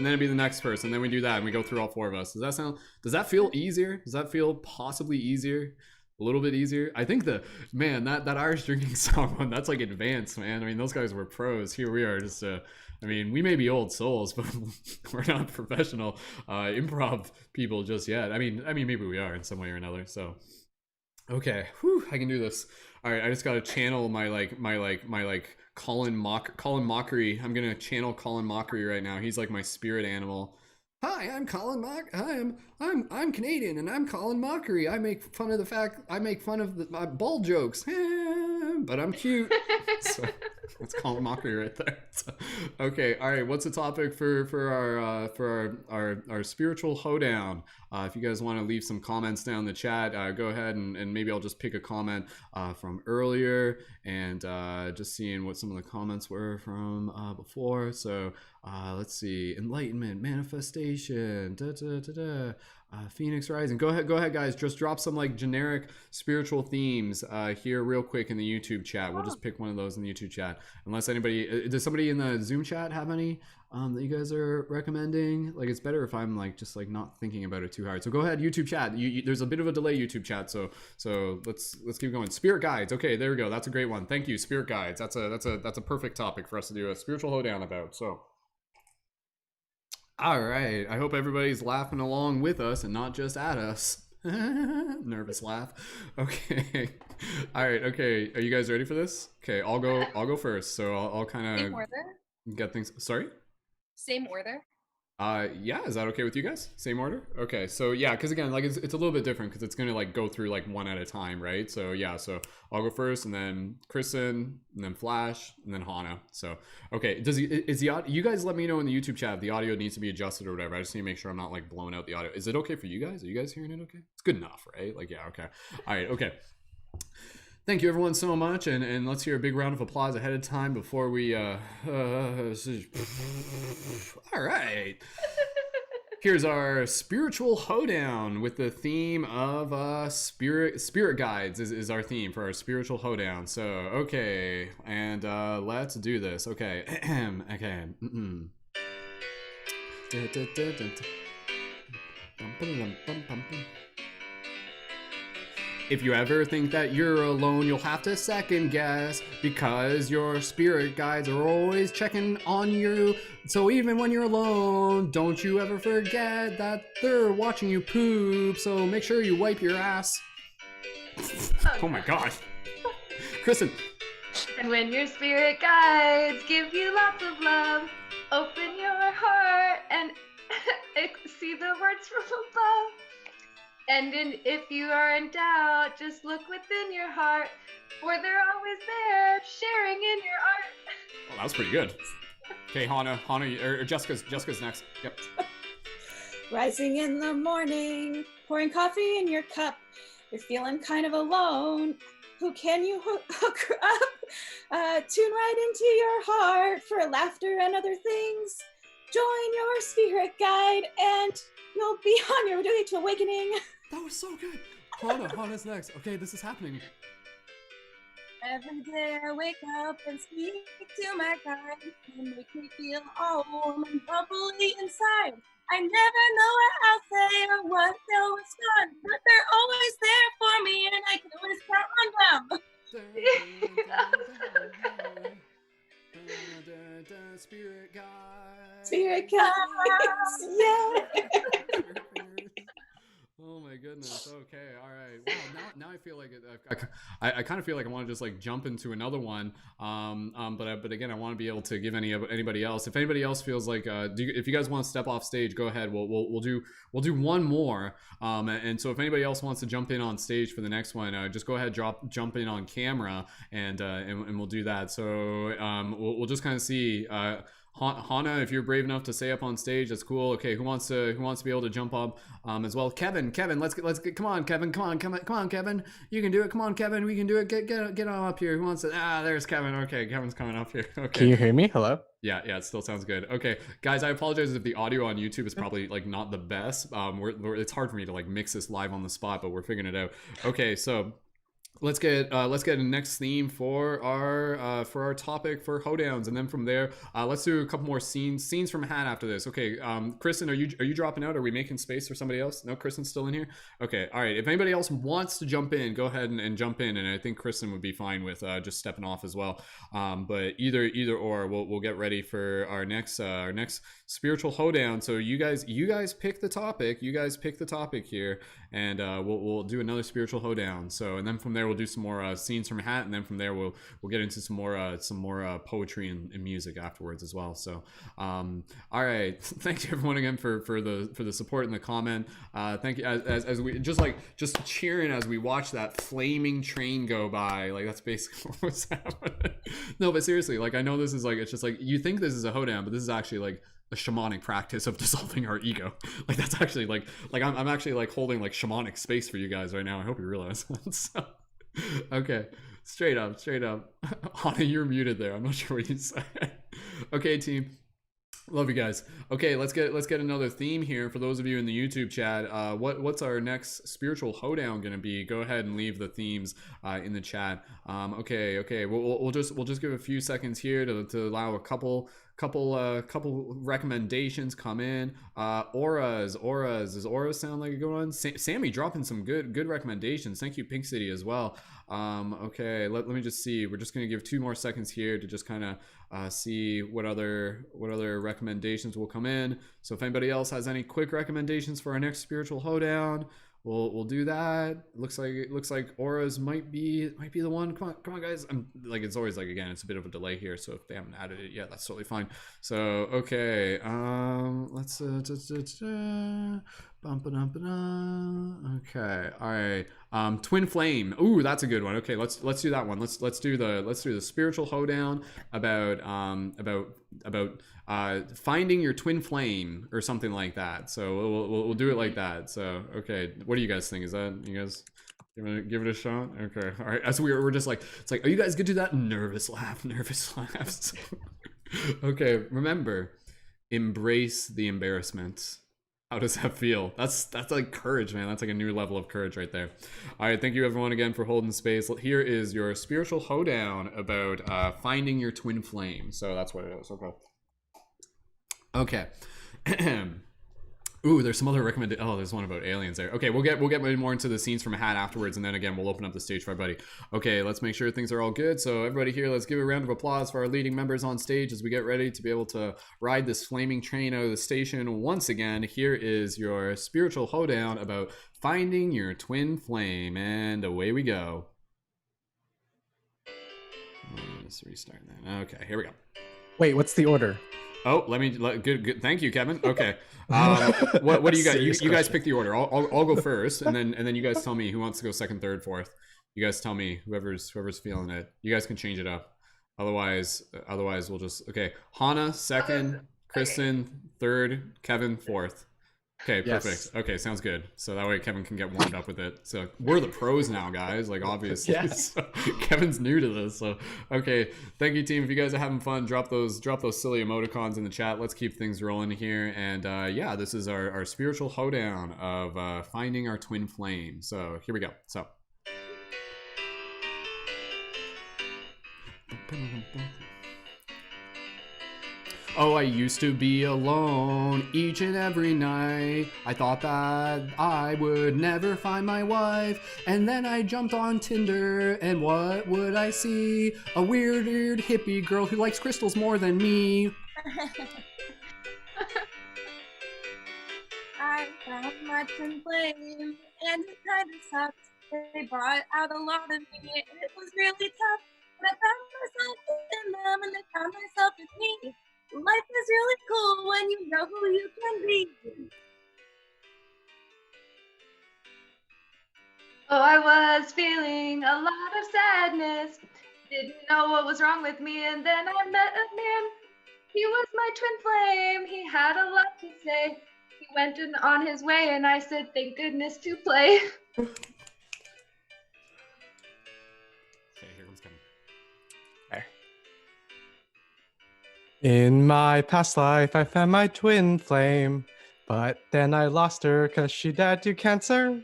then it'd be the next person. Then we do that and we go through all four of us. Does that feel easier? Does that feel possibly easier? A little bit easier? I think that Irish drinking song one, that's like advanced, man. I mean, those guys were pros. Here we are just I mean, we may be old souls, but we're not professional improv people just yet. I mean maybe we are in some way or another. So okay, whew, I can do this. All right, I just gotta channel my Colin Mockery. I'm gonna channel Colin Mockery right now. He's like my spirit animal. Hi, I'm Colin I'm Canadian and I'm Colin Mockery. I make fun of my ball jokes, but I'm cute. So that's Colin Mockery right there. So, okay, all right. What's the topic for our spiritual hoedown? If you guys want to leave some comments down in the chat, go ahead and maybe I'll just pick a comment from earlier and just seeing what some of the comments were from before. So let's see, enlightenment, manifestation, Phoenix Rising. Go ahead, guys. Just drop some like generic spiritual themes here real quick in the YouTube chat. We'll just pick one of those in the YouTube chat. Unless anybody, does somebody in the Zoom chat have any that you guys are recommending? Like, it's better if I'm like just like not thinking about it too hard. So go ahead, YouTube chat. There's a bit of a delay, YouTube chat. So let's keep going. Spirit guides. Okay, there we go. That's a great one. Thank you, spirit guides. That's a perfect topic for us to do a spiritual hoedown about. So. All right, I hope everybody's laughing along with us and not just at us. Nervous laugh. Okay. All right, okay. Are you guys ready for this? Okay, I'll go first. So I'll kind Same of order? get things. Sorry? Same order? Yeah, is that okay with you guys? Same order? Okay, so yeah, because again, like it's a little bit different because it's gonna like go through like one at a time, right? So yeah, so I'll go first, and then Kristen, and then Flash, and then Hana. So okay, you guys let me know in the YouTube chat if the audio needs to be adjusted or whatever. I just need to make sure I'm not like blowing out the audio. Is it okay for you guys? Are you guys hearing it okay? It's good enough, right? Like yeah, okay. All right, okay. Thank you everyone so much, and let's hear a big round of applause ahead of time before we all right. Here's our spiritual hoedown with the theme of spirit guides is our theme for our spiritual hoedown. So okay, and let's do this. Okay. Okay. If you ever think that you're alone, you'll have to second guess, because your spirit guides are always checking on you. So even when you're alone, don't you ever forget that they're watching you poop. So make sure you wipe your ass. Oh my god. Kristen. And when your spirit guides give you lots of love, open your heart and see the words from above. And if you are in doubt, just look within your heart. for they're always there, sharing in your art. Oh, that was pretty good. Okay, Hana, or Jessica's next. Yep. Rising in the morning, pouring coffee in your cup. You're feeling kind of alone. Who can you hook up? Tune right into your heart for laughter and other things. Join your spirit guide and you'll be on your way to awakening. That was so good. Hana's next. Okay, this is happening. Every day I wake up and speak to my God. You make me feel all warm and bubbly inside. I never know what I'll say or what they'll respond, but they're always there for me and I can always count on them. Spirit guide. Spirit guides. Yeah. Oh my goodness. Okay. All right. Wow. Now I feel like I kind of feel like I want to just like jump into another one. But again, I want to be able to give anybody else. If anybody else feels like, if you guys want to step off stage, go ahead. We'll do one more. And so if anybody else wants to jump in on stage for the next one, just go ahead, jump in on camera, and we'll do that. So we'll just kind of see. Hana, if you're brave enough to stay up on stage, that's cool. Okay, who wants to be able to jump up as well? Kevin, let's get. Come on, Kevin. Come on, Kevin. You can do it. Come on, Kevin. We can do it. Get on up here. Who wants to? There's Kevin. Okay, Kevin's coming up here. Okay. Can you hear me? Hello. Yeah, it still sounds good. Okay, guys, I apologize if the audio on YouTube is probably like not the best. It's hard for me to like mix this live on the spot, but we're figuring it out. Okay, so. Let's get a next theme for our topic for hoedowns, and then from there, let's do a couple more scenes from Hana after this. Okay, Kristen, are you dropping out? Are we making space for somebody else? No, Kristen's still in here. Okay, all right. If anybody else wants to jump in, go ahead and jump in, and I think Kristen would be fine with just stepping off as well. But either or, we'll get ready for our next spiritual hoedown. So you guys pick the topic. You guys pick the topic here, and we'll do another spiritual hoedown. So and then from there we'll do some more scenes from Hat, and then from there we'll get into some more poetry and music afterwards as well. So all right, thank you everyone again for the support and the comment. Thank you as we just cheering as we watch that flaming train go by. Like that's basically what's happening. No, but seriously, like I know this is like, it's just like you think this is a hoedown, but this is actually like a shamanic practice of dissolving our ego. Like that's actually like I'm actually like holding like shamanic space for you guys right now. I hope you realize that. So, okay, straight up. Hana, you're muted there. I'm not sure what you said. Okay, team. Love you guys. Okay, let's get another theme here for those of you in the YouTube chat. What's our next spiritual hoedown gonna be? Go ahead and leave the themes in the chat. Okay. We'll just give a few seconds here to allow a couple recommendations come in. Auras. Does auras sound like a good one? Sammy dropping some good recommendations. Thank you, Pink City, as well. Okay, let me just see. We're just gonna give 2 more seconds here to just kind of see what other recommendations will come in. So if anybody else has any quick recommendations for our next spiritual hoedown, we'll do that. Looks like auras might be the one. Come on guys. I'm like, it's always like, again, it's a bit of a delay here, so if they haven't added it yet, that's totally fine. So okay, let's okay, all right. Twin flame. Ooh, that's a good one. Okay, let's do that one. Let's do the spiritual hoedown about finding your twin flame or something like that. So we'll do it like that. So okay, what do you guys think? Is that, you guys give it a shot? Okay, all right. As we're just like, it's like, are you guys good to do that? Nervous laughs. Okay, remember, embrace the embarrassment. How does that feel? That's like courage, man. That's like a new level of courage right there. All right, thank you everyone again for holding space. Here is your spiritual hoedown about finding your twin flame. So that's what it is. Okay. Ooh, there's some other recommended. Oh, there's one about aliens there. Okay, we'll get more into the scenes from a hat afterwards, and then again we'll open up the stage for everybody. Okay, let's make sure things are all good. So everybody here, let's give a round of applause for our leading members on stage as we get ready to be able to ride this flaming train out of the station once again. Here is your spiritual hoedown about finding your twin flame, and away we go. Let's restart that. Okay, here we go. Wait, what's the order? Oh, good. Thank you, Kevin. Okay. What do you guys? You guys pick the order. I'll go first, and then you guys tell me who wants to go second, third, fourth. You guys tell me, whoever's feeling it. You guys can change it up. Otherwise we'll just, okay. Hana, second. Kristen, third. Kevin, fourth. Okay, perfect. Yes. Okay, sounds good. So that way Kevin can get warmed up with it. So we're the pros now, guys. Like, obviously. Yes. So, Kevin's new to this. So okay, thank you, team. If you guys are having fun, drop those silly emoticons in the chat. Let's keep things rolling here. And yeah, this is our spiritual hoedown of finding our twin flame. So here we go. So. Oh, I used to be alone each and every night. I thought that I would never find my wife. And then I jumped on Tinder, and what would I see? A weird hippie girl who likes crystals more than me. I found my twin flame, and it kind of sucked. They brought out a lot of me, and it was really tough. But I found myself in them, and they found myself in me. Life is really cool when you know who you can be. Oh, I was feeling a lot of sadness. Didn't know what was wrong with me, and then I met a man. He was my twin flame. He had a lot to say. He went on his way, and I said, thank goodness to play. Okay, here comes Kevin. In my past life, I found my twin flame, but then I lost her because she died to cancer.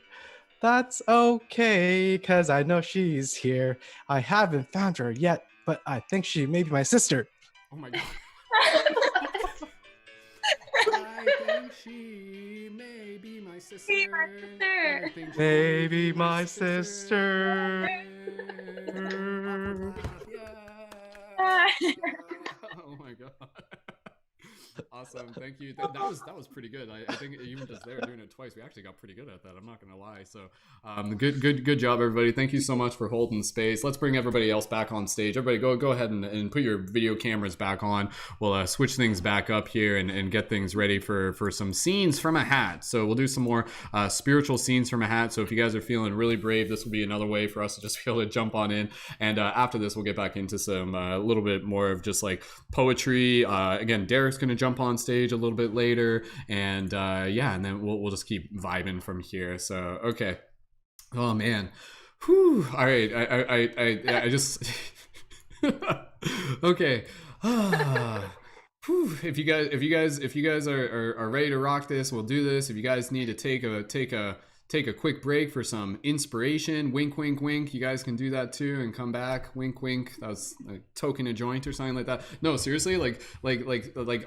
That's okay, because I know she's here. I haven't found her yet, but I think she may be my sister. Oh my god. I think she may be my sister. Maybe my sister. Oh my god. Awesome, thank you. That was pretty good. I think even just there doing it twice, we actually got pretty good at that. I'm not gonna lie. So, good job, everybody. Thank you so much for holding space. Let's bring everybody else back on stage. Everybody, go ahead and put your video cameras back on. We'll switch things back up here and get things ready for some scenes from a hat. So we'll do some more spiritual scenes from a hat. So if you guys are feeling really brave, this will be another way for us to just be able to jump on in. And after this, we'll get back into some a little bit more of just like poetry. Again, Derek's gonna jump on stage a little bit later, and yeah, and then we'll just keep vibing from here. So okay. Oh man. Whew. All right. I just okay. Whew. If you guys are ready to rock this, we'll do this. If you guys need to take a quick break for some inspiration, wink wink wink, you guys can do that too and come back, wink wink. That was like toking a joint or something like that. No, seriously, like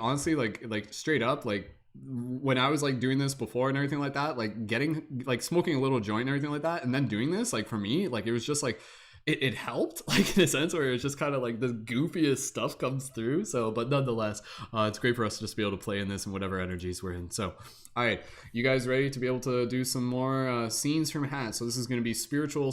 honestly, like straight up, like when I was like doing this before and everything like that, like getting like smoking a little joint and everything like that, and then doing this, like for me, like it was just like it helped, like in a sense where it's just kind of like the goofiest stuff comes through. So, but nonetheless, it's great for us to just be able to play in this and whatever energies we're in. So, all right, you guys ready to be able to do some more scenes from a hat? So this is going to be spiritual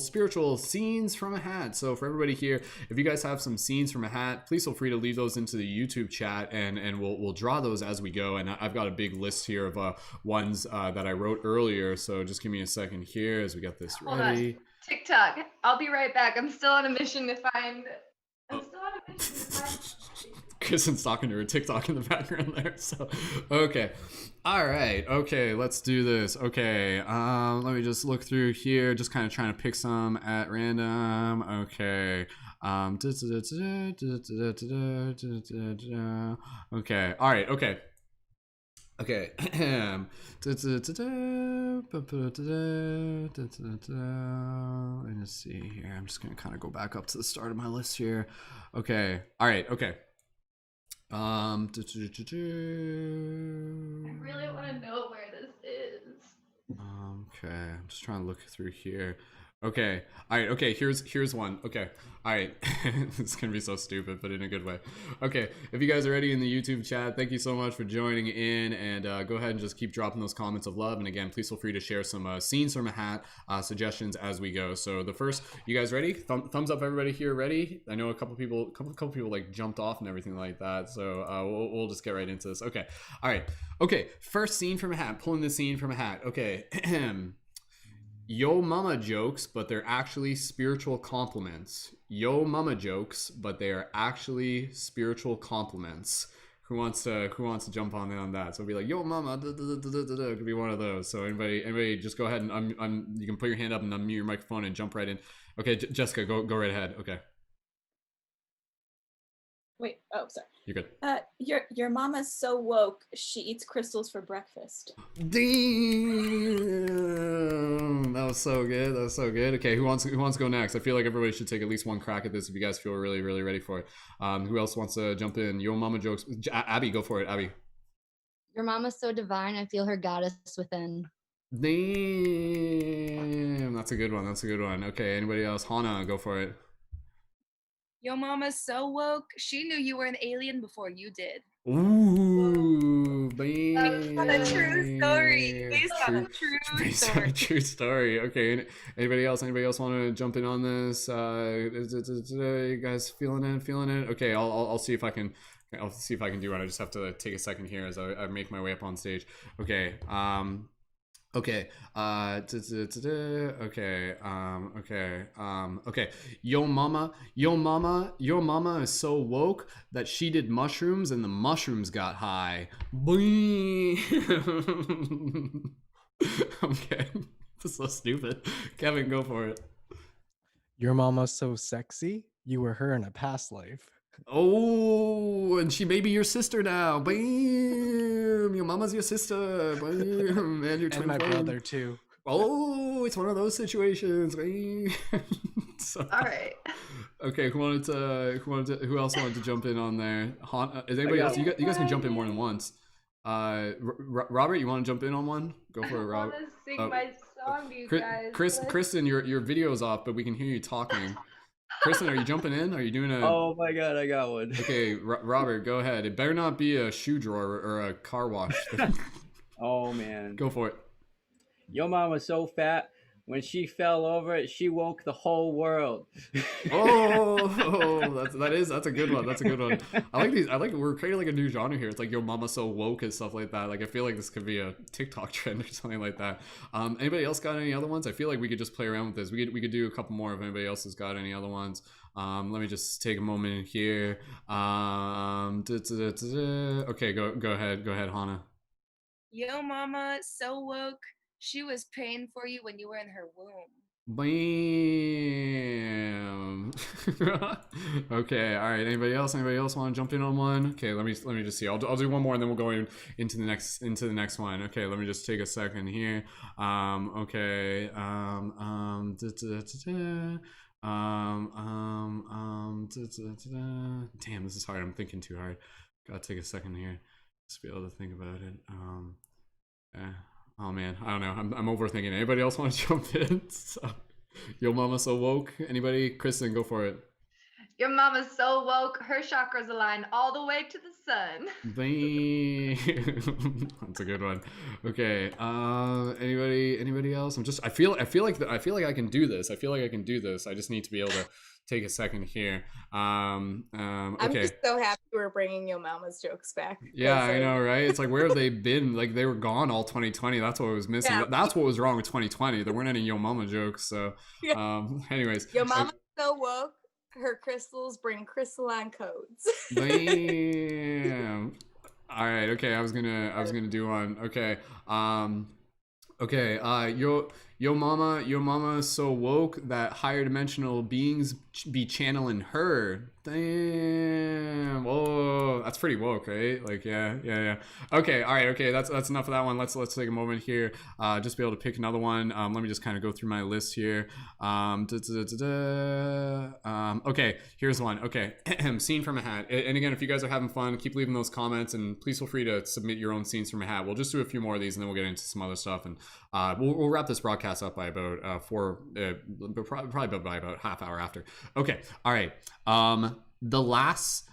scenes from a hat. So for everybody here, if you guys have some scenes from a hat, please feel free to leave those into the YouTube chat, and we'll draw those as we go. And I've got a big list here of ones that I wrote earlier. So just give me a second here as we get this ready. Hold on. TikTok. I'll be right back. I'm still on a mission to find. Kristen's talking to her TikTok in the background there. So, okay. All right. Okay. Let's do this. Okay. Let me just look through here. Just kind of trying to pick some at random. Okay. Okay. All right. Okay. Okay. Let's see here. I'm just gonna kind of go back up to the start of my list here. Okay. All right. Okay. I really want to know where this is. Okay. I'm just trying to look through here. Okay. All right. Okay. Here's one. Okay. All right. It's going to be so stupid, but in a good way. Okay. If you guys are ready in the YouTube chat, thank you so much for joining in, and go ahead and just keep dropping those comments of love. And again, please feel free to share some scenes from a hat suggestions as we go. So the first, you guys ready? Thumbs up, everybody here. Ready? I know a couple people like jumped off and everything like that. So we'll just get right into this. Okay. All right. Okay. First scene from a hat, pulling the scene from a hat. Okay. Yo mama jokes, but they're actually spiritual compliments. Yo mama jokes, but they are actually spiritual compliments. Who wants to jump on that? So it'll be like yo mama, it could be one of those. So anybody, just go ahead and you can put your hand up and unmute your microphone and jump right in. Okay, Jessica, go right ahead. Okay. Wait, oh, sorry. You're good. Your mama's so woke, she eats crystals for breakfast. Damn, that was so good. That was so good. Okay, who wants to go next? I feel like everybody should take at least one crack at this if you guys feel really, really ready for it. Who else wants to jump in? Yo mama jokes. Abby, go for it. Abby. Your mama's so divine, I feel her goddess within. Damn, that's a good one. That's a good one. Okay, anybody else? Hana, go for it. Yo mama's so woke, she knew you were an alien before you did. Ooh, That's a true story. Based on a true story. Okay, anybody else want to jump in on this? You guys feeling it? Okay, I'll see if I can. I'll see if I can do it. I just have to take a second here as I make my way up on stage. Okay. Okay. Okay. Yo mama is so woke that she did mushrooms and the mushrooms got high. Boing. Okay. This is so stupid. Kevin, go for it. Your mama's so sexy, you were her in a past life. Oh, and she may be your sister now. Bam! Your mama's your sister. Bam! And your twin and my flame. brother too. Oh, it's one of those situations. So, all right. Okay, who else wanted to jump in on there? Is anybody else? You guys can jump in more than once. Robert, you want to jump in on one? Go for it, Robert. I want to sing my song to you guys. Kristen, your video's off, but we can hear you talking. Kristen, are you jumping in? Are you doing a... Oh my god, I got one. Okay, Robert, go ahead. It better not be a shoe drawer or a car wash. Oh man. Go for it. Your mom was so fat, when she fell over, she woke the whole world. That's a good one. That's a good one. I like these. We're creating like a new genre here. It's like yo mama so woke and stuff like that. Like I feel like this could be a TikTok trend or something like that. Anybody else got any other ones? I feel like we could just play around with this. We could do a couple more if anybody else has got any other ones. Let me just take a moment here. Okay, go ahead, Hana. Yo mama so woke, she was praying for you when you were in her womb. Bam. Okay, all right. Anybody else want to jump in on one? Okay, let me just see. I'll do one more and then we'll go into the next one. Okay, let me just take a second here. Okay. Damn, this is hard. I'm thinking too hard. Gotta take a second here. Just be able to think about it. Oh man, I don't know. I'm overthinking. Anybody else want to jump in? So, yo mama so woke. Anybody? Kristen, go for it. Your mama's so woke, her chakras align all the way to the sun. Bam. That's a good one. Okay. Anybody else? I feel like I can do this. I just need to be able to take a second here. Okay. I'm just so happy we're bringing Yo Mama's jokes back. Yeah, I know, right? It's like, where have they been? Like, they were gone all 2020. That's what was missing. Yeah. That's what was wrong with 2020. There weren't any Yo Mama jokes. So, anyways. Yo Mama's so woke, her crystals bring crystalline codes. Damn. All right. Okay. I was gonna do one. Okay. Okay, yo mama is so woke that higher dimensional beings be channeling her. Damn. Oh, that's pretty woke, right? Like, yeah. Okay, all right, okay. That's enough of that one. Let's take a moment here. Just be able to pick another one. Let me just kind of go through my list here. Okay, here's one. Okay, scene from a hat. And again, if you guys are having fun, keep leaving those comments, and please feel free to submit your own scenes from a hat. We'll just do a few more of these, and then we'll get into some other stuff, and we'll wrap this broadcast up by about probably by about half hour after. Okay, all right. The last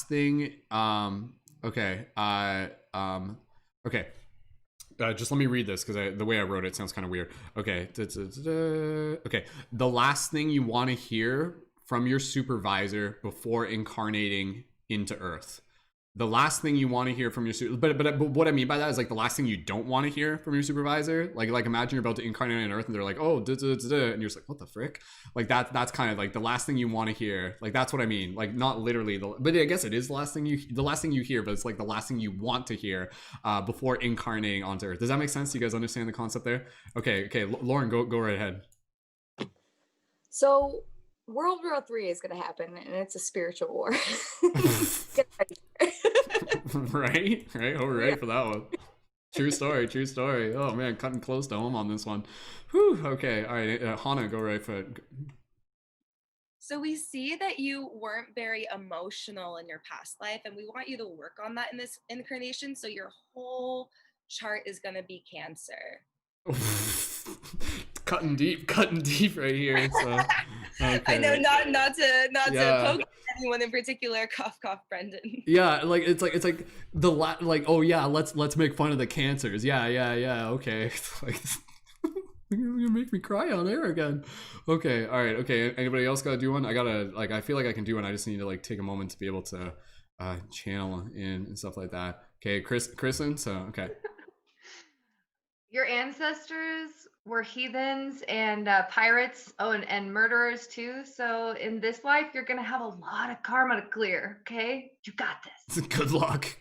thing. Okay. Okay. Just let me read this because the way I wrote it sounds kind of weird. Okay. Okay. The last thing you want to hear from your supervisor before incarnating into Earth. the last thing you want to hear from your but what I mean by that is like the last thing you don't want to hear from your supervisor. Like imagine you're about to incarnate on Earth and they're like, oh, and you're just like, what the frick? Like that's kind of like the last thing you want to hear. Like that's what I mean. Like not literally but I guess it is the last thing you hear, but it's like the last thing you want to hear before incarnating onto Earth. Does that make sense? Do you guys understand the concept there? Okay, Lauren, go right ahead. So World War III is going to happen, and it's a spiritual war. right. Oh, right for that one. True story. Oh man, cutting close to home on this one. Whew. Okay, all right. Hana, go right for it. So we see that you weren't very emotional in your past life, and we want you to work on that in this incarnation. So your whole chart is going to be Cancer. cutting deep right here. So okay. I know, not to poke anyone in particular. Cough, Brendon. Yeah, like it's like the like, oh yeah, let's make fun of the cancers. Yeah. Okay, like you're gonna make me cry on air again. Okay, all right. Okay, anybody else gotta do one? I gotta I feel like I can do one. I just need to like take a moment to be able to channel in and stuff like that. Okay, Kristen. So okay. Your ancestors were heathens and pirates, and murderers too. So in this life, you're gonna have a lot of karma to clear. Okay, you got this. Good luck.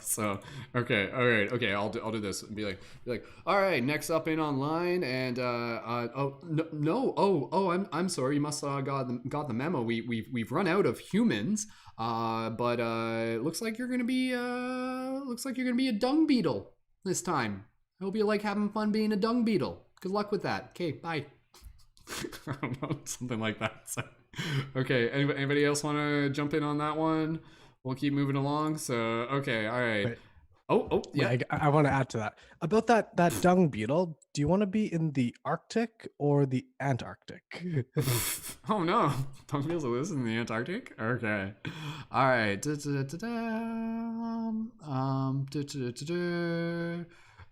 So okay, all right, okay. I'll do this. Be like, all right. Next up in online, and I'm sorry. You must got the memo. We've run out of humans. But looks like you're gonna be a dung beetle this time. I hope you like having fun being a dung beetle. Good luck with that. Okay, bye. I don't know, something like that. So, okay, anybody else want to jump in on that one? We'll keep moving along. So, okay, all right. Wait. Oh, yeah. I want to add to that. About that dung beetle, do you want to be in the Arctic or the Antarctic? Oh no, dung beetles are this in the Antarctic? Okay. All right.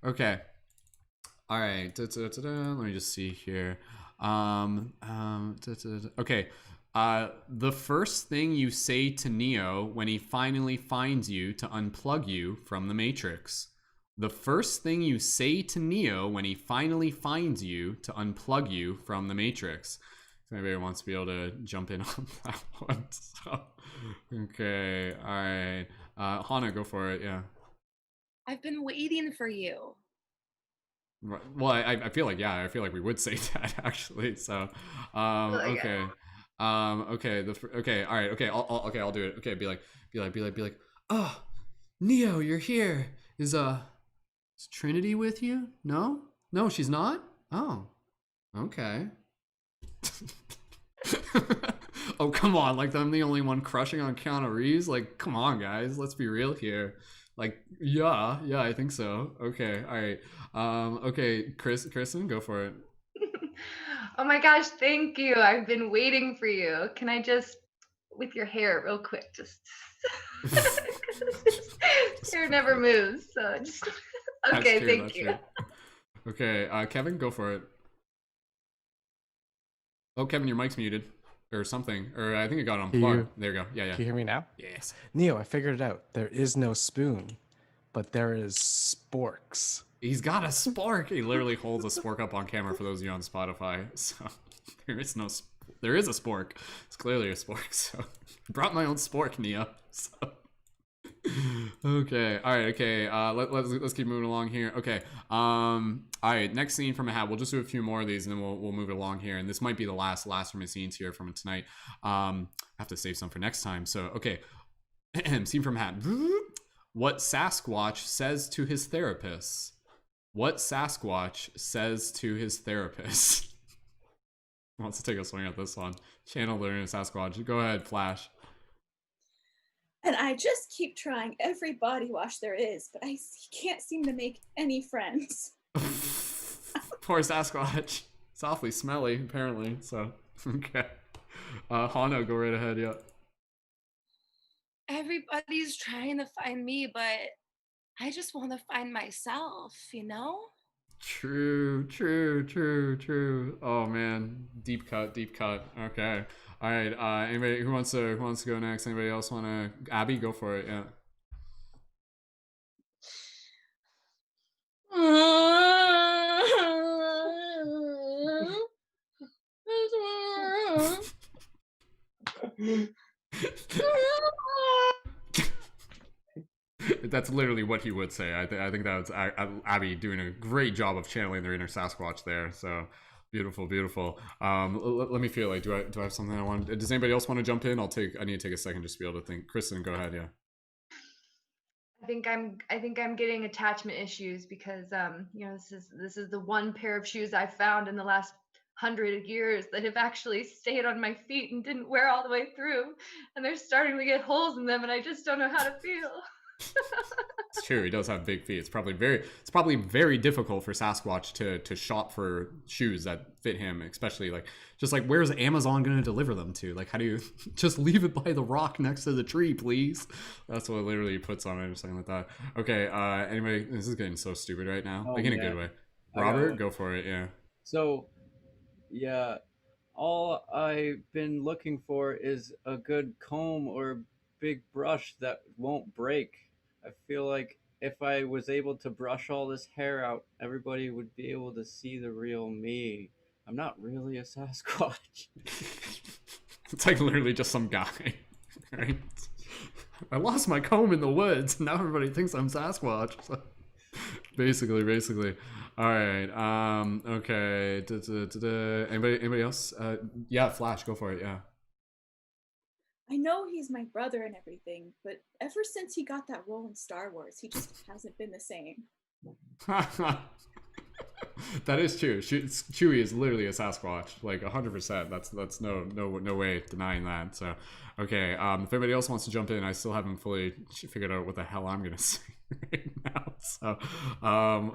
Okay. All right. Let me just see here. Okay. The first thing you say to Neo when he finally finds you to unplug you from the Matrix. The first thing you say to Neo when he finally finds you to unplug you from the Matrix. If anybody wants to be able to jump in on that one. So, okay. All right. Hana, go for it. Yeah. I've been waiting for you. Well, I feel like we would say that actually. So, okay, okay, all right, okay, I'll do it. Okay, be like, oh, Neo, you're here. Is Trinity with you? No, she's not. Oh, okay. Oh, come on, like I'm the only one crushing on Keanu Reeves. Like, come on, guys, let's be real here. Like, yeah, I think so. Okay, all right. Okay, Kristen, go for it. Oh my gosh, thank you. I've been waiting for you. Can I just, with your hair real quick, just hair never moves, so just okay, thank you. True. Okay, Kevin, go for it. Oh, Kevin, your mic's muted. Or something, or I think it got unplugged. There you go. Yeah. Can you hear me now? Yes. Neo, I figured it out. There is no spoon, but there is sporks. He's got a spork. He literally holds a spork up on camera for those of you on Spotify. So there is a spork. It's clearly a spork. So I brought my own spork, Neo. So. Okay. All right. Okay. Let's keep moving along here. Okay. All right. Next scene from a hat. We'll just do a few more of these, and then we'll move it along here. And this might be the last from his scenes here from tonight. I have to save some for next time. So okay. Scene from a hat. What Sasquatch says to his therapist? What Sasquatch says to his therapist? Wants to take a swing at this one. Channel learning Sasquatch. Go ahead, Flash. And I just keep trying every body wash there is, but I can't seem to make any friends. Poor Sasquatch. It's awfully smelly, apparently. So, okay. Hana, go right ahead, yeah. Everybody's trying to find me, but I just want to find myself, you know? True. Oh man, deep cut. Okay. All right. Anybody who wants to go next? Anybody else want to? Abby, go for it. Yeah. that's literally what he would say. I think that was Abby doing a great job of channeling their inner Sasquatch there. So beautiful, beautiful. Let me feel like, do I have something I want? Does anybody else want to jump in? I need to take a second just to be able to think. Kristen, go ahead. Yeah. I think I'm getting attachment issues because this is the one pair of shoes I found in the last 100 years that have actually stayed on my feet and didn't wear all the way through, and they're starting to get holes in them, and I just don't know how to feel. It's true. He does have big feet. It's probably very difficult for Sasquatch to shop for shoes that fit him, especially just where's Amazon going to deliver them to? Like, how do you just leave it by the rock next to the tree, please? That's what literally he puts on it or something like that. Okay. Anyway, this is getting so stupid right now. In a good way. Robert, go for it. Yeah. So, yeah, all I've been looking for is a good comb or big brush that won't break. I feel like if I was able to brush all this hair out, everybody would be able to see the real me. I'm not really a Sasquatch. It's like literally just some guy, right? I lost my comb in the woods. Now everybody thinks I'm Sasquatch. So, basically. All right. Okay. Anybody else? Yeah, Flash, go for it. Yeah. I know he's my brother and everything, but ever since he got that role in Star Wars, he just hasn't been the same. That is true. Chewie is literally a Sasquatch, like 100%. That's no way denying that. So, okay. If anybody else wants to jump in, I still haven't fully figured out what the hell I'm gonna say right now. So,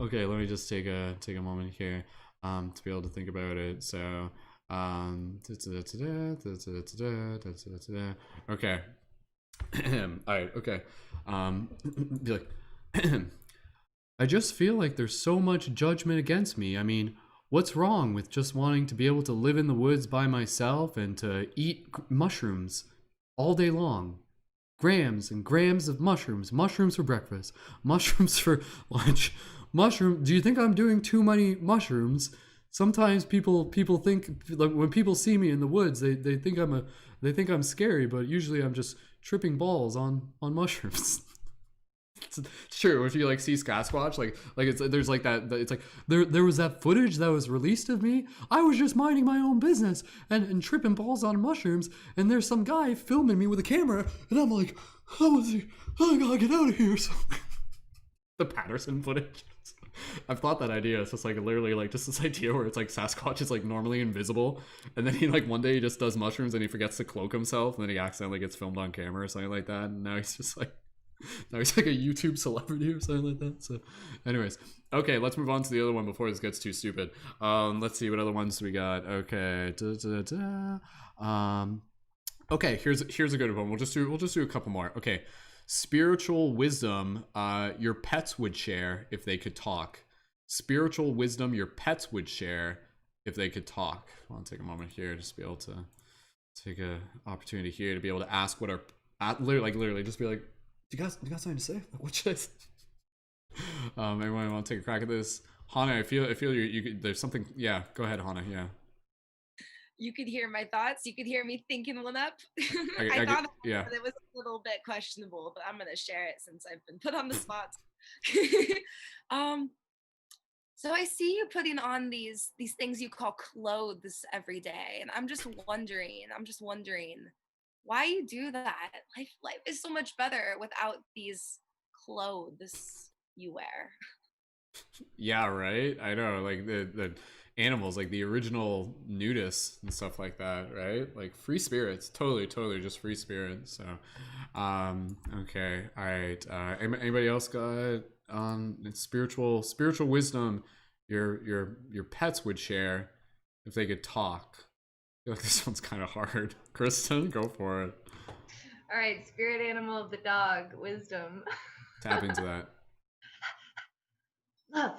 okay, let me just take a moment here, to be able to think about it. So, okay. All right. Okay. Be like. I just feel like there's so much judgment against me. I mean, what's wrong with just wanting to be able to live in the woods by myself and to eat mushrooms all day long? Grams and grams of mushrooms. Mushrooms for breakfast. Mushrooms for lunch. Do you think I'm doing too many mushrooms? Sometimes people think, like, when people see me in the woods, they think I'm scary, but usually I'm just tripping balls on mushrooms. It's true. If you see Sasquatch, there's that it's like there was that footage that was released of me. I was just minding my own business and tripping balls on mushrooms, and there's some guy filming me with a camera, and I'm like, I gotta get out of here. So the Patterson footage. I've thought that idea. It's just literally just this idea where it's Sasquatch is normally invisible, and then he one day he just does mushrooms and he forgets to cloak himself, and then he accidentally gets filmed on camera or something like that, and now he's just now he's a YouTube celebrity or something like that. So anyways, okay, let's move on to the other one before this gets too stupid. Let's see what other ones we got. Okay. Okay, here's a good one. We'll just do a couple more. Okay. Spiritual wisdom your pets would share if they could talk. Spiritual wisdom your pets would share if they could talk. I want to take a moment here just to be able to take an opportunity here to be able to ask what our literally just be like, you got something to say? What should I say? Anyone want to take a crack at this? Hana, I feel you could, there's something. Yeah, go ahead, Hana. Yeah. You could hear my thoughts. You could hear me thinking one up. I thought it was a little bit questionable, but I'm gonna share it since I've been put on the spot. So I see you putting on these things you call clothes every day, and I'm just wondering why you do that. Life is so much better without these clothes you wear. Yeah, right. I know, the animals, the original nudists and stuff like that, right? Free spirits, totally just free spirits. So, okay, all right. Anybody else got spiritual wisdom your pets would share if they could talk? I feel like this one's kind of hard. Kristen, go for it. All right, spirit animal of the dog, wisdom. Tap into that. Love.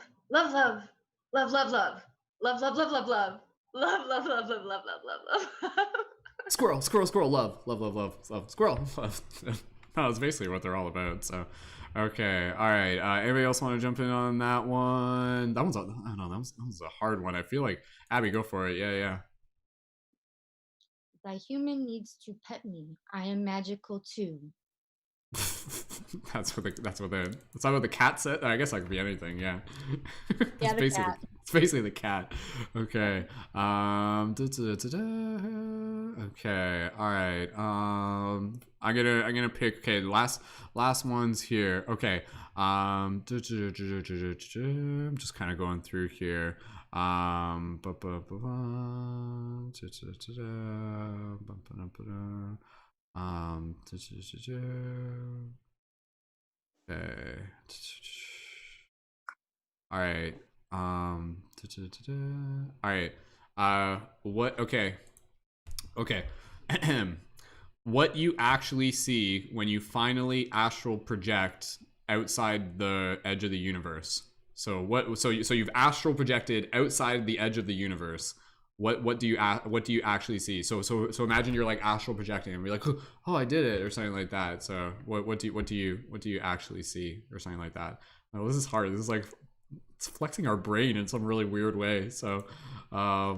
Squirrel, love, squirrel, love. No, that's basically what they're all about. So, okay, all right. Anybody else want to jump in on that one? That one's, I don't know, that was a hard one. I feel like Abby, go for it. Yeah. Thy human needs to pet me. I am magical too. That's what the cat said. I guess that could be anything. Yeah. Yeah, the cat. It's basically the cat. Okay. Okay. All right. I'm gonna pick. Okay. Last ones here. Okay. I'm just kind of going through here. Okay. All right. All right. What? Okay. Okay. What you actually see when you finally astral project outside the edge of the universe. So what? So you've astral projected outside the edge of the universe. What do you actually see? So imagine you're like astral projecting and be like, oh, I did it, or something like that. So what do you actually see, or something like that? Oh, this is hard. This is like, it's flexing our brain in some really weird way. So I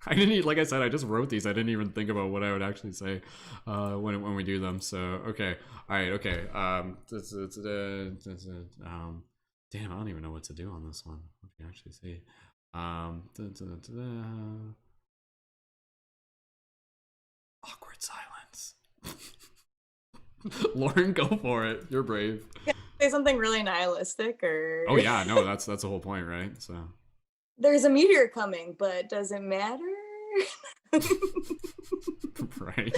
didn't, like I said, I just wrote these. I didn't even think about what I would actually say when we do them. So okay, all right, okay. Damn, I don't even know what to do on this one. What do you actually say? Awkward silence. Lauren, go for it. You're brave. Say something really nihilistic, or Oh yeah, no, that's the whole point, right? So there's a meteor coming, but does it matter? right.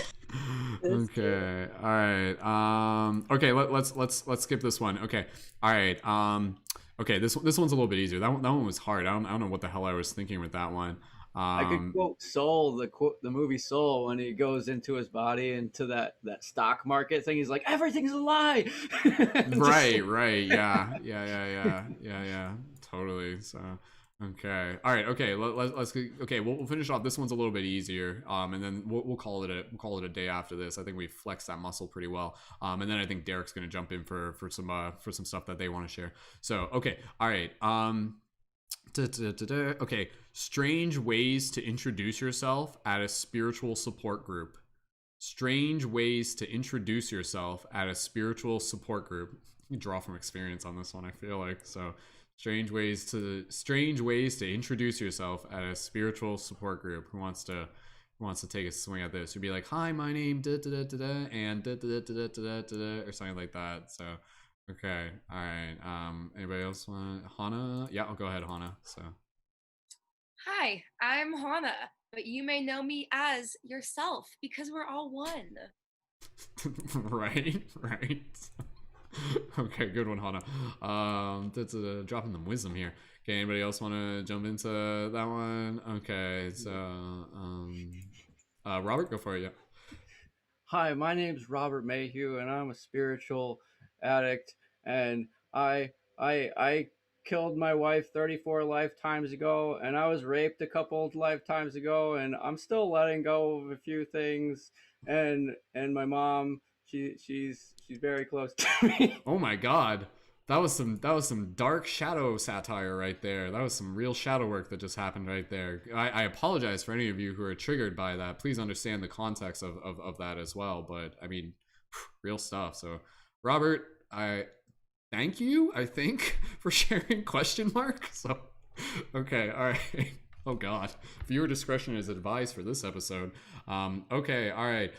Okay. All right. Okay. Let's skip this one. Okay. All right. Okay. This one's a little bit easier. That one was hard. I don't know what the hell I was thinking with that one. I could quote Soul, the movie Soul, when he goes into his body, into that stock market thing. He's like, everything's a lie. Right. Yeah. Totally. So, okay. All right. Okay. Let's. Okay. We'll finish off. This one's a little bit easier. And then we'll call it a day after this. I think we flexed that muscle pretty well. And then I think Derek's gonna jump in for some stuff that they want to share. So, okay. All right. Okay. Strange ways to introduce yourself at a spiritual support group. Strange ways to introduce yourself at a spiritual support group. You draw from experience on this one, I feel like. So, strange ways to introduce yourself at a spiritual support group. Who wants to take a swing at this? You'd be like, "Hi, my name da da da da da and da da da da da da," or something like that. So, okay, all right. Anybody else want? Hana? Yeah, I'll go ahead, Hana. So. Hi, I'm Hana, but you may know me as yourself because we're all one. Right. Okay, good one, Hana. That's dropping them wisdom here. Okay, anybody else want to jump into that one? Okay, so Robert, go for it. Yeah. Hi, my name's Robert Mayhew, and I'm a spiritual addict, and I killed my wife 34 lifetimes ago, and I was raped a couple of lifetimes ago, and I'm still letting go of a few things, and my mom, she's very close to me. Oh my god. That was some dark shadow satire right there. That was some real shadow work that just happened right there. I apologize for any of you who are triggered by that. Please understand the context of that as well. But I mean, real stuff. So Robert, I thank you, I think, for sharing ? So, okay, all right. Oh God, viewer discretion is advised for this episode. Okay, all right.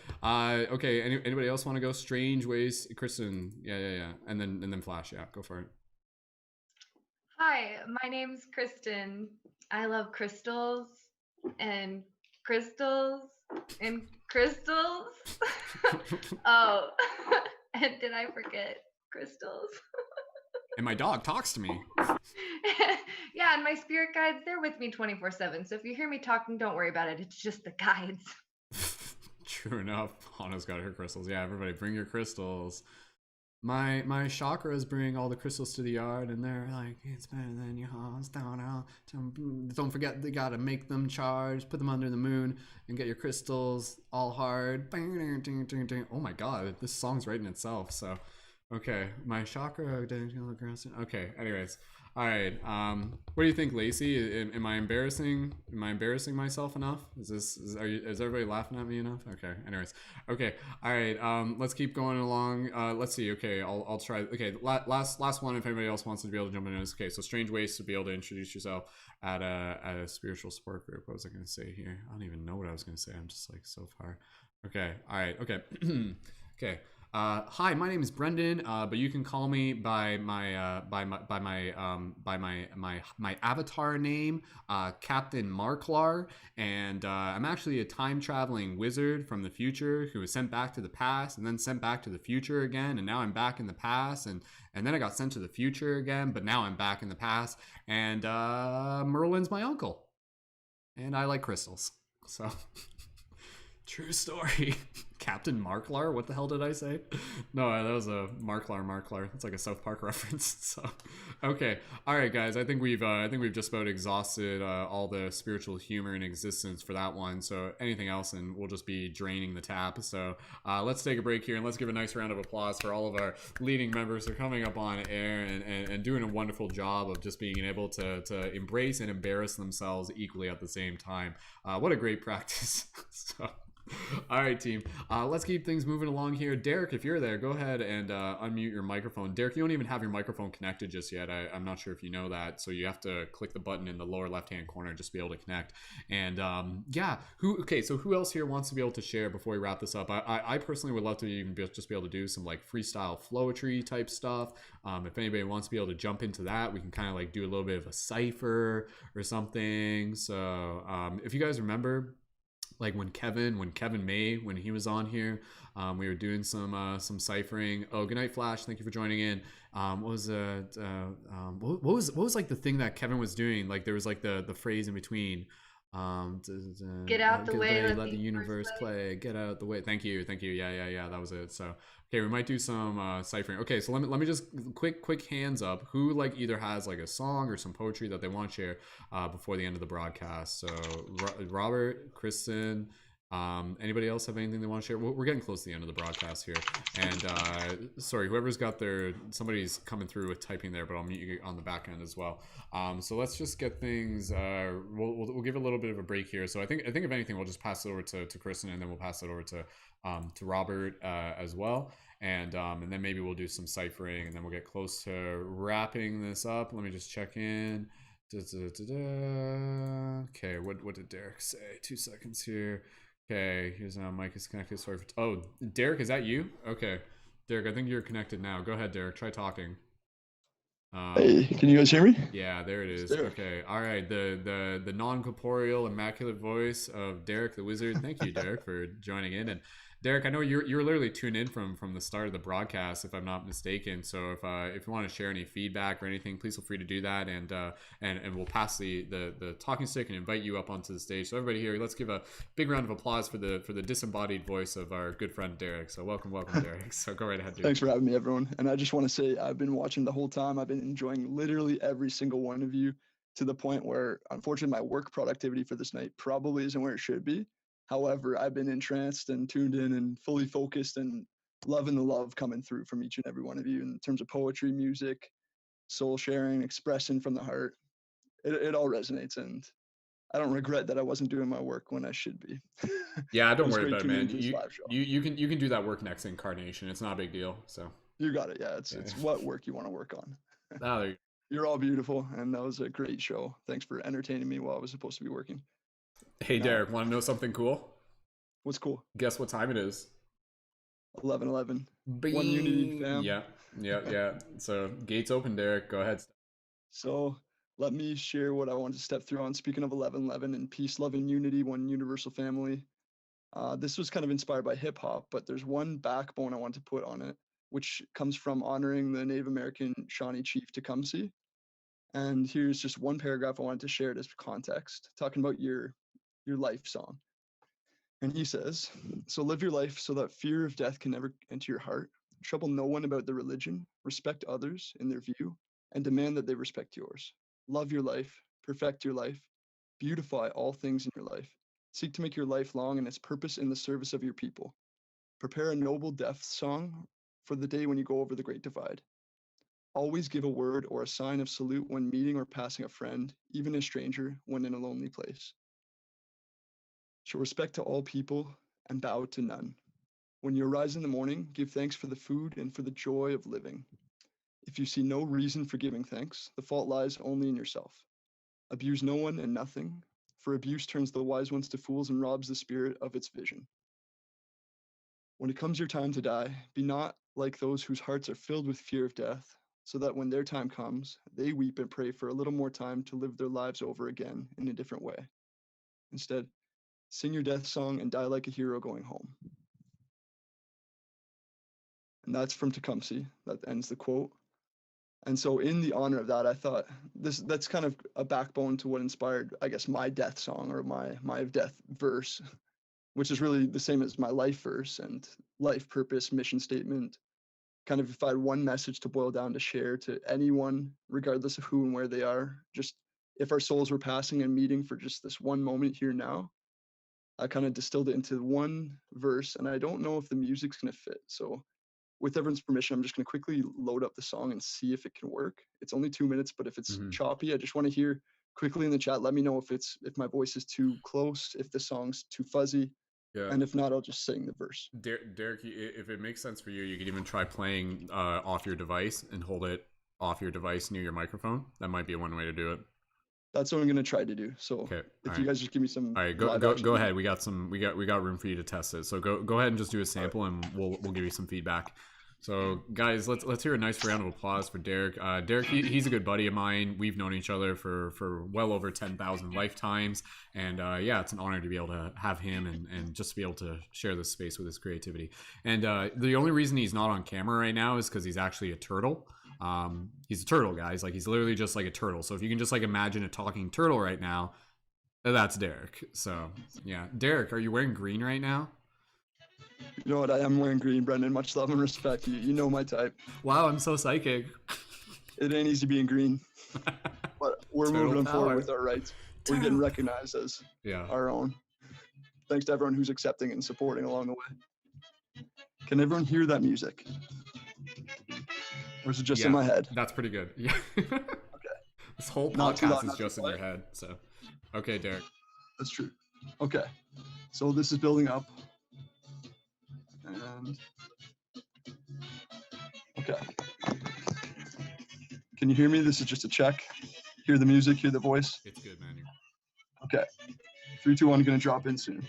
Okay, anybody else want to go? Strange ways, Kristen. Yeah. And then Flash. Yeah, go for it. Hi, my name's Kristen. I love crystals and crystals and crystals. Oh, and did I forget crystals? And my dog talks to me. Yeah, and my spirit guides, they're with me 24/7. So if you hear me talking, don't worry about it. It's just the guides. True enough. Hana's got her crystals. Yeah, everybody bring your crystals. My chakras bring all the crystals to the yard, and they're like, it's better than your house. Don't forget, they gotta make them charge, put them under the moon, and get your crystals all hard. Oh my god, this song's writing itself. So, okay, my chakra. Okay, anyways, All right. What do you think, Lacey? Am I embarrassing? Am I embarrassing myself enough? Is everybody laughing at me enough? Okay. Anyways. Okay. All right. Let's keep going along. Let's see. Okay. I'll try. Okay. Last one. If anybody else wants to be able to jump in this. Okay. So strange ways to be able to introduce yourself at a spiritual support group. What was I going to say here? I don't even know what I was going to say. I'm just like so far. Okay. All right. Okay. Okay. Hi, my name is Brendon, but you can call me by my avatar name, Captain Marklar, and I'm actually a time traveling wizard from the future who was sent back to the past and then sent back to the future again, and now I'm back in the past, and then I got sent to the future again, but now I'm back in the past, and Merlin's my uncle, and I like crystals, so. True story. Captain Marklar? What the hell did I say? No, that was a Marklar. It's like a South Park reference. So, okay, all right, guys. I think we've just about exhausted all the spiritual humor in existence for that one. So, anything else, and we'll just be draining the tap. So, let's take a break here and let's give a nice round of applause for all of our leading members who are coming up on air and doing a wonderful job of just being able to embrace and embarrass themselves equally at the same time. What a great practice. So. All right, team. Let's keep things moving along here. Derek, if you're there, go ahead and unmute your microphone. Derek, you don't even have your microphone connected just yet. I'm not sure if you know that. So you have to click the button in the lower left-hand corner just to be able to connect. And yeah, so who else here wants to be able to share before we wrap this up? I personally would love to even just be able to do some like freestyle flowetry type stuff. If anybody wants to be able to jump into that, we can kind of like do a little bit of a cipher or something. So if you guys remember, like when Kevin May, when he was on here, we were doing some ciphering. Oh, good night, Flash. Thank you for joining in. What was like the thing that Kevin was doing? Like there was like the phrase in between. Get out the way, let the universe play. Get out the way. Thank you. Yeah. That was it. So okay, we might do some ciphering. Okay, so let me just quick hands up. Who like either has like a song or some poetry that they want to share before the end of the broadcast? So Robert, Kristen. Anybody else have anything they want to share? We're getting close to the end of the broadcast here, and sorry, whoever's got somebody's coming through with typing there, but I'll mute you on the back end as well. So let's just get things. We'll give a little bit of a break here. So I think if anything, we'll just pass it over to Kristen, and then we'll pass it over to Robert as well, and then maybe we'll do some ciphering, and then we'll get close to wrapping this up. Let me just check in. Okay, what did Derek say? 2 seconds here. Okay, here's how mic is connected. Sorry for Derek, is that you? Okay, Derek, I think you're connected now. Go ahead, Derek. Try talking. Hey, can you guys hear me? Yeah, there it is. Okay, all right. The non-corporeal, immaculate voice of Derek the Wizard. Thank you, Derek, for joining in. And Derek, I know you're literally tuned in from the start of the broadcast, if I'm not mistaken. So if you want to share any feedback or anything, please feel free to do that, and we'll pass the talking stick and invite you up onto the stage. So everybody here, let's give a big round of applause for the disembodied voice of our good friend Derek. So welcome, Derek. So go right ahead, Derek. Thanks for having me, everyone. And I just want to say I've been watching the whole time. I've been enjoying literally every single one of you, to the point where, unfortunately, my work productivity for this night probably isn't where it should be. However, I've been entranced and tuned in and fully focused and loving the love coming through from each and every one of you in terms of poetry, music, soul sharing, expressing from the heart. It all resonates, and I don't regret that I wasn't doing my work when I should be. Yeah, don't worry about it, man. You can do that work next incarnation. It's not a big deal. So you got it. Yeah, it's what work you want to work on. Oh, you're all beautiful, and that was a great show. Thanks for entertaining me while I was supposed to be working. Hey, Derek, want to know something cool? What's cool? Guess what time it is? 11:11. One Unity, fam. Yeah. So gates open, Derek. Go ahead. So let me share what I want to step through on. Speaking of 11:11 and peace, love, and unity, one universal family. This was kind of inspired by hip hop, but there's one backbone I want to put on it, which comes from honoring the Native American Shawnee chief Tecumseh. And here's just one paragraph I wanted to share as context, talking about your life song. And he says, so live your life so that fear of death can never enter your heart. Trouble no one about their religion. Respect others in their view and demand that they respect yours. Love your life. Perfect your life. Beautify all things in your life. Seek to make your life long and its purpose in the service of your people. Prepare a noble death song for the day when you go over the great divide. Always give a word or a sign of salute when meeting or passing a friend, even a stranger, when in a lonely place. Show respect to all people and bow to none. When you arise in the morning, give thanks for the food and for the joy of living. If you see no reason for giving thanks, the fault lies only in yourself. Abuse no one and nothing, for abuse turns the wise ones to fools and robs the spirit of its vision. When it comes your time to die, be not like those whose hearts are filled with fear of death, so that when their time comes, they weep and pray for a little more time to live their lives over again in a different way. Instead, sing your death song and die like a hero going home. And that's from Tecumseh. That ends the quote. And so in the honor of that, I thought that's kind of a backbone to what inspired, I guess, my death song or my death verse, which is really the same as my life verse and life purpose, mission statement. Kind of if I had one message to boil down to share to anyone, regardless of who and where they are, just if our souls were passing and meeting for just this one moment here now, I kind of distilled it into one verse, and I don't know if the music's going to fit. So with everyone's permission, I'm just going to quickly load up the song and see if it can work. It's only 2 minutes, but if it's choppy, I just want to hear quickly in the chat. Let me know if my voice is too close, if the song's too fuzzy. Yeah. And if not, I'll just sing the verse. Derek, if it makes sense for you, you could even try playing off your device and hold it off your device near your microphone. That might be one way to do it. That's what I'm gonna try to do. So if you guys just give me some. All right, go ahead. We got room for you to test it. So go ahead and just do a sample, and we'll give you some feedback. So guys, let's hear a nice round of applause for Derek. Derek, he's a good buddy of mine. We've known each other for well over 10,000 lifetimes, and yeah, it's an honor to be able to have him and just to be able to share this space with his creativity. And the only reason he's not on camera right now is because he's actually a turtle. He's a turtle, guys. Like, he's literally just like a turtle. So if you can just like imagine a talking turtle right now, that's Derek. So yeah, Derek, are you wearing green right now? You know what? I am wearing green, Brendon. Much love and respect. You know my type. Wow, I'm so psychic. It ain't easy being green, but we're moving forward with our rights. We're getting recognized as our own. Thanks to everyone who's accepting and supporting along the way. Can everyone hear that music? Or is it just in my head? That's pretty good. Yeah. Okay. This whole podcast is just in your head. So, okay, Derek. That's true. Okay. So this is building up. And okay. Can you hear me? This is just a check. Hear the music, hear the voice. It's good, man. Okay. 3, 2, 1, gonna drop in soon.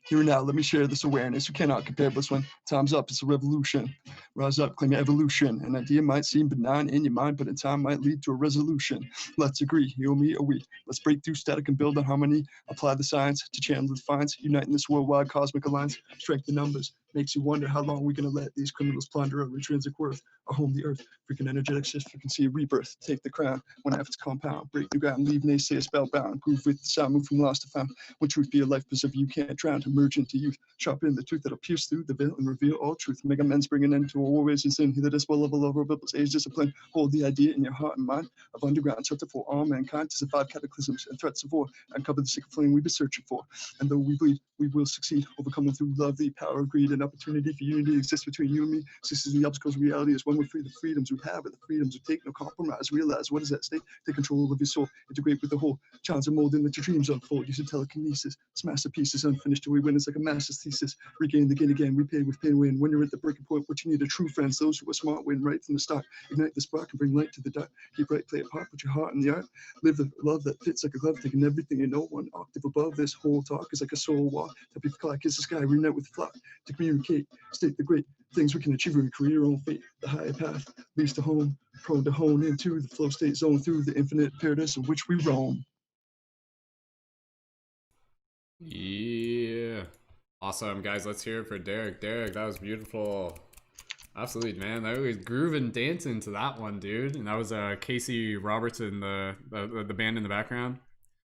Here now, let me share this awareness. You cannot compare this one. Time's up, it's a revolution. Rise up, claim your evolution. An idea might seem benign in your mind, but in time might lead to a resolution. Let's agree, you, me, or we. Let's break through static and build on harmony. Apply the science to channel the defiance. Uniting this worldwide cosmic alliance. Strength in numbers. Makes you wonder how long we're gonna let these criminals plunder our intrinsic worth. Our home, the earth. Freaking energetic shift, you can see a rebirth. Take the crown when efforts compound. Break new ground, leave naysayers spellbound. Groove with the sound, move from lost to found. When truth be a life preserver, you can't drown. Emerge into youth. Sharpen the truth that'll pierce through the veil and reveal all truth. Make amends, bring an end to all ways and sin. He that is well level over people's age discipline. Hold the idea in your heart and mind of underground shelter for all mankind to survive cataclysms and threats of war. Uncover the secret flame we've been searching for. And though we bleed, we will succeed. Overcoming through love, the power of greed, and opportunity for unity exists between you and me. Sisters and the obstacles, reality is one we free the freedoms we have, but the freedoms we take no compromise. Realize what is at stake. Take control of your soul. Integrate with the whole. Chance of molding that your dreams unfold. Use telekinesis. Smash the pieces unfinished till we win. It's like a master's thesis. Regain the gain again. We pay with pain win. When you're at the breaking point, what you need are true friends. Those who are smart win right from the start. Ignite the spark and bring light to the dark. Keep right, play a part, put your heart in the art. Live the love that fits like a glove. Taking everything you know, one octave above. This whole talk is like a soul walk. Tap your clock, kiss the sky, reunite with the flock. To communicate, state the great things we can achieve when we create our own fate. The higher path leads to home, prone to hone into the flow state zone through the infinite paradise in which we roam. Yeah. Awesome, guys. Let's hear it for Derek. Derek, that was beautiful. Absolutely, man. That was grooving, dancing to that one, dude. And that was Casey Robertson, the band in the background.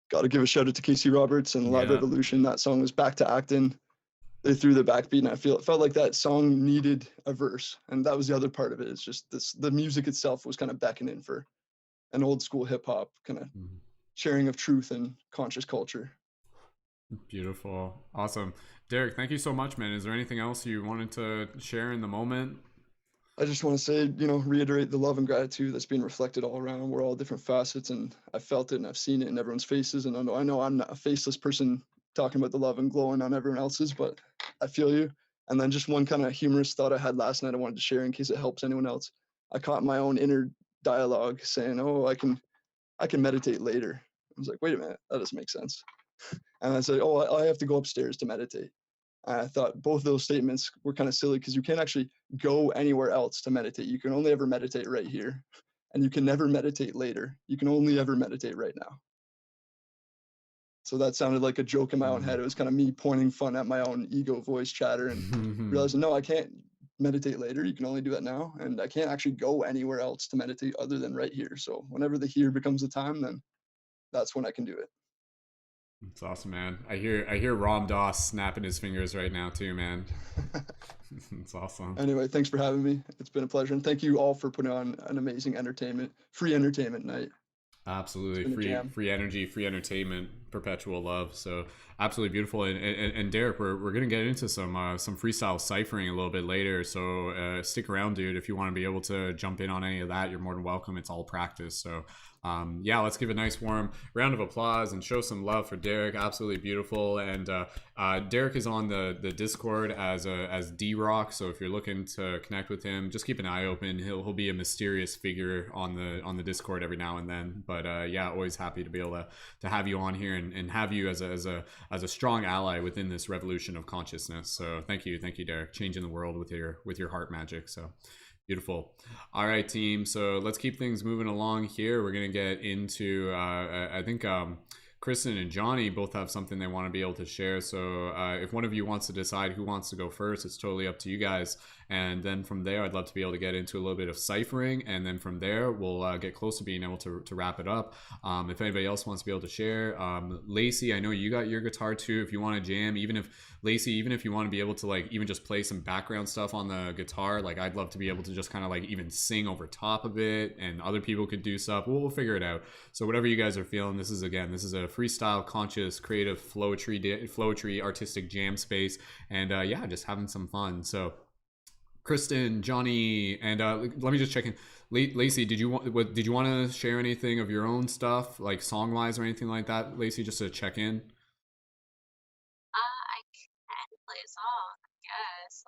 Got to give a shout out to Casey Roberts and Live Revolution. That song was back to acting. They threw the backbeat, and it felt like that song needed a verse, and that was the other part of it. It's just the music itself was kind of beckoning for an old school hip hop kind of sharing of truth and conscious culture. Beautiful, awesome. Derek, thank you so much, man. Is there anything else you wanted to share in the moment? I just want to say, reiterate the love and gratitude that's being reflected all around. We're all different facets, and I felt it and I've seen it in everyone's faces. And I know I'm not a faceless person talking about the love and glowing on everyone else's, but I feel you. And then just one kind of humorous thought I had last night I wanted to share in case it helps anyone else. I caught my own inner dialogue saying, "Oh, I can meditate later." I was like, "Wait a minute, that doesn't make sense." And I said, "Oh, I have to go upstairs to meditate." I thought both of those statements were kind of silly because you can't actually go anywhere else to meditate. You can only ever meditate right here, and you can never meditate later. You can only ever meditate right now. So that sounded like a joke in my own head. It was kind of me pointing fun at my own ego voice chatter and realizing, no, I can't meditate later. You can only do that now. And I can't actually go anywhere else to meditate other than right here. So whenever the here becomes the time, then that's when I can do it. It's awesome, man. I hear Ram Dass snapping his fingers right now too, man. It's awesome. Anyway, thanks for having me. It's been a pleasure, and thank you all for putting on an amazing free entertainment night. Absolutely, free energy, free entertainment, perpetual love. So absolutely beautiful. And Derek, we're gonna get into some freestyle ciphering a little bit later. So stick around, dude. If you want to be able to jump in on any of that, you're more than welcome. It's all practice. So let's give a nice warm round of applause and show some love for Derek. Absolutely beautiful. And Derek is on the Discord as D-Rock. So if you're looking to connect with him, just keep an eye open. He'll be a mysterious figure on the Discord every now and then. But always happy to be able to have you on here and have you as a strong ally within this revolution of consciousness. So thank you, Derek, changing the world with your heart magic. So beautiful. All right, team. So let's keep things moving along here. We're gonna get into I think Kristen and Johnny both have something they want to be able to share. So if one of you wants to decide who wants to go first, it's totally up to you guys. And then from there, I'd love to be able to get into a little bit of ciphering. And then from there, we'll get close to being able to wrap it up. If anybody else wants to be able to share, Lacey, I know you got your guitar too. If you want to jam, even if you want to be able to even just play some background stuff on the guitar, I'd love to be able to just kind of even sing over top of it, and other people could do stuff. We'll figure it out. So whatever you guys are feeling, this is a freestyle, conscious, creative flow tree artistic jam space, and just having some fun. So Kristen, Johnny, and let me just check in. Lacey, did you want to share anything of your own stuff, like song wise or anything like that? Lacey, just to check in. I can play a song, I guess.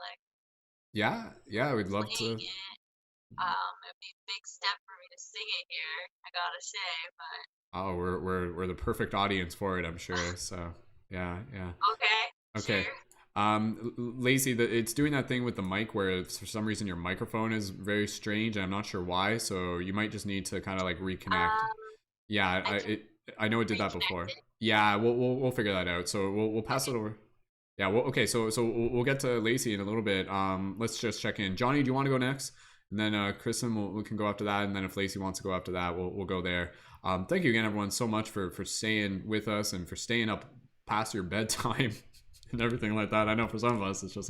Yeah, we'd love to. It'd be a big step for me to sing it here, I gotta say, but we're the perfect audience for it, I'm sure. So yeah. Okay. Sure. Lacey, it's doing that thing with the mic where for some reason your microphone is very strange, and I'm not sure why. So you might just need to kind of reconnect. I know it did that before. Yeah, we'll figure that out. So we'll pass it over. Yeah. Well, okay. So we'll get to Lacey in a little bit. Let's just check in. Johnny, do you want to go next? And then Kristen, we can go after that. And then if Lacey wants to go after that, we'll go there. Thank you again, everyone, so much for staying with us and for staying up past your bedtime and everything like that. I know for some of us, it's just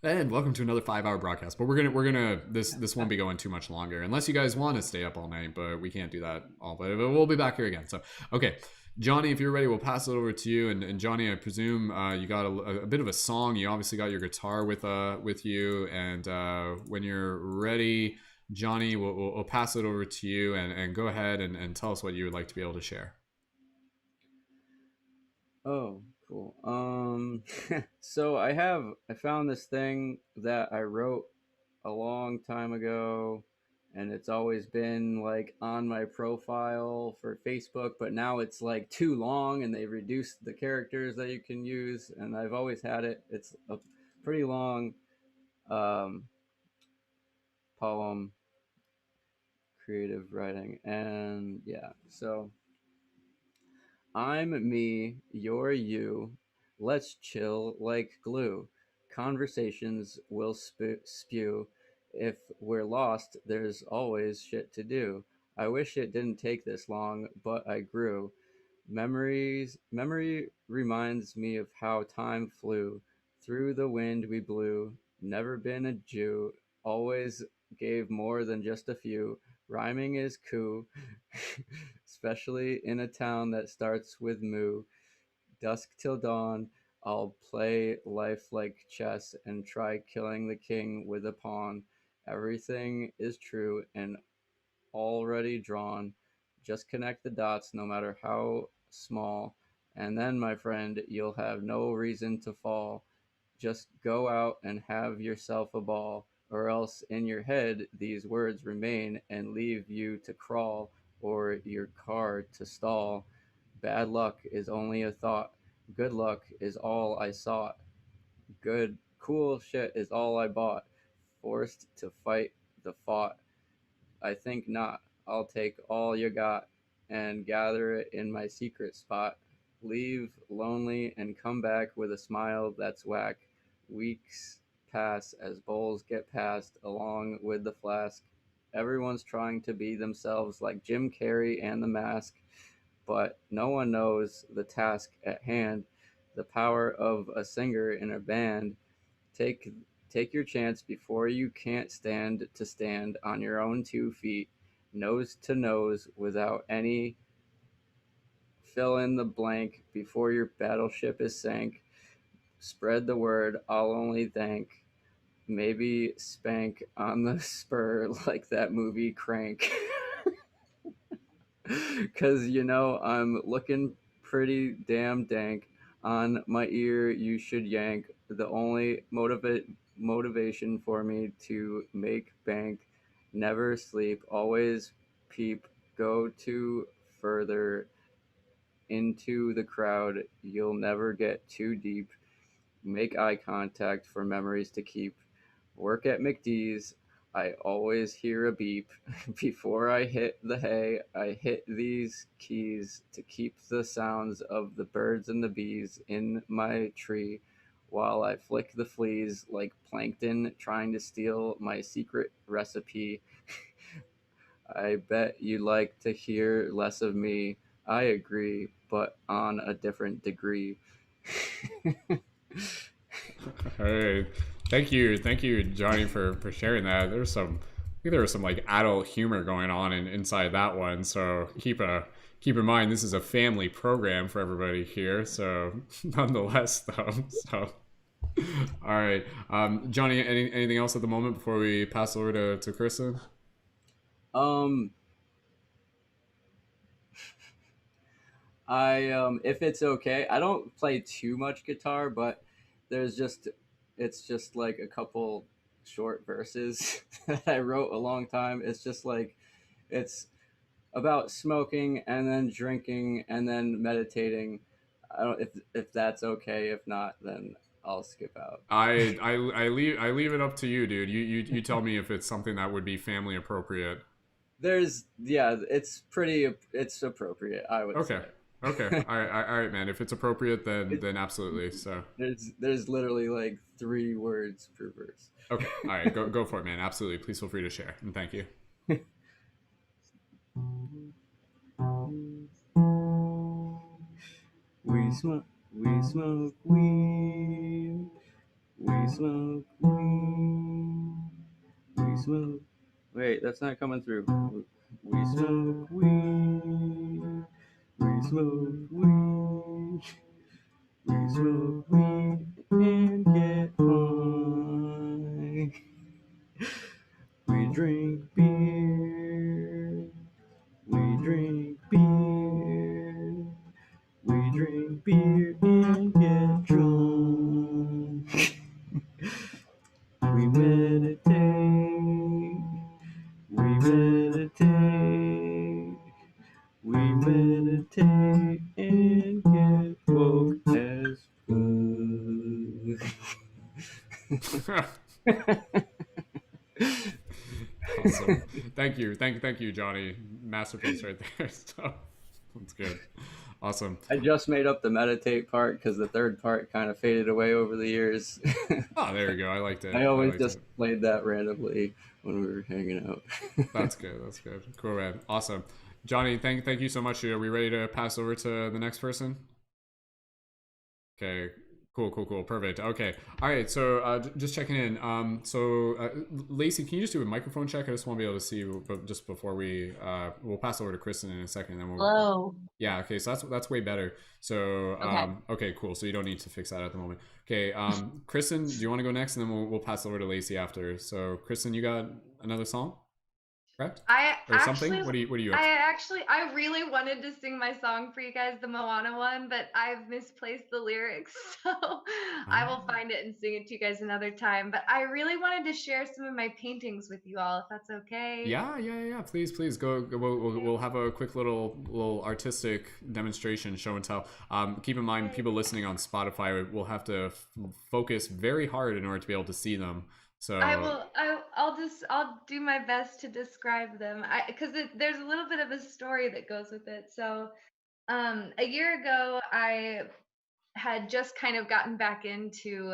and welcome to another 5-hour broadcast. But we're gonna this won't be going too much longer unless you guys want to stay up all night. But we can't do that all. But we'll be back here again. So okay. Johnny, if you're ready, we'll pass it over to you. And Johnny, I presume you got a bit of a song. You obviously got your guitar with you. And when you're ready, Johnny, we'll pass it over to you and go ahead and tell us what you would like to be able to share. Oh, cool. So I found this thing that I wrote a long time ago, and it's always been on my profile for Facebook, but now it's too long and they reduced the characters that you can use, and I've always had it. It's a pretty long poem, creative writing, and so I'm me, you're you, let's chill like glue. Conversations will spew. If we're lost, there's always shit to do. I wish it didn't take this long, but I grew. Memory reminds me of how time flew. Through the wind we blew. Never been a Jew. Always gave more than just a few. Rhyming is cool, especially in a town that starts with moo. Dusk till dawn, I'll play life like chess and try killing the king with a pawn. Everything is true and already drawn. Just connect the dots no matter how small. And then, my friend, you'll have no reason to fall. Just go out and have yourself a ball, or else in your head these words remain and leave you to crawl or your car to stall. Bad luck is only a thought. Good luck is all I sought. Good, cool shit is all I bought. Forced to fight the fought. I think not. I'll take all you got and gather it in my secret spot. Leave lonely and come back with a smile that's whack. Weeks pass as bowls get passed along with the flask. Everyone's trying to be themselves like Jim Carrey and the mask, but no one knows the task at hand. The power of a singer in a band. Take take your chance before you can't stand to stand on your own 2 feet, nose to nose without any fill in the blank before your battleship is sank. Spread the word, I'll only thank. Maybe spank on the spur like that movie Crank. Cause I'm looking pretty damn dank. On my ear you should yank. The only motivation for me to make bank. Never sleep, always peep. Go to further into the crowd. You'll never get too deep. Make eye contact for memories to keep. Work at McD's. I always hear a beep. Before I hit the hay, I hit these keys to keep the sounds of the birds and the bees in my tree while I flick the fleas like plankton trying to steal my secret recipe. I bet you like to hear less of me. I agree, but on a different degree. Hey, thank you, Johnny, for sharing that. I think there was some like adult humor going on inside that one. So keep in mind this is a family program for everybody here. So nonetheless, though. So all right, Johnny, anything else at the moment before we pass over to Kristen? If it's okay, I don't play too much guitar, but it's just like a couple short verses that I wrote a long time. It's just like it's about smoking and then drinking and then meditating. I don't if that's okay. If not, then I'll skip out. I leave it up to you, dude. You tell me if it's something that would be family appropriate. It's appropriate, I would say. Okay. All right, man. If it's appropriate, then absolutely. So there's literally like 3 words per verse. Okay. All right. Go for it, man. Absolutely. Please feel free to share, and thank you. We smoke weed. We smoke weed. We smoke. Wait, that's not coming through. We smoke weed. We smoke weed. We smoke weed and get high. We drink beer. We drink beer. We drink beer and get drunk. We meditate. We meditate. We meditate and get woke as fuck. Awesome. Thank you, Johnny. Masterpiece right there. So that's good. Awesome. I just made up the meditate part because the third part kind of faded away over the years. Oh, there you go. I liked it. I always played that randomly when we were hanging out. That's good. Cool, man. Awesome. Johnny, thank you so much. Are we ready to pass over to the next person? Okay, Cool. Perfect. Okay. All right. So just checking in. Lacey, can you just do a microphone check? I just want to be able to see you, but just before we'll pass over to Kristen in a second, and then we'll. Hello. Yeah. Okay. So that's way better. So okay. Cool. So you don't need to fix that at the moment. Okay. Kristen, do you want to go next, and then we'll pass over to Lacey after. So Kristen, you got another song? Correct? Or something? What are you up to? I really wanted to sing my song for you guys, the Moana one, but I've misplaced the lyrics, so I will find it and sing it to you guys another time. But I really wanted to share some of my paintings with you all, if that's okay. Yeah. Please go. We'll have a quick little artistic demonstration, show and tell. Keep in mind, people listening on Spotify will have to focus very hard in order to be able to see them. So I'll do my best to describe them. Because there's a little bit of a story that goes with it. So, a year ago, I had just kind of gotten back into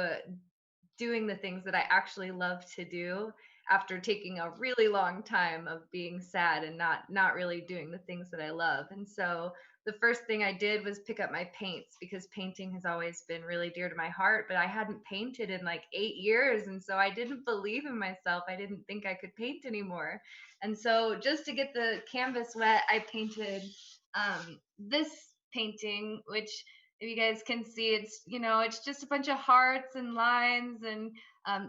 doing the things that I actually love to do after taking a really long time of being sad and not really doing the things that I love. And so the first thing I did was pick up my paints, because painting has always been really dear to my heart, but I hadn't painted in like 8 years. And so I didn't believe in myself. I didn't think I could paint anymore. And so just to get the canvas wet, I painted this painting, which, if you guys can see, it's just a bunch of hearts and lines and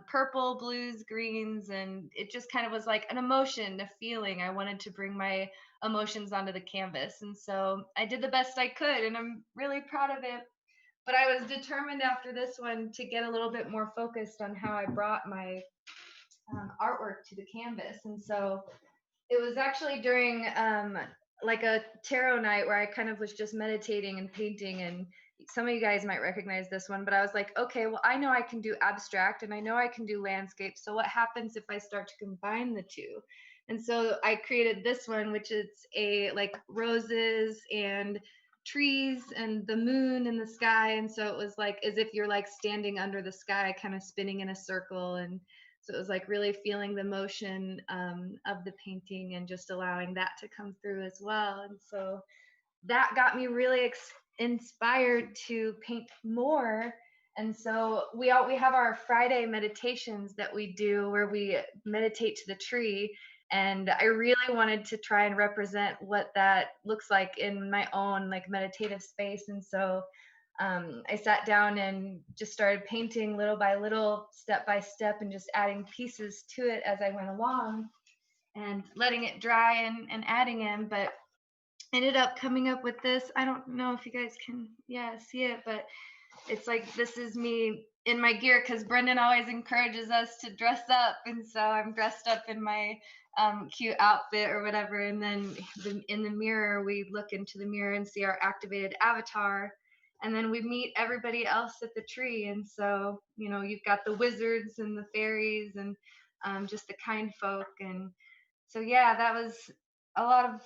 purple, blues, greens, and it just kind of was like an emotion, a feeling. I wanted to bring my emotions onto the canvas, and so I did the best I could, and I'm really proud of it. But I was determined after this one to get a little bit more focused on how I brought my artwork to the canvas. And so it was actually during like a tarot night where I kind of was just meditating and painting, and some of you guys might recognize this one, but I was like, okay, well, I know I can do abstract and I know I can do landscape. So what happens if I start to combine the two? And so I created this one, which is like roses and trees and the moon and the sky. And so it was like as if you're like standing under the sky, kind of spinning in a circle. And so it was like really feeling the motion of the painting and just allowing that to come through as well. And so that got me really inspired to paint more. And so we have our Friday meditations that we do where we meditate to the tree. And I really wanted to try and represent what that looks like in my own like meditative space. And so I sat down and just started painting little by little, step by step, and just adding pieces to it as I went along and letting it dry and adding in. But ended up coming up with this. I don't know if you guys can see it, but it's like this is me in my gear, because Brendon always encourages us to dress up, and so I'm dressed up in my cute outfit or whatever. And then in the mirror, we look into the mirror and see our activated avatar, and then we meet everybody else at the tree. And so you've got the wizards and the fairies and just the kind folk. And so that was a lot of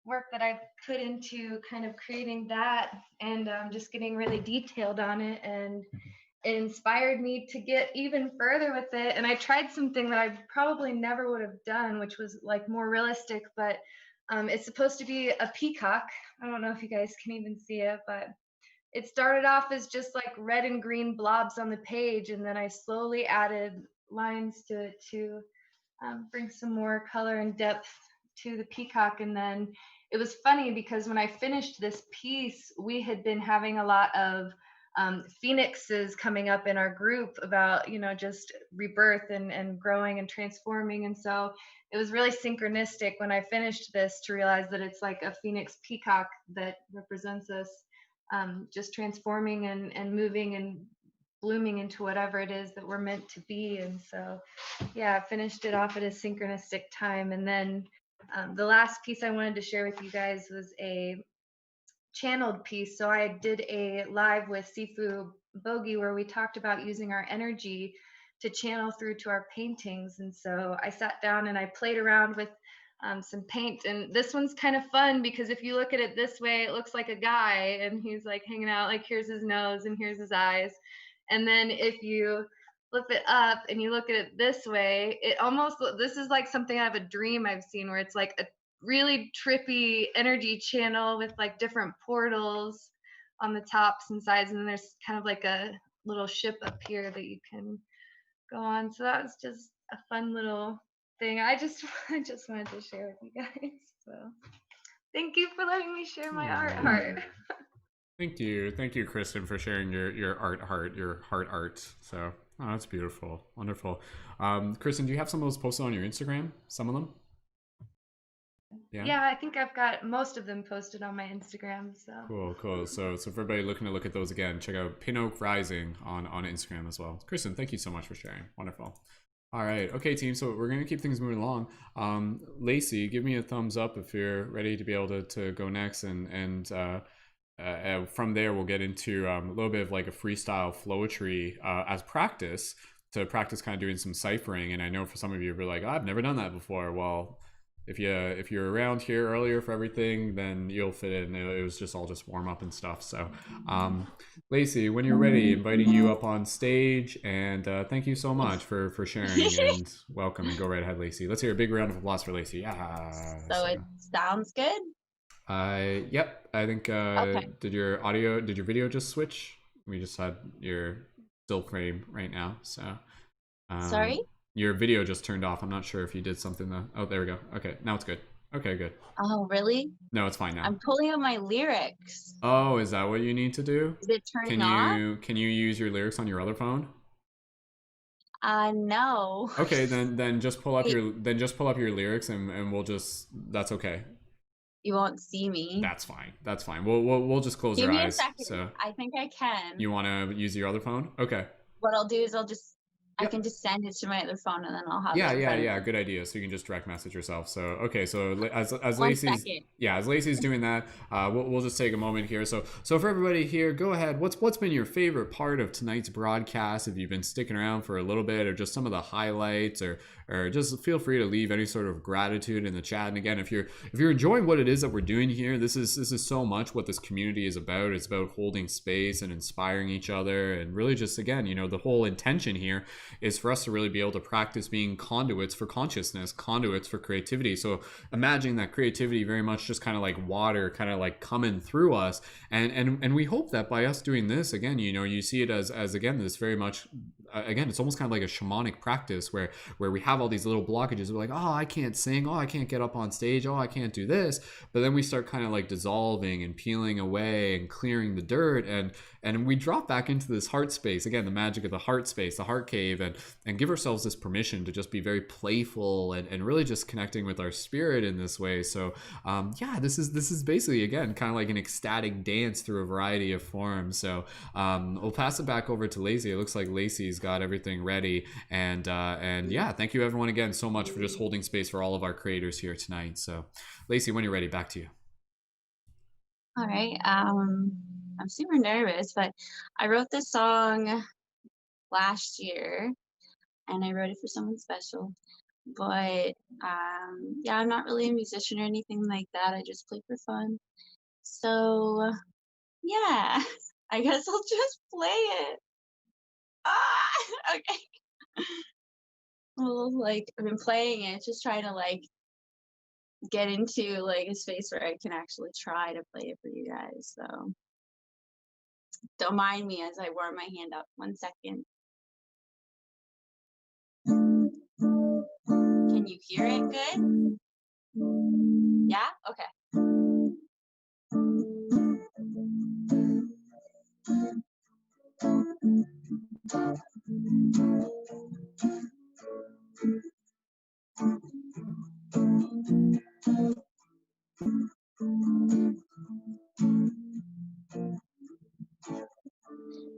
work that I've put into kind of creating that, and just getting really detailed on it. And it inspired me to get even further with it. And I tried something that I probably never would have done, which was like more realistic, but it's supposed to be a peacock. I don't know if you guys can even see it, but it started off as just like red and green blobs on the page, and then I slowly added lines to it to bring some more color and depth to the peacock. And then it was funny because when I finished this piece, we had been having a lot of phoenixes coming up in our group about just rebirth and growing and transforming. And so it was really synchronistic when I finished this to realize that it's like a phoenix peacock that represents us just transforming and moving and blooming into whatever it is that we're meant to be. And so I finished it off at a synchronistic time. And then the last piece I wanted to share with you guys was a channeled piece. So I did a live with Sifu Bogi where we talked about using our energy to channel through to our paintings. And so I sat down and I played around with some paint. And this one's kind of fun because if you look at it this way, it looks like a guy and he's like hanging out, like here's his nose and here's his eyes. And then if you flip it up and you look at it this way, this is like something out of a dream I've seen, where it's like a really trippy energy channel with like different portals on the tops and sides, and then there's kind of like a little ship up here that you can go on. So that was just a fun little thing. I just wanted to share with you guys. So thank you for letting me share my art heart. Thank you, Kristen, for sharing your art heart, your heart art. So that's beautiful, wonderful. Kristen, do you have some of those posted on your Instagram? Some of them? Yeah, I think I've got most of them posted on my Instagram. So Cool. So for everybody looking to look at those again, check out Pin Oak Rising on Instagram as well. Kristen, thank you so much for sharing. Wonderful. All right, okay, team. So we're gonna keep things moving along. Lacey, give me a thumbs up if you're ready to be able to go next, and from there we'll get into a little bit of like a freestyle flowetry as practice to practice kind of doing some ciphering. And I know for some of you you're like, oh, I've never done that before. Well, if you're around here earlier for everything, then you'll fit in. It was just all just warm up and stuff. So Lacey, when you're ready, inviting you up on stage, and thank you so much for sharing and welcome, and go right ahead, Lacey. Let's hear a big round of applause for Lacey. Yeah. So it sounds good. Yep. I think Okay. did your video just switch? We just had your still frame right now. So Sorry? Your video just turned off. I'm not sure if you did something though. Oh, there we go. Okay, now it's good. Okay, good. Oh, really? No, it's fine now. I'm pulling up my lyrics. Oh, is that what you need to do? Is it turning off? Can you use your lyrics on your other phone? No. Okay, then just pull up your lyrics, and we'll just, that's okay. You won't see me. That's fine. We'll just close our eyes. Give me a second. So I think I can. you want to use your other phone? Okay. What I'll do is I can just send it to my other phone, and then I'll have it in front of me. Good idea. So you can just direct message yourself. So okay, so as 1 Lacey's second. as Lacey's doing that, we'll just take a moment here. So for everybody here, go ahead. What's been your favorite part of tonight's broadcast? If you've been sticking around for a little bit, or just some of the highlights, or just feel free to leave any sort of gratitude in the chat. And again, if you're enjoying what it is that we're doing here, this is so much what this community is about. It's about holding space and inspiring each other, and really just, again, the whole intention here is for us to really be able to practice being conduits for consciousness, conduits for creativity. So imagine that creativity very much just kind of like water, kind of like coming through us, and we hope that by us doing this, again, you see it as again, this very much, again, it's almost kind of like a shamanic practice where we have all these little blockages. We're like, oh, I can't sing, oh, I can't get up on stage, oh, I can't do this. But then we start kind of like dissolving and peeling away and clearing the dirt, and we drop back into this heart space, again, the magic of the heart space, the heart cave, and give ourselves this permission to just be very playful and really just connecting with our spirit in this way. So this is basically, again, kind of like an ecstatic dance through a variety of forms. So we'll pass it back over to Lacey. It looks like Lacey's got everything ready, and yeah, thank you everyone again so much for just holding space for all of our creators here tonight. So Lacey, when you're ready, back to you. All right. I'm super nervous, but I wrote this song last year, and I wrote it for someone special. But yeah, I'm not really a musician or anything like that. I just play for fun. So yeah, I guess I'll just play it. Okay. Well, like, I've been playing it, just trying to like get into like a space where I can actually try to play it for you guys. So don't mind me as I warm my hand up. 1 second. Can you hear it good? Yeah? Okay.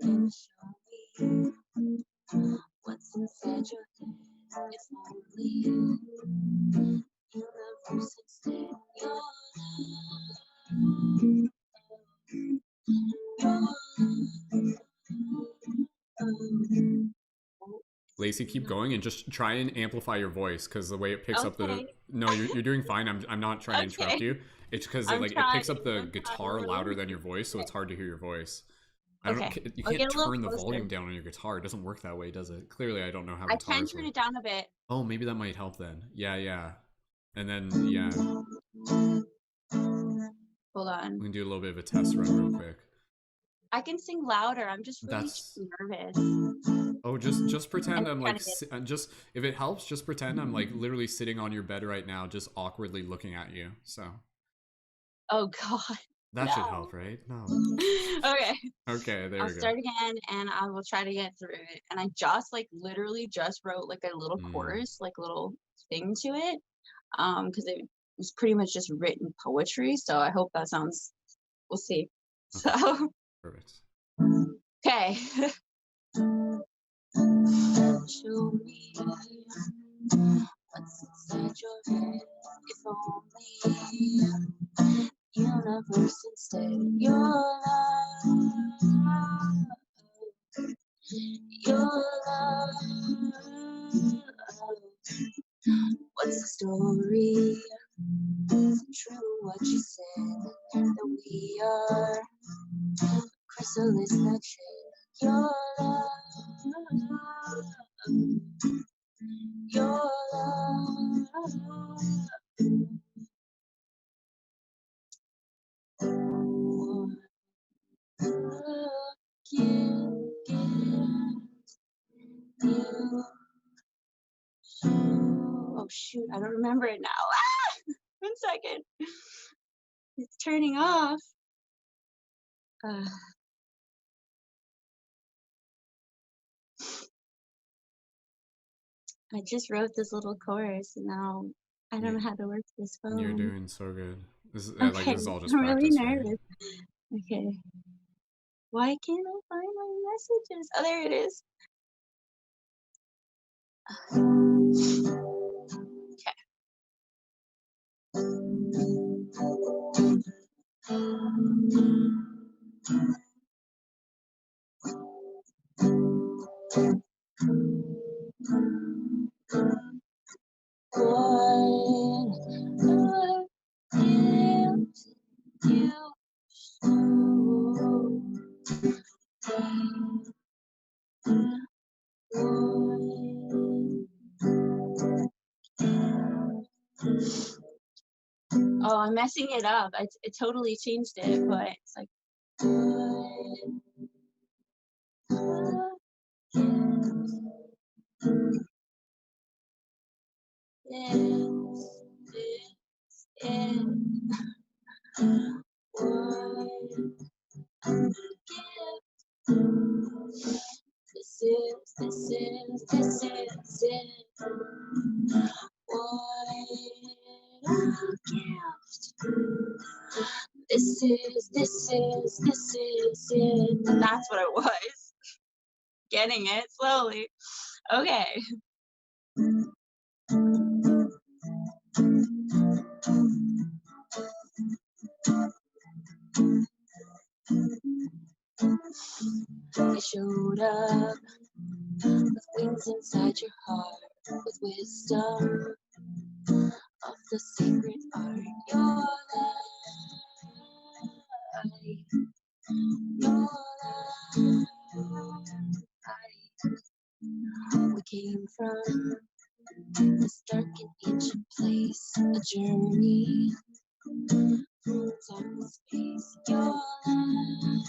Can show me what's inside your head. If only you universe extend your Lacey, keep going and just try and amplify your voice, because the way it picks up the. No, you're doing fine. I'm not trying to interrupt you. It's because it picks up the guitar louder than your voice, so it's hard to hear your voice. You can't turn the volume down on your guitar. It doesn't work that way, does it? Clearly, I don't know how I guitars can turn it down a bit. Oh, maybe that might help then. Yeah. And then, yeah. Hold on. We can do a little bit of a test run real quick. I can sing louder. I'm just really That's nervous. Oh, just pretend I'm trying like to get just if it helps, just pretend I'm like literally sitting on your bed right now, just awkwardly looking at you. So Oh God. that should No. help, right? No. Okay. Okay, there I'll we go. start again and I will try to get through it. And I just like literally just wrote like a little chorus, like a little thing to it. Because it was pretty much just written poetry. So I hope that sounds, we'll see. Okay. So Perfect. okay. Show me what's inside your head. If only universe instead. Your love. Your love. What's the story? Is it true what you said? That we are chrysalis that shed. Your love. Your love. Oh shoot, I don't remember it now. Ah! 1 second. It's turning off. I just wrote this little chorus and now I don't know how to work this phone. You're doing so good. This is Okay, like this is all just I'm really practice for you. nervous. Okay. Why can't I find my messages? Oh, there it is. Oh, I'm messing it up. I totally changed it, but it's like. This is it. What a gift. This is it. That's what it was. Getting it slowly. Okay. You showed up with wings inside your heart, with wisdom of the sacred art. Your light, your light. We came from this dark and ancient place, a journey through time and space. Your light,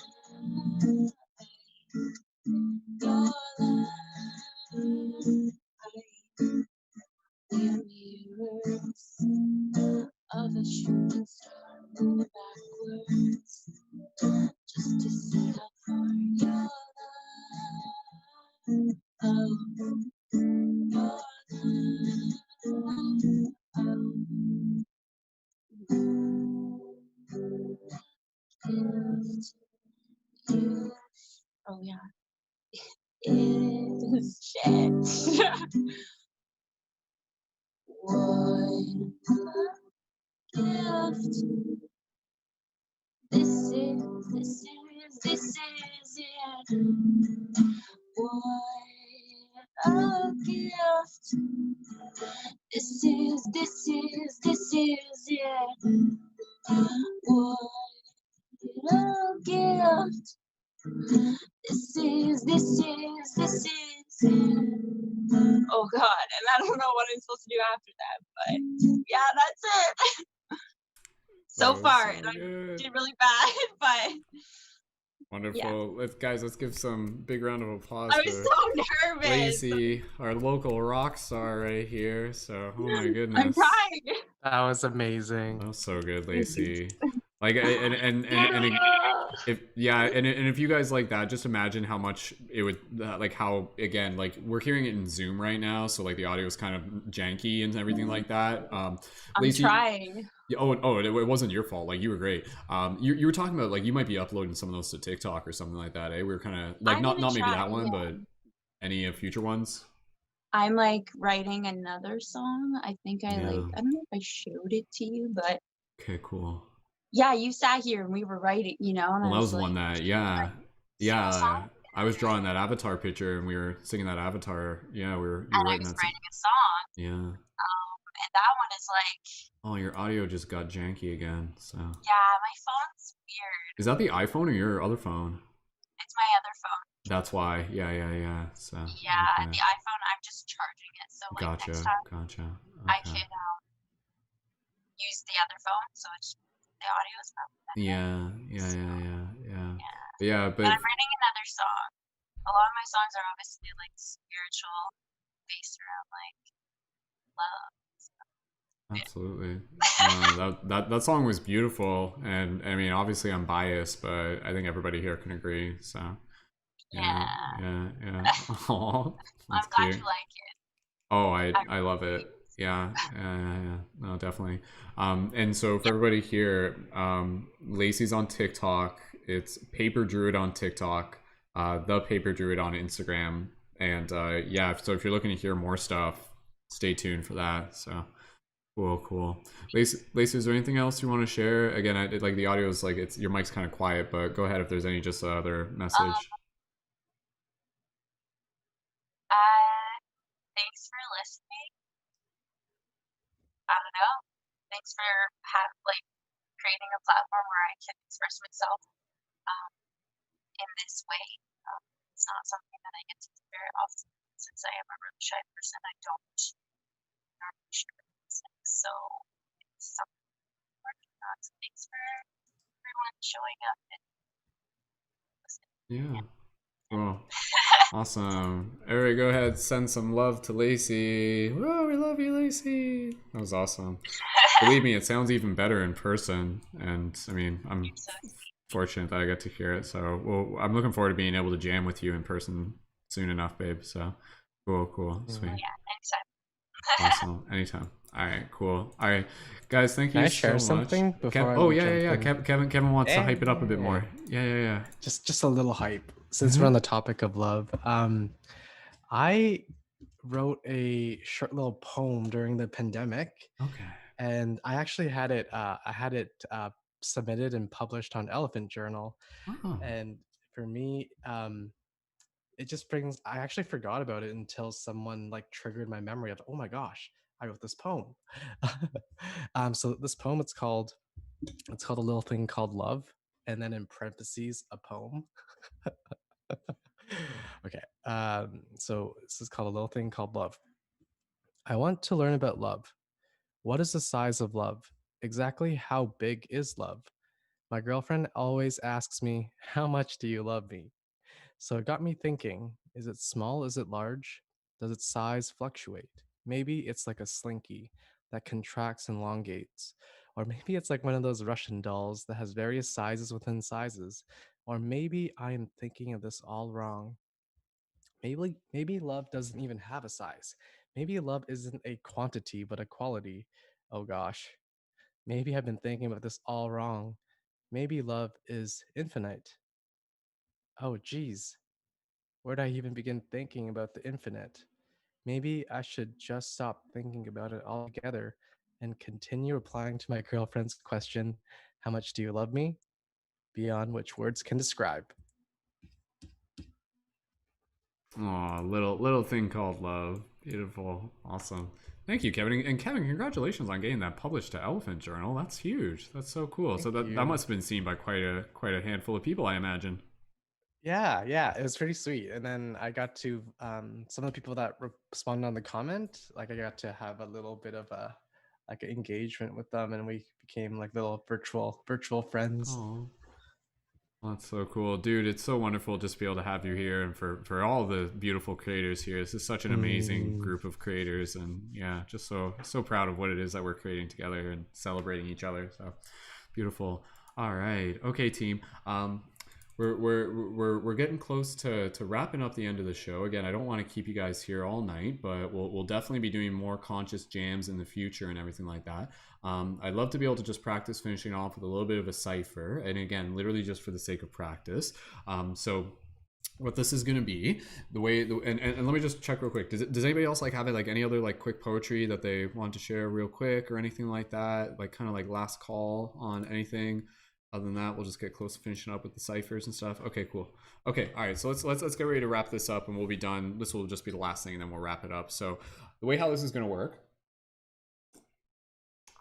your light. We are mirrors of a shooting star, moving backwards, just to see how far your love, oh, your love, gift you, oh yeah, is shit. One gift. This is it. What a gift. This is it. What a gift. This is it. Oh God, and I don't know what I'm supposed to do after that, but yeah, that's it. So far, and I did really bad, but Wonderful. Let's give some big round of applause I for was so nervous. Lacey, our local rock star right here. So, oh my I'm goodness. crying. That was amazing. That was so good, Lacey. Like, and if you guys like that, just imagine how much it would like how again like we're hearing it in Zoom right now, so like the audio is kind of janky and everything like that. I'm Lacey, trying. it wasn't your fault. Like you were great. You were talking about like you might be uploading some of those to TikTok or something like that. Eh? We were kind of like not maybe try, that one, yeah. but any future ones. I'm like writing another song. I think I Yeah. I don't know if I showed it to you, but Okay, cool. yeah, you sat here and we were writing, and Well, I that was was the one that I was drawing that Avatar picture and we were singing that Avatar. Yeah, you were writing that. writing a song. Yeah. And that one is like, Oh, your audio just got janky again. So. yeah, my phone's weird. Is that the iPhone or your other phone? It's my other phone. That's why. Yeah. So. Yeah, okay. the iPhone, I'm just charging it. So like Gotcha. next time Gotcha. I Okay. can use the other phone, so it's the audio is probably better. Yeah, but I'm writing another song. A lot of my songs are obviously like spiritual, based around like love. absolutely. That song was beautiful, and I mean, obviously, I'm biased, but I think everybody here can agree. So. Yeah. Aw, that's I'm glad cute. you like it. Oh, I love it. Yeah. No, definitely. And so for everybody here, Lacey's on TikTok. It's Paper Druid on TikTok, the Paper Druid on Instagram, and yeah. So if you're looking to hear more stuff, stay tuned for that. So cool. Lacey, is there anything else you want to share? Again, like the audio is like your mic's kind of quiet, but go ahead if there's any just other message. Thanks for listening. I don't know. Thanks for creating a platform where I can express myself in this way. It's not something that I get to do very often since I am a really shy person. I don't normally share things, so it's something I'm working on. So thanks for everyone showing up and listening. Yeah. Cool. Awesome. Everybody go ahead, send some love to Lacey. Whoa, we love you, Lacey. That was awesome. Believe me, it sounds even better in person. And I mean, I'm fortunate that I get to hear it. So I'm looking forward to being able to jam with you in person soon enough, babe. So cool. Sweet. Yeah, anytime. Awesome. Anytime. All right, cool. All right, guys, thank Can you I share so much. something before Kevin wants to hype it up a bit more. Yeah. Just a little hype since we're on the topic of love. I wrote a short little poem during the pandemic. Okay. And I actually had it submitted and published on Elephant Journal. Oh. And for me, it just brings, I actually forgot about it until someone like triggered my memory of, oh my gosh, I wrote this poem. So this poem, it's called A Little Thing Called Love, and then in parentheses, a poem. Okay. So this is called A Little Thing Called Love. I want to learn about love. What is the size of love? Exactly how big is love? My girlfriend always asks me, how much do you love me? So it got me thinking, is it small? Is it large? Does its size fluctuate? Maybe it's like a slinky that contracts and elongates. Or maybe it's like one of those Russian dolls that has various sizes within sizes. Or maybe I am thinking of this all wrong. Maybe love doesn't even have a size. Maybe love isn't a quantity but a quality. Oh gosh. Maybe I've been thinking about this all wrong. Maybe love is infinite. Oh geez. Where'd I even begin thinking about the infinite? Maybe I should just stop thinking about it altogether and continue replying to my girlfriend's question, how much do you love me? Beyond which words can describe. Aw, little thing called love. Beautiful. Awesome. Thank you, Kevin. And Kevin, congratulations on getting that published to Elephant Journal. That's huge. That's so cool. So that must have been seen by quite a handful of people, I imagine. Yeah, it was pretty sweet. And then I got to some of the people that responded on the comment, like I got to have a little bit of a like engagement with them, and we became like little virtual friends. Oh. That's so cool, dude. It's so wonderful just to be able to have you here, and for all the beautiful creators here. This is such an amazing group of creators, and yeah, just so proud of what it is that we're creating together and celebrating each other. So beautiful. All right, okay, team. We're getting close to wrapping up the end of the show. Again, I don't want to keep you guys here all night, but we'll definitely be doing more conscious jams in the future and everything like that. I'd love to be able to just practice finishing off with a little bit of a cipher, and again, literally just for the sake of practice. So what this is going to be, and let me just check real quick. Does anybody else like have like any other like quick poetry that they want to share real quick or anything like that? Like kind of like last call on anything. Other than that, we'll just get close to finishing up with the ciphers and stuff. Okay, cool. Okay, all right. So let's get ready to wrap this up, and we'll be done. This will just be the last thing, and then we'll wrap it up. So the way how this is going to work,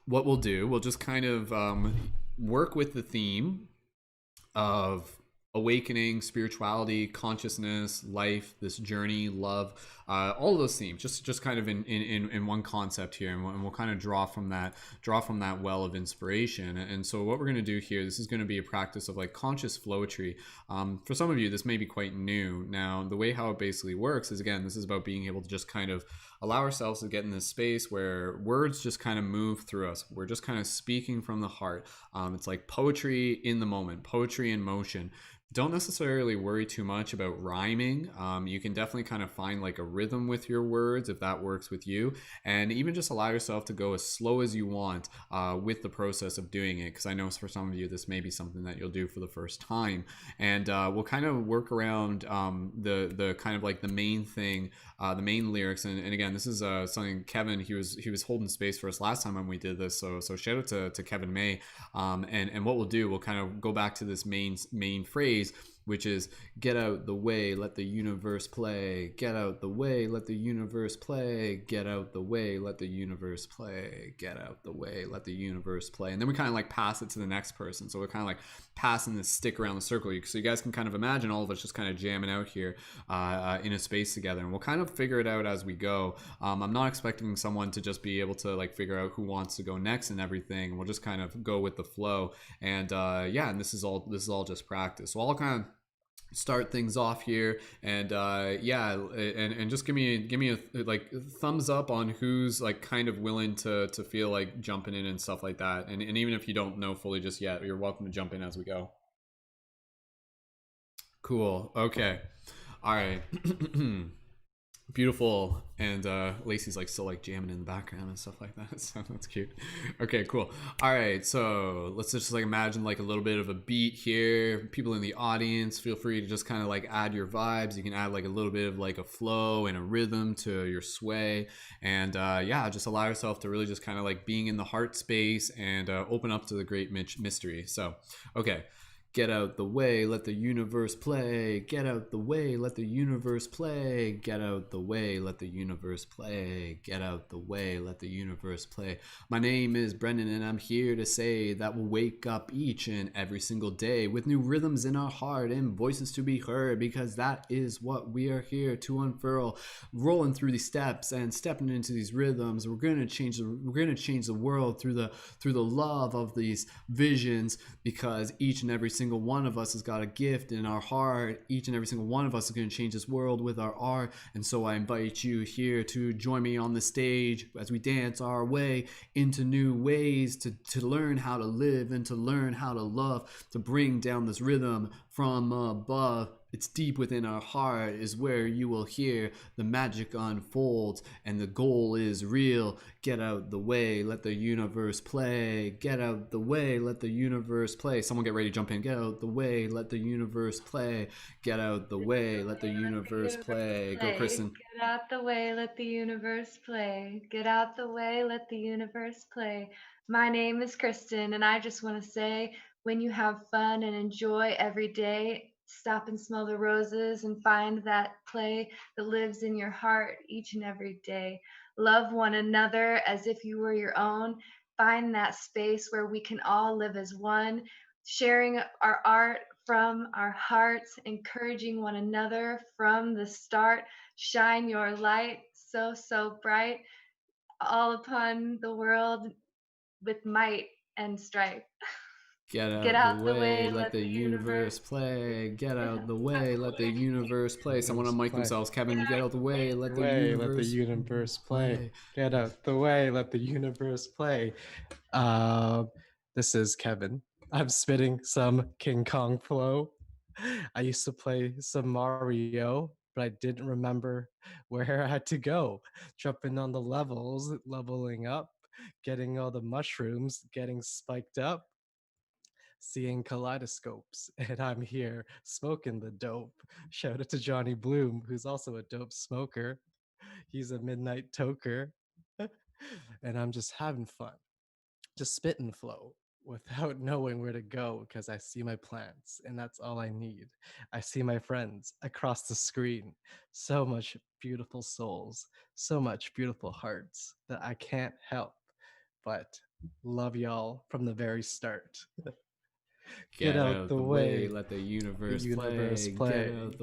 what we'll do, we'll just kind of work with the theme of awakening, spirituality, consciousness, life, this journey, love, all of those themes, just kind of in one concept here, and we'll kind of draw from that well of inspiration. And so what we're going to do here, this is going to be a practice of like conscious flowetry. For some of you, this may be quite new. Now, the way how it basically works is, again, this is about being able to just kind of allow ourselves to get in this space where words just kind of move through us. We're just kind of speaking from the heart. It's like poetry in the moment, poetry in motion. Don't necessarily worry too much about rhyming. You can definitely kind of find like a rhythm with your words if that works with you, and even just allow yourself to go as slow as you want with the process of doing it, because I know for some of you this may be something that you'll do for the first time. And we'll kind of work around the kind of like the main thing, the main lyrics. And again, this is something Kevin, he was holding space for us last time when we did this, so shout out to Kevin May. And what we'll do, we'll kind of go back to this main phrase, which is get out the way, let the universe play, get out the way, let the universe play, get out the way, let the universe play, get out the way, let the universe play. And then we kind of like pass it to the next person. So we're kind of like passing this stick around the circle. So you guys can kind of imagine all of us just kind of jamming out here in a space together, and we'll kind of figure it out as we go. I'm not expecting someone to just be able to like figure out who wants to go next and everything. We'll just kind of go with the flow. And yeah, and this is all just practice. So I'll kind of start things off here, and yeah, and just give me a like thumbs up on who's like kind of willing to feel like jumping in and stuff like that. And even if you don't know fully just yet, you're welcome to jump in as we go. Cool. Okay. All right. Beautiful. And Lacey's like still like jamming in the background and stuff like that, so that's cute. Okay, cool. All right, so let's just like imagine like a little bit of a beat here. People in the audience, feel free to just kind of like add your vibes. You can add like a little bit of like a flow and a rhythm to your sway, and yeah, just allow yourself to really just kind of like being in the heart space and open up to the great mystery. So okay. Get out the way, let the universe play. Get out the way, let the universe play. Get out the way, let the universe play. Get out the way, let the universe play. My name is Brendon, and I'm here to say that we'll wake up each and every single day with new rhythms in our heart and voices to be heard, because that is what we are here to unfurl. Rolling through these steps and stepping into these rhythms, we're gonna change the world through the love of these visions, because each and every single one of us has got a gift in our heart. Each and every single one of us is going to change this world with our art. And so I invite you here to join me on the stage as we dance our way into new ways to learn how to live and to learn how to love, to bring down this rhythm from above. It's deep within our heart is where you will hear the magic unfolds, and the goal is real. Get out the way, let the universe play. Get out the way, let the universe play. Someone get ready to jump in. Get out the way, let the universe play. Get out the way, let the universe play. Go, Kristen. Get out the way, let the universe play. Get out the way, let the universe play. My name is Kristen, and I just want to say, when you have fun and enjoy every day, stop and smell the roses and find that play that lives in your heart each and every day. Love one another as if you were your own. Find that space where we can all live as one, sharing our art from our hearts, encouraging one another from the start. Shine your light so, so bright all upon the world with might and stripe. Get Get out the way, let the universe play. Get out the way, let the universe play. Someone unmic themselves. Kevin, get out the way, let the universe play. Get out the way, let the universe play. This is Kevin. I'm spitting some King Kong flow. I used to play some Mario, but I didn't remember where I had to go. Jumping on the levels, leveling up, getting all the mushrooms, getting spiked up, seeing kaleidoscopes, and I'm here smoking the dope. Shout out to Johnny Bloom, who's also a dope smoker. He's a midnight toker. And I'm just having fun, just spit and flow without knowing where to go because I see my plants and that's all I need. I see my friends across the screen. So much beautiful souls, so much beautiful hearts that I can't help but love y'all from the very start. Get out the way, let the universe play.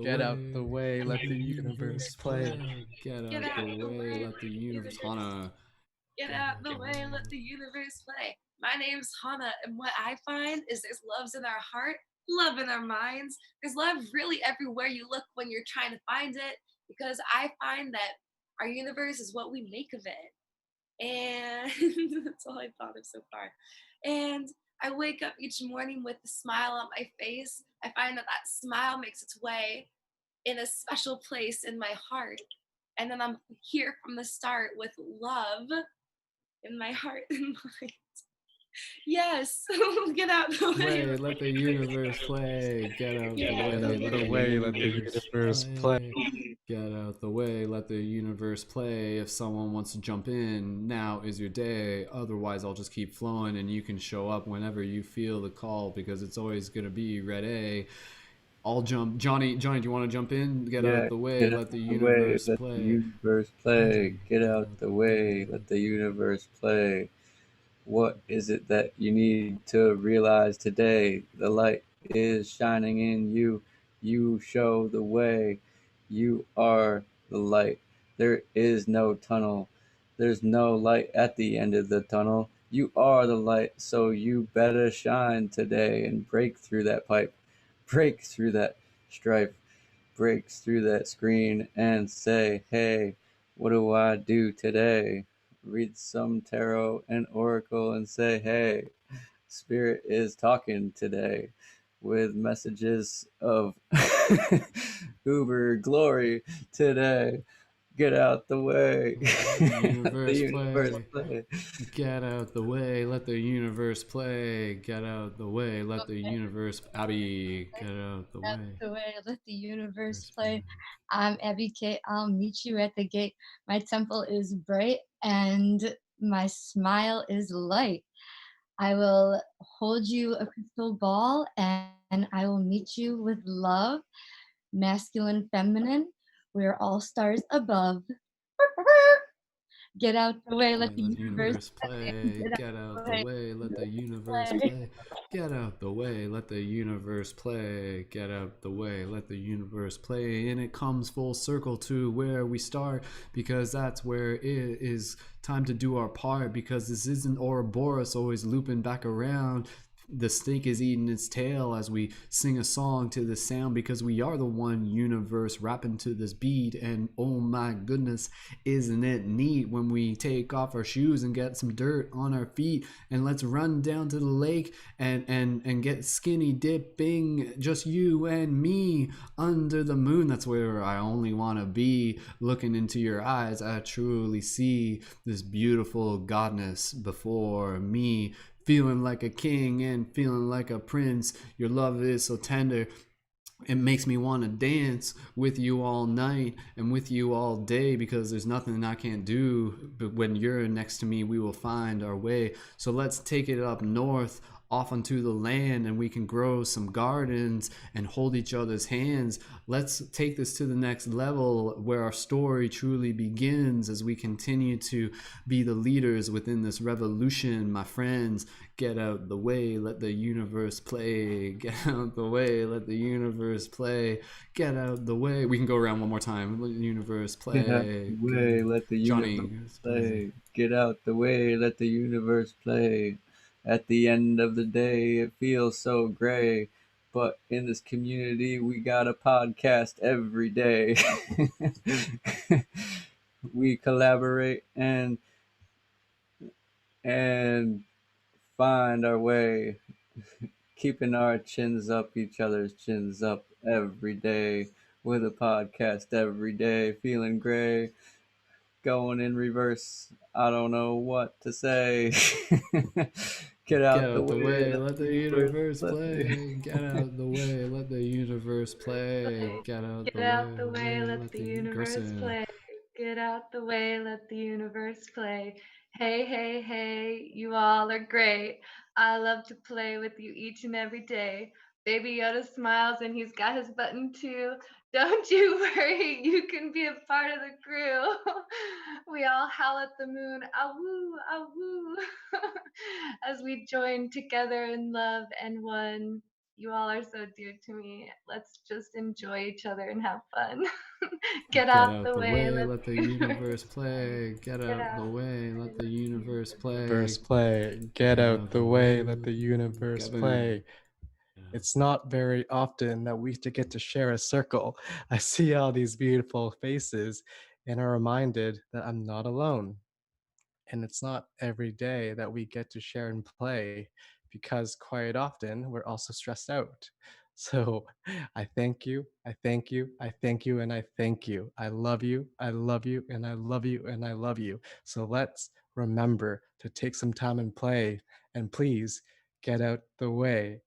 Get out the way, let the universe play. Get out the way, let the universe. Hana. Get out the way, let the universe play. My name's Hana, and what I find is there's loves in our heart, love in our minds. There's love really everywhere you look when you're trying to find it, because I find that our universe is what we make of it. And that's all I've thought of so far. And I wake up each morning with a smile on my face. I find that that smile makes its way in a special place in my heart. And then I'm here from the start with love in my heart and mind. Yes, get out the way. Let the universe play. Get out the way, let the universe play. Get out the way, let the universe play. If someone wants to jump in, now is your day. Otherwise, I'll just keep flowing and you can show up whenever you feel the call because it's always going to be ready. I'll jump. Johnny, do you want to jump in? Get out the way, let the universe play. Let the universe play. Get out the way, let the universe play. What is it that you need to realize today? The light is shining in you. You show the way. You are the light. There is no tunnel. There's no light at the end of the tunnel. You are the light, so you better shine today and break through that pipe. Break through that stripe. Break through that screen and say, hey, what do I do today? Read some tarot and oracle and say, hey, Spirit is talking today with messages of uber glory today. Get out the way. The universe play. Get out the way, let the universe play. Get out the way, let the universe. Abby, get out the way. Out the way, let the universe play. I'm Abby K. I'll meet you at the gate. My temple is bright and my smile is light. I will hold you a crystal ball and I will meet you with love. Masculine, feminine, we're all stars above. Get out the way, let the universe play. Get out the way, let the universe play. Get out the way, let the universe play. Get out the way, let the universe play. And it comes full circle to where we start because that's where it is time to do our part because this isn't Ouroboros always looping back around. The snake is eating its tail as we sing a song to this sound because we are the one universe rapping to this beat. And oh my goodness, isn't it neat when we take off our shoes and get some dirt on our feet and let's run down to the lake and get skinny dipping, just you and me under the moon. That's where I only want to be. Looking into your eyes, I truly see this beautiful goddess before me. Feeling like a king and feeling like a prince. Your love is so tender. It makes me want to dance with you all night and with you all day because there's nothing I can't do. But when you're next to me, we will find our way. So let's take it up north, off onto the land, and we can grow some gardens and hold each other's hands. Let's take this to the next level where our story truly begins as we continue to be the leaders within this revolution. My friends, get out the way, let the universe play. Get out the way, let the universe play. Get out the way. We can go around one more time. Let the universe play. Get out the way, let the universe play. Get out the way, let the universe play. At the end of the day, it feels so gray. But in this community, we got a podcast every day. We collaborate and find our way, keeping our chins up, each other's chins up every day with a podcast every day, feeling gray, going in reverse. I don't know what to say. Get out the way, let the universe play. Get out the way, let the universe play. Get out the Get out the way, way, let let the the universe Kristen. play. Get out the way, let the universe play. Hey, hey, hey, you all are great. I love to play with you each and every day. Baby Yoda smiles and he's got his button too. Don't you worry, you can be a part of the crew. We all howl at the moon, ah woo, ah woo, as we join together in love and one. You all are so dear to me. Let's just enjoy each other and have fun. Get out the way, Let the universe play. Get out the way, let the universe play. Universe play. Get out the way, let the universe play. It's not very often that we get to share a circle. I see all these beautiful faces and are reminded that I'm not alone. And it's not every day that we get to share and play because quite often we're also stressed out. So I thank you, I thank you, I thank you, and I thank you. I love you, I love you, and I love you, and I love you. So let's remember to take some time and play. And please get out the way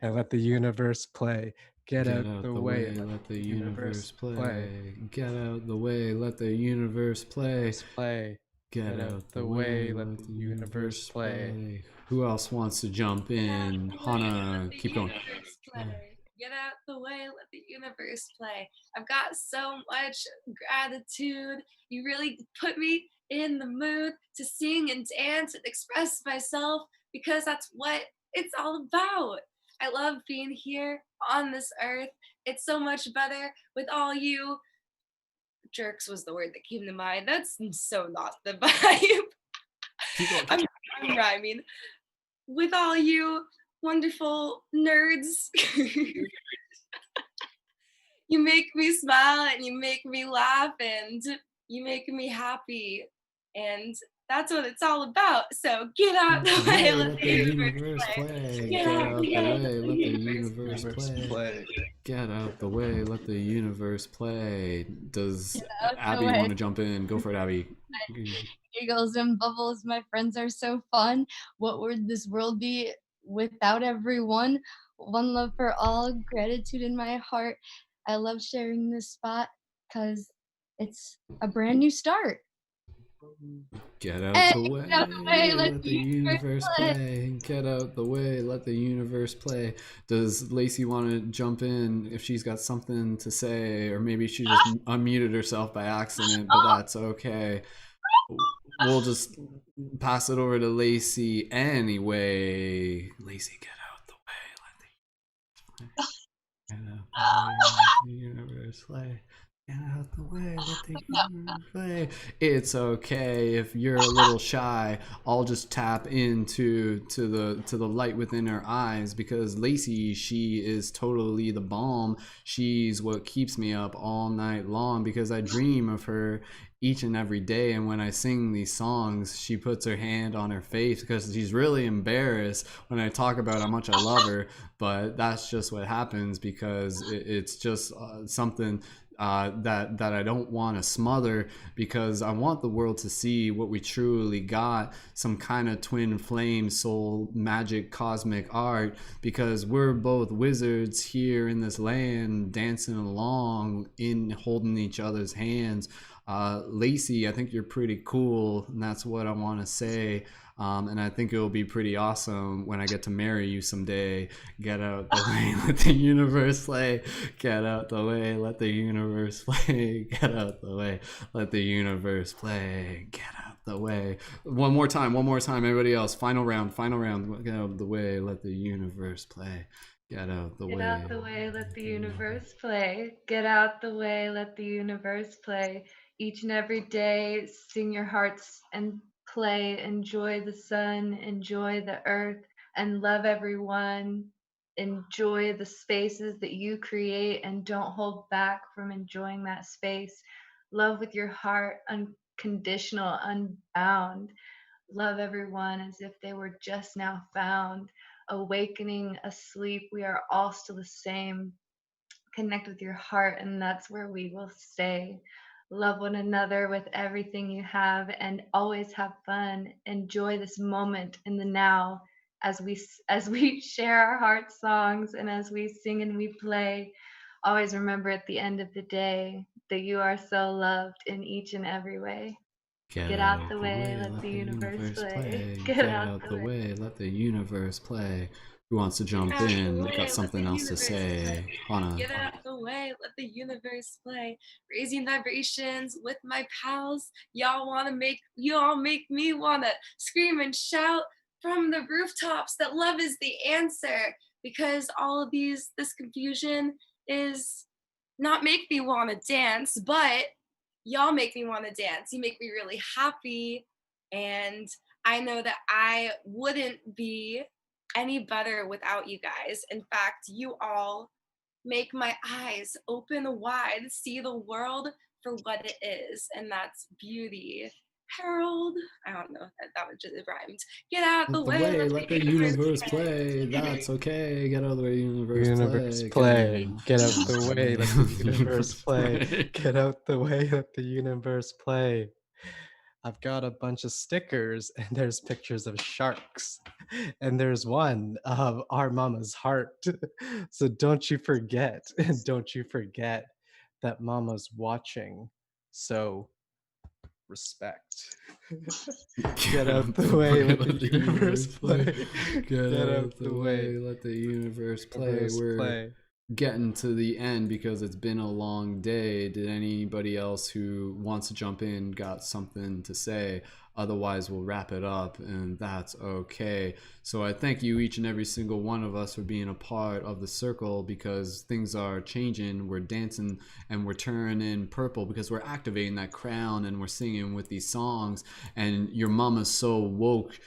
and let the universe play. Get out the way, let the universe play. Get out the way, let the universe play. Get out the way, let the universe play. Who else wants to jump in? Hana, keep going. Get out the way, let the universe play. I've got so much gratitude. You really put me in the mood to sing and dance and express myself because that's what it's all about. I love being here on this earth. It's so much better with all you. Jerks was the word that came to mind. That's so not the vibe. I'm rhyming. With all you wonderful nerds. You make me smile and you make me laugh and you make me happy. And that's what it's all about. So get out the way, let the universe play. Get out the way, let the universe play. Get out the way, let the universe play. Does Abby want to jump in? Go for it, Abby. Giggles and bubbles, my friends are so fun. What would this world be without everyone? One love for all, gratitude in my heart. I love sharing this spot because it's a brand new start. Get out the way, let the universe play. Get out the way, let the universe play. Does Lacey want to jump in if she's got something to say, or maybe she just unmuted herself by accident, but that's okay. We'll just pass it over to Lacey anyway. Lacey, get out the way, let the universe play. Get out the way, let the universe play. It's okay if you're a little shy. I'll just tap into the light within her eyes because Lacey, she is totally the bomb. She's what keeps me up all night long because I dream of her each and every day, and when I sing these songs she puts her hand on her face because she's really embarrassed when I talk about how much I love her, but that's just what happens because it's just something that I don't want to smother because I want the world to see what we truly got, some kind of twin flame soul magic cosmic art, because we're both wizards here in this land dancing along in holding each other's hands. Lacey, I think you're pretty cool, and that's what I want to say. And I think it'll be pretty awesome when I get to marry you someday. Get out the way, let the universe play. Get out the way, let the universe play. Get out the way, let the universe play. Get out the way. One more time, everybody else. Final round. Get out the way, let the universe play. Get out the way. Get out the way, let the universe play. Get out the way, let the universe play. Each and every day, sing your hearts and play, enjoy the sun, enjoy the earth, and love everyone. Enjoy the spaces that you create and don't hold back from enjoying that space. Love with your heart, unconditional, unbound. Love everyone as if they were just now found. Awakening, asleep, we are all still the same. Connect with your heart, and that's where we will stay. Love one another with everything you have, and always have fun. Enjoy this moment in the now as we share our heart songs and as we sing and we play. Always remember at the end of the day that you are so loved in each and every way. Get out the way, let the universe play. Get out the way, let the universe play. Who wants to jump Get out the in? way, Got let something the else to universe say. play. Hana. Get out the way, let the universe play. Raising vibrations with my pals. Y'all make me wanna scream and shout from the rooftops that love is the answer. Because all of this confusion is not make me wanna dance, but y'all make me want to dance. You make me really happy. And I know that I wouldn't be any better without you guys. In fact, you all make my eyes open wide, see the world for what it is. And that's beauty. Harold, I don't know if that was just rhymed. Get out the way, Let the universe play. That's okay. Get out of the way, universe play. Play. Get out the Come way. on. Let the universe play. Get out the way. Let the universe play. I've got a bunch of stickers, and there's pictures of sharks, and there's one of our mama's heart. So don't you forget, don't you forget that mama's watching. So respect. Get out the way, let the universe play. Get out the way, let the universe play. We're getting to the end because it's been a long day. Did anybody else who wants to jump in got something to say? Otherwise, we'll wrap it up, and that's okay. So I thank you, each and every single one of us, for being a part of the circle, because things are changing. We're dancing and we're turning purple because we're activating that crown, and we're singing with these songs. And your mama's so woke,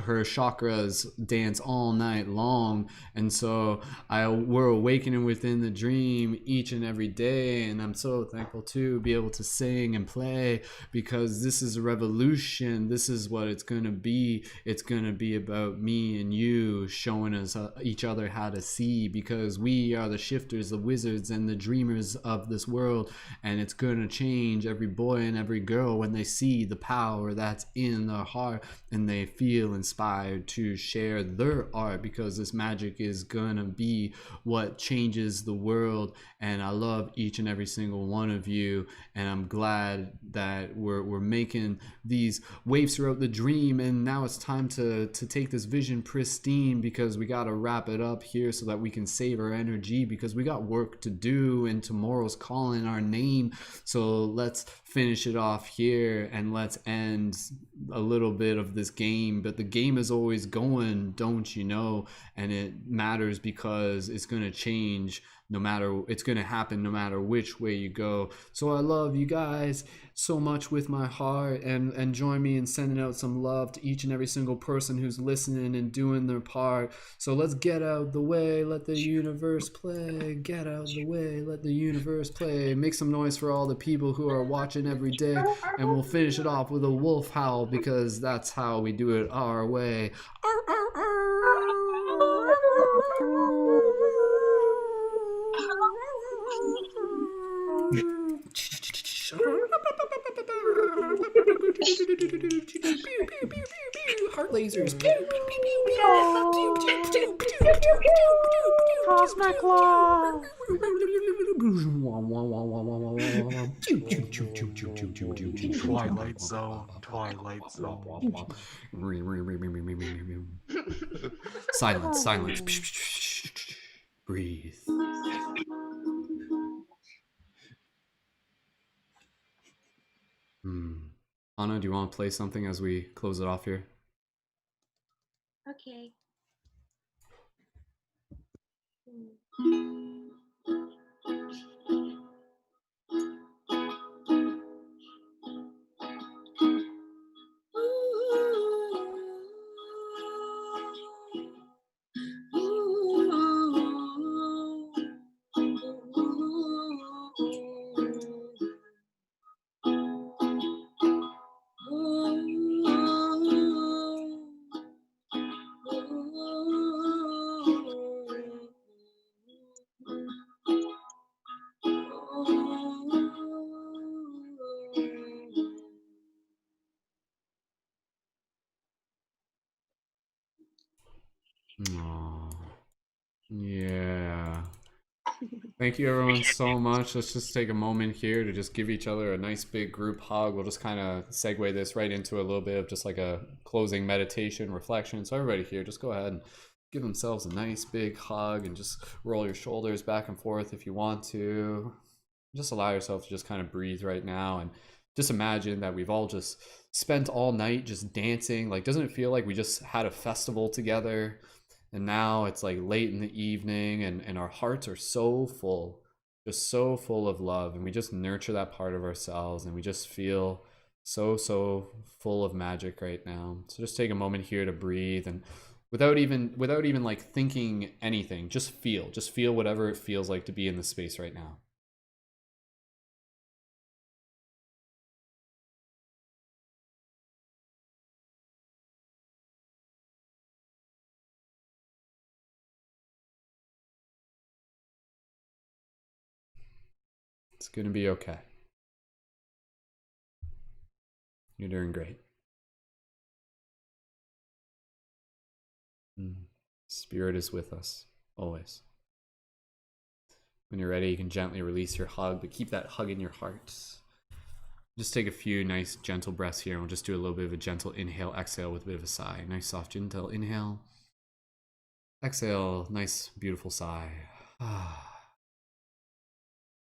her chakras dance all night long. And so we're awakening within the dream each and every day. And I'm so thankful to be able to sing and play, because this is a revolution. This is what it's going to be. It's going to be about me and you showing us each other how to see, because we are the shifters, the wizards, and the dreamers of this world. And it's going to change every boy and every girl when they see the power that's in their heart and they feel inspired to share their art, because this magic is going to be what changes the world. And I love each and every single one of you, and I'm glad that we're making these waves throughout the dream. And now it's time to take this vision pristine, because we got to wrap it up here so that we can save our energy, because we got work to do and tomorrow's calling our name. So let's finish it off here, and let's end a little bit of this game. But the game is always going, don't you know? And it matters because it's going to change it's going to happen no matter which way you go. So I love you guys so much with my heart, and join me in sending out some love to each and every single person who's listening and doing their part. So let's get out the way, let the universe play. Get out the way, let the universe play. Make some noise for all the people who are watching every day, and we'll finish it off with a wolf howl, because that's how we do it our way. Heart lasers. Cosmic Claw. Twilight Zone. Twilight Zone. Silence. Breathe. Hana, do you want to play something as we close it off here? Okay. Aw. Yeah. Thank you everyone so much. Let's just take a moment here to just give each other a nice big group hug. We'll just kind of segue this right into a little bit of just like a closing meditation reflection. So everybody here, just go ahead and give themselves a nice big hug and just roll your shoulders back and forth if you want to. Just allow yourself to just kind of breathe right now, and just imagine that we've all just spent all night just dancing. Like, doesn't it feel like we just had a festival together? And now it's like late in the evening, and our hearts are so full, just so full of love. And we just nurture that part of ourselves, and we just feel so full of magic right now. So just take a moment here to breathe, and without even like thinking anything, just feel whatever it feels like to be in the space right now. It's gonna be okay. You're doing great. Spirit is with us, always. When you're ready, you can gently release your hug, but keep that hug in your heart. Just take a few nice, gentle breaths here, and we'll just do a little bit of a gentle inhale, exhale with a bit of a sigh. Nice, soft, gentle inhale. Exhale, nice, beautiful sigh.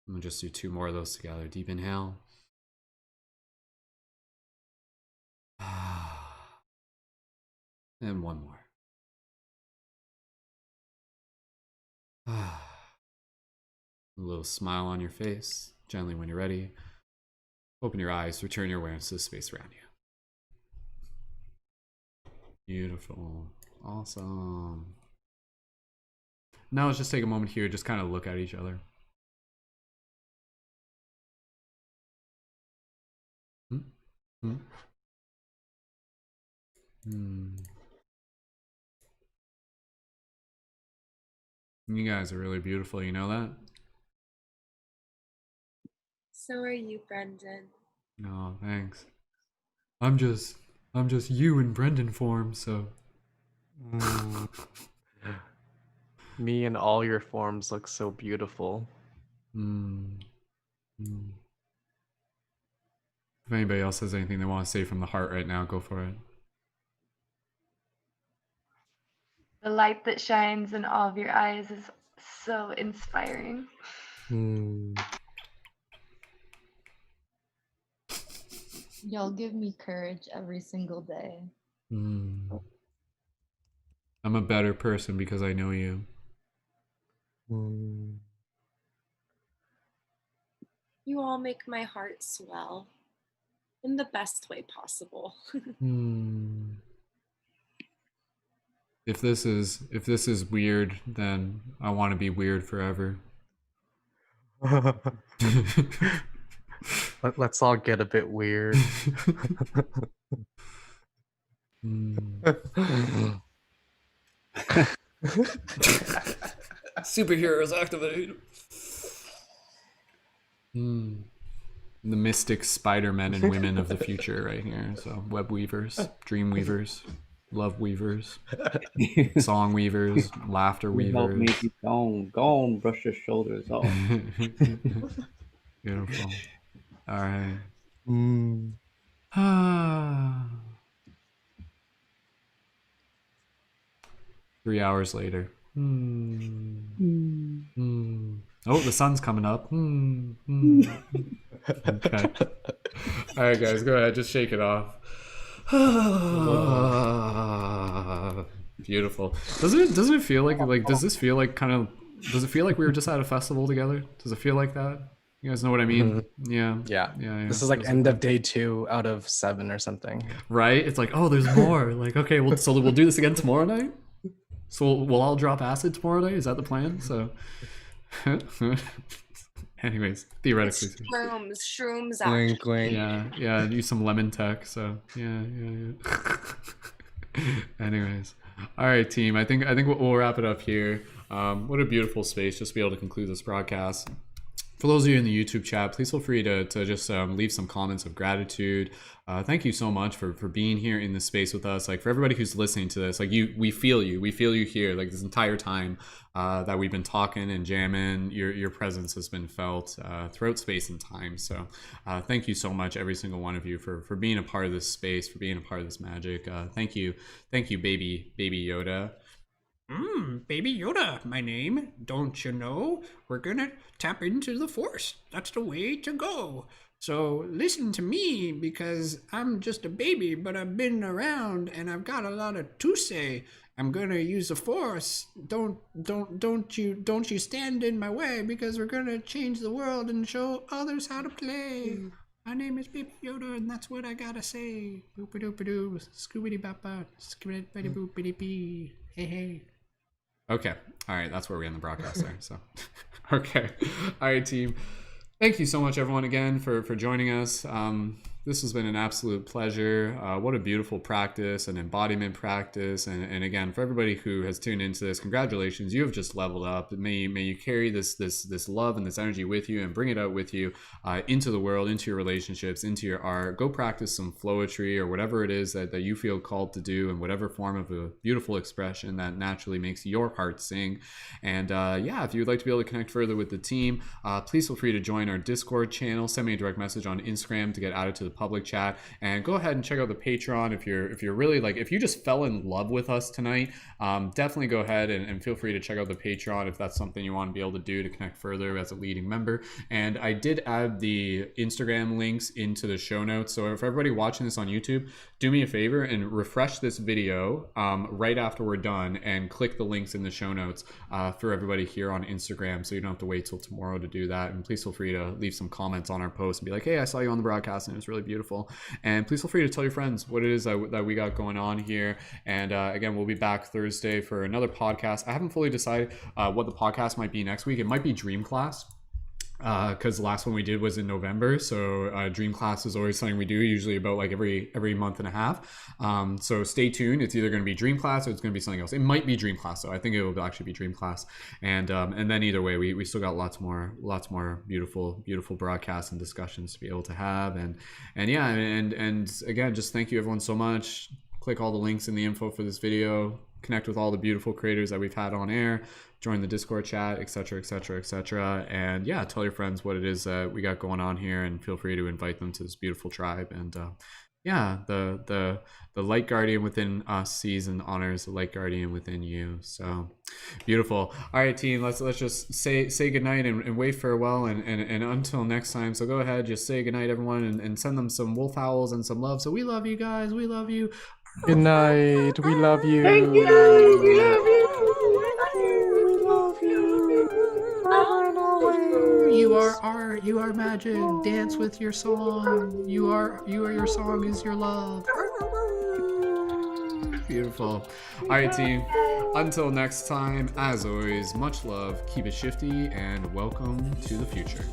We'll just do 2 more of those together. Deep inhale. And 1 more. A little smile on your face. Gently, when you're ready, open your eyes, return your awareness to the space around you. Beautiful. Awesome. Now let's just take a moment here, just kind of look at each other. You guys are really beautiful, you know that? So are you, Brendon. Oh, thanks. I'm just you in Brendon form, so. Me and all your forms look so beautiful. If anybody else has anything they want to say from the heart right now, go for it. The light that shines in all of your eyes is so inspiring. Y'all give me courage every single day. I'm a better person because I know you. You all make my heart swell in the best way possible. If this is weird, then I want to be weird forever. Let's all get a bit weird. Superheroes activate. The mystic Spider-Men and women of the future right here. So web weavers, dream weavers, love weavers, song weavers, laughter weavers. Me go on, brush your shoulders off. Beautiful. All right. 3 hours later. Oh, the sun's coming up. Okay. All right, guys, go ahead. Just shake it off. Beautiful. Doesn't it feel like does this feel like does it feel like we were just at a festival together? Does it feel like that? You guys know what I mean? Yeah. This is like end of day 2 out of 7 or something. Right? It's like, oh, there's more. Like, okay, so we'll do this again tomorrow night? So we'll all drop acid tomorrow night? Is that the plan? So anyways, theoretically. Shrooms out. Wink, wink. Yeah, use some lemon tech, so yeah. Anyways. All right, team. I think we'll wrap it up here. What a beautiful space just to be able to conclude this broadcast. For those of you in the YouTube chat, please feel free to just leave some comments of gratitude. Thank you so much for being here in this space with us. Like, for everybody who's listening to this, like, we feel you here. Like, this entire time that we've been talking and jamming, your presence has been felt throughout space and time. So thank you so much, every single one of you, for being a part of this space, for being a part of this magic. Thank you, baby Yoda. Baby Yoda, my name. Don't you know? We're gonna tap into the Force. That's the way to go. So listen to me, because I'm just a baby, but I've been around and I've got a lot to say. I'm gonna use the Force. Don't you stand in my way, because we're gonna change the world and show others how to play. My name is Baby Yoda, and that's what I gotta say. Boop-a-doop-a-doo, scoobity-bop-bop, skibidi-bidi-boop-bidi-bee. Hey. Okay. All right. That's where we end the broadcast there. So, okay. All right, team. Thank you so much, everyone, again, for joining us. This has been an absolute pleasure. What a beautiful practice, an embodiment practice. And again, for everybody who has tuned into this, congratulations. You have just leveled up. May you carry this love and this energy with you and bring it out with you into the world, into your relationships, into your art. Go practice some flowetry or whatever it is that you feel called to do, in whatever form of a beautiful expression that naturally makes your heart sing. And yeah, if you would like to be able to connect further with the team, please feel free to join our Discord channel. Send me a direct message on Instagram to get added to the public chat, and go ahead and check out the Patreon if you're really, like, if you just fell in love with us tonight. Definitely go ahead and feel free to check out the Patreon if that's something you want to be able to do to connect further as a leading member. And I did add the Instagram links into the show notes, so if everybody watching this on YouTube, do me a favor and refresh this video right after we're done, and click the links in the show notes for everybody here on Instagram, so you don't have to wait till tomorrow to do that. And please feel free to leave some comments on our post and be like, hey, I saw you on the broadcast and it was really beautiful. And please feel free to tell your friends what it is that we got going on here. And again, we'll be back Thursday for another podcast. I haven't fully decided what the podcast might be next week. It might be Dream Class, because the last one we did was in November. So Dream Class is always something we do, usually about like every month and a half. So stay tuned. It's either going to be Dream Class or it's going to be something else. It might be Dream Class, though. I think it will actually be Dream Class. And then either way, we still got lots more beautiful broadcasts and discussions to be able to have. And yeah, and again, just thank you everyone so much. Click all the links in the info for this video. Connect with all the beautiful creators that we've had on air. Join the Discord chat, etc., etc., etc. And yeah, tell your friends what it is that we got going on here, and feel free to invite them to this beautiful tribe. And yeah, the light guardian within us sees and honors the light guardian within you. So beautiful. All right, team, let's just say goodnight and wave farewell and until next time. So go ahead, just say goodnight, everyone, and send them some wolf owls and some love. So we love you guys. We love you. Good night. We love you. Thank you. We love you. You are art, you are magic. Dance with your song. Your song is your love. Beautiful. All right, team. Until next time, as always, much love, keep it shifty, and welcome to the future.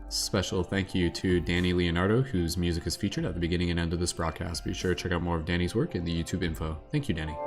Special thank you to Danny Leonardo, whose music is featured at the beginning and end of this broadcast. Be sure to check out more of Danny's work in the YouTube info. Thank you, Danny.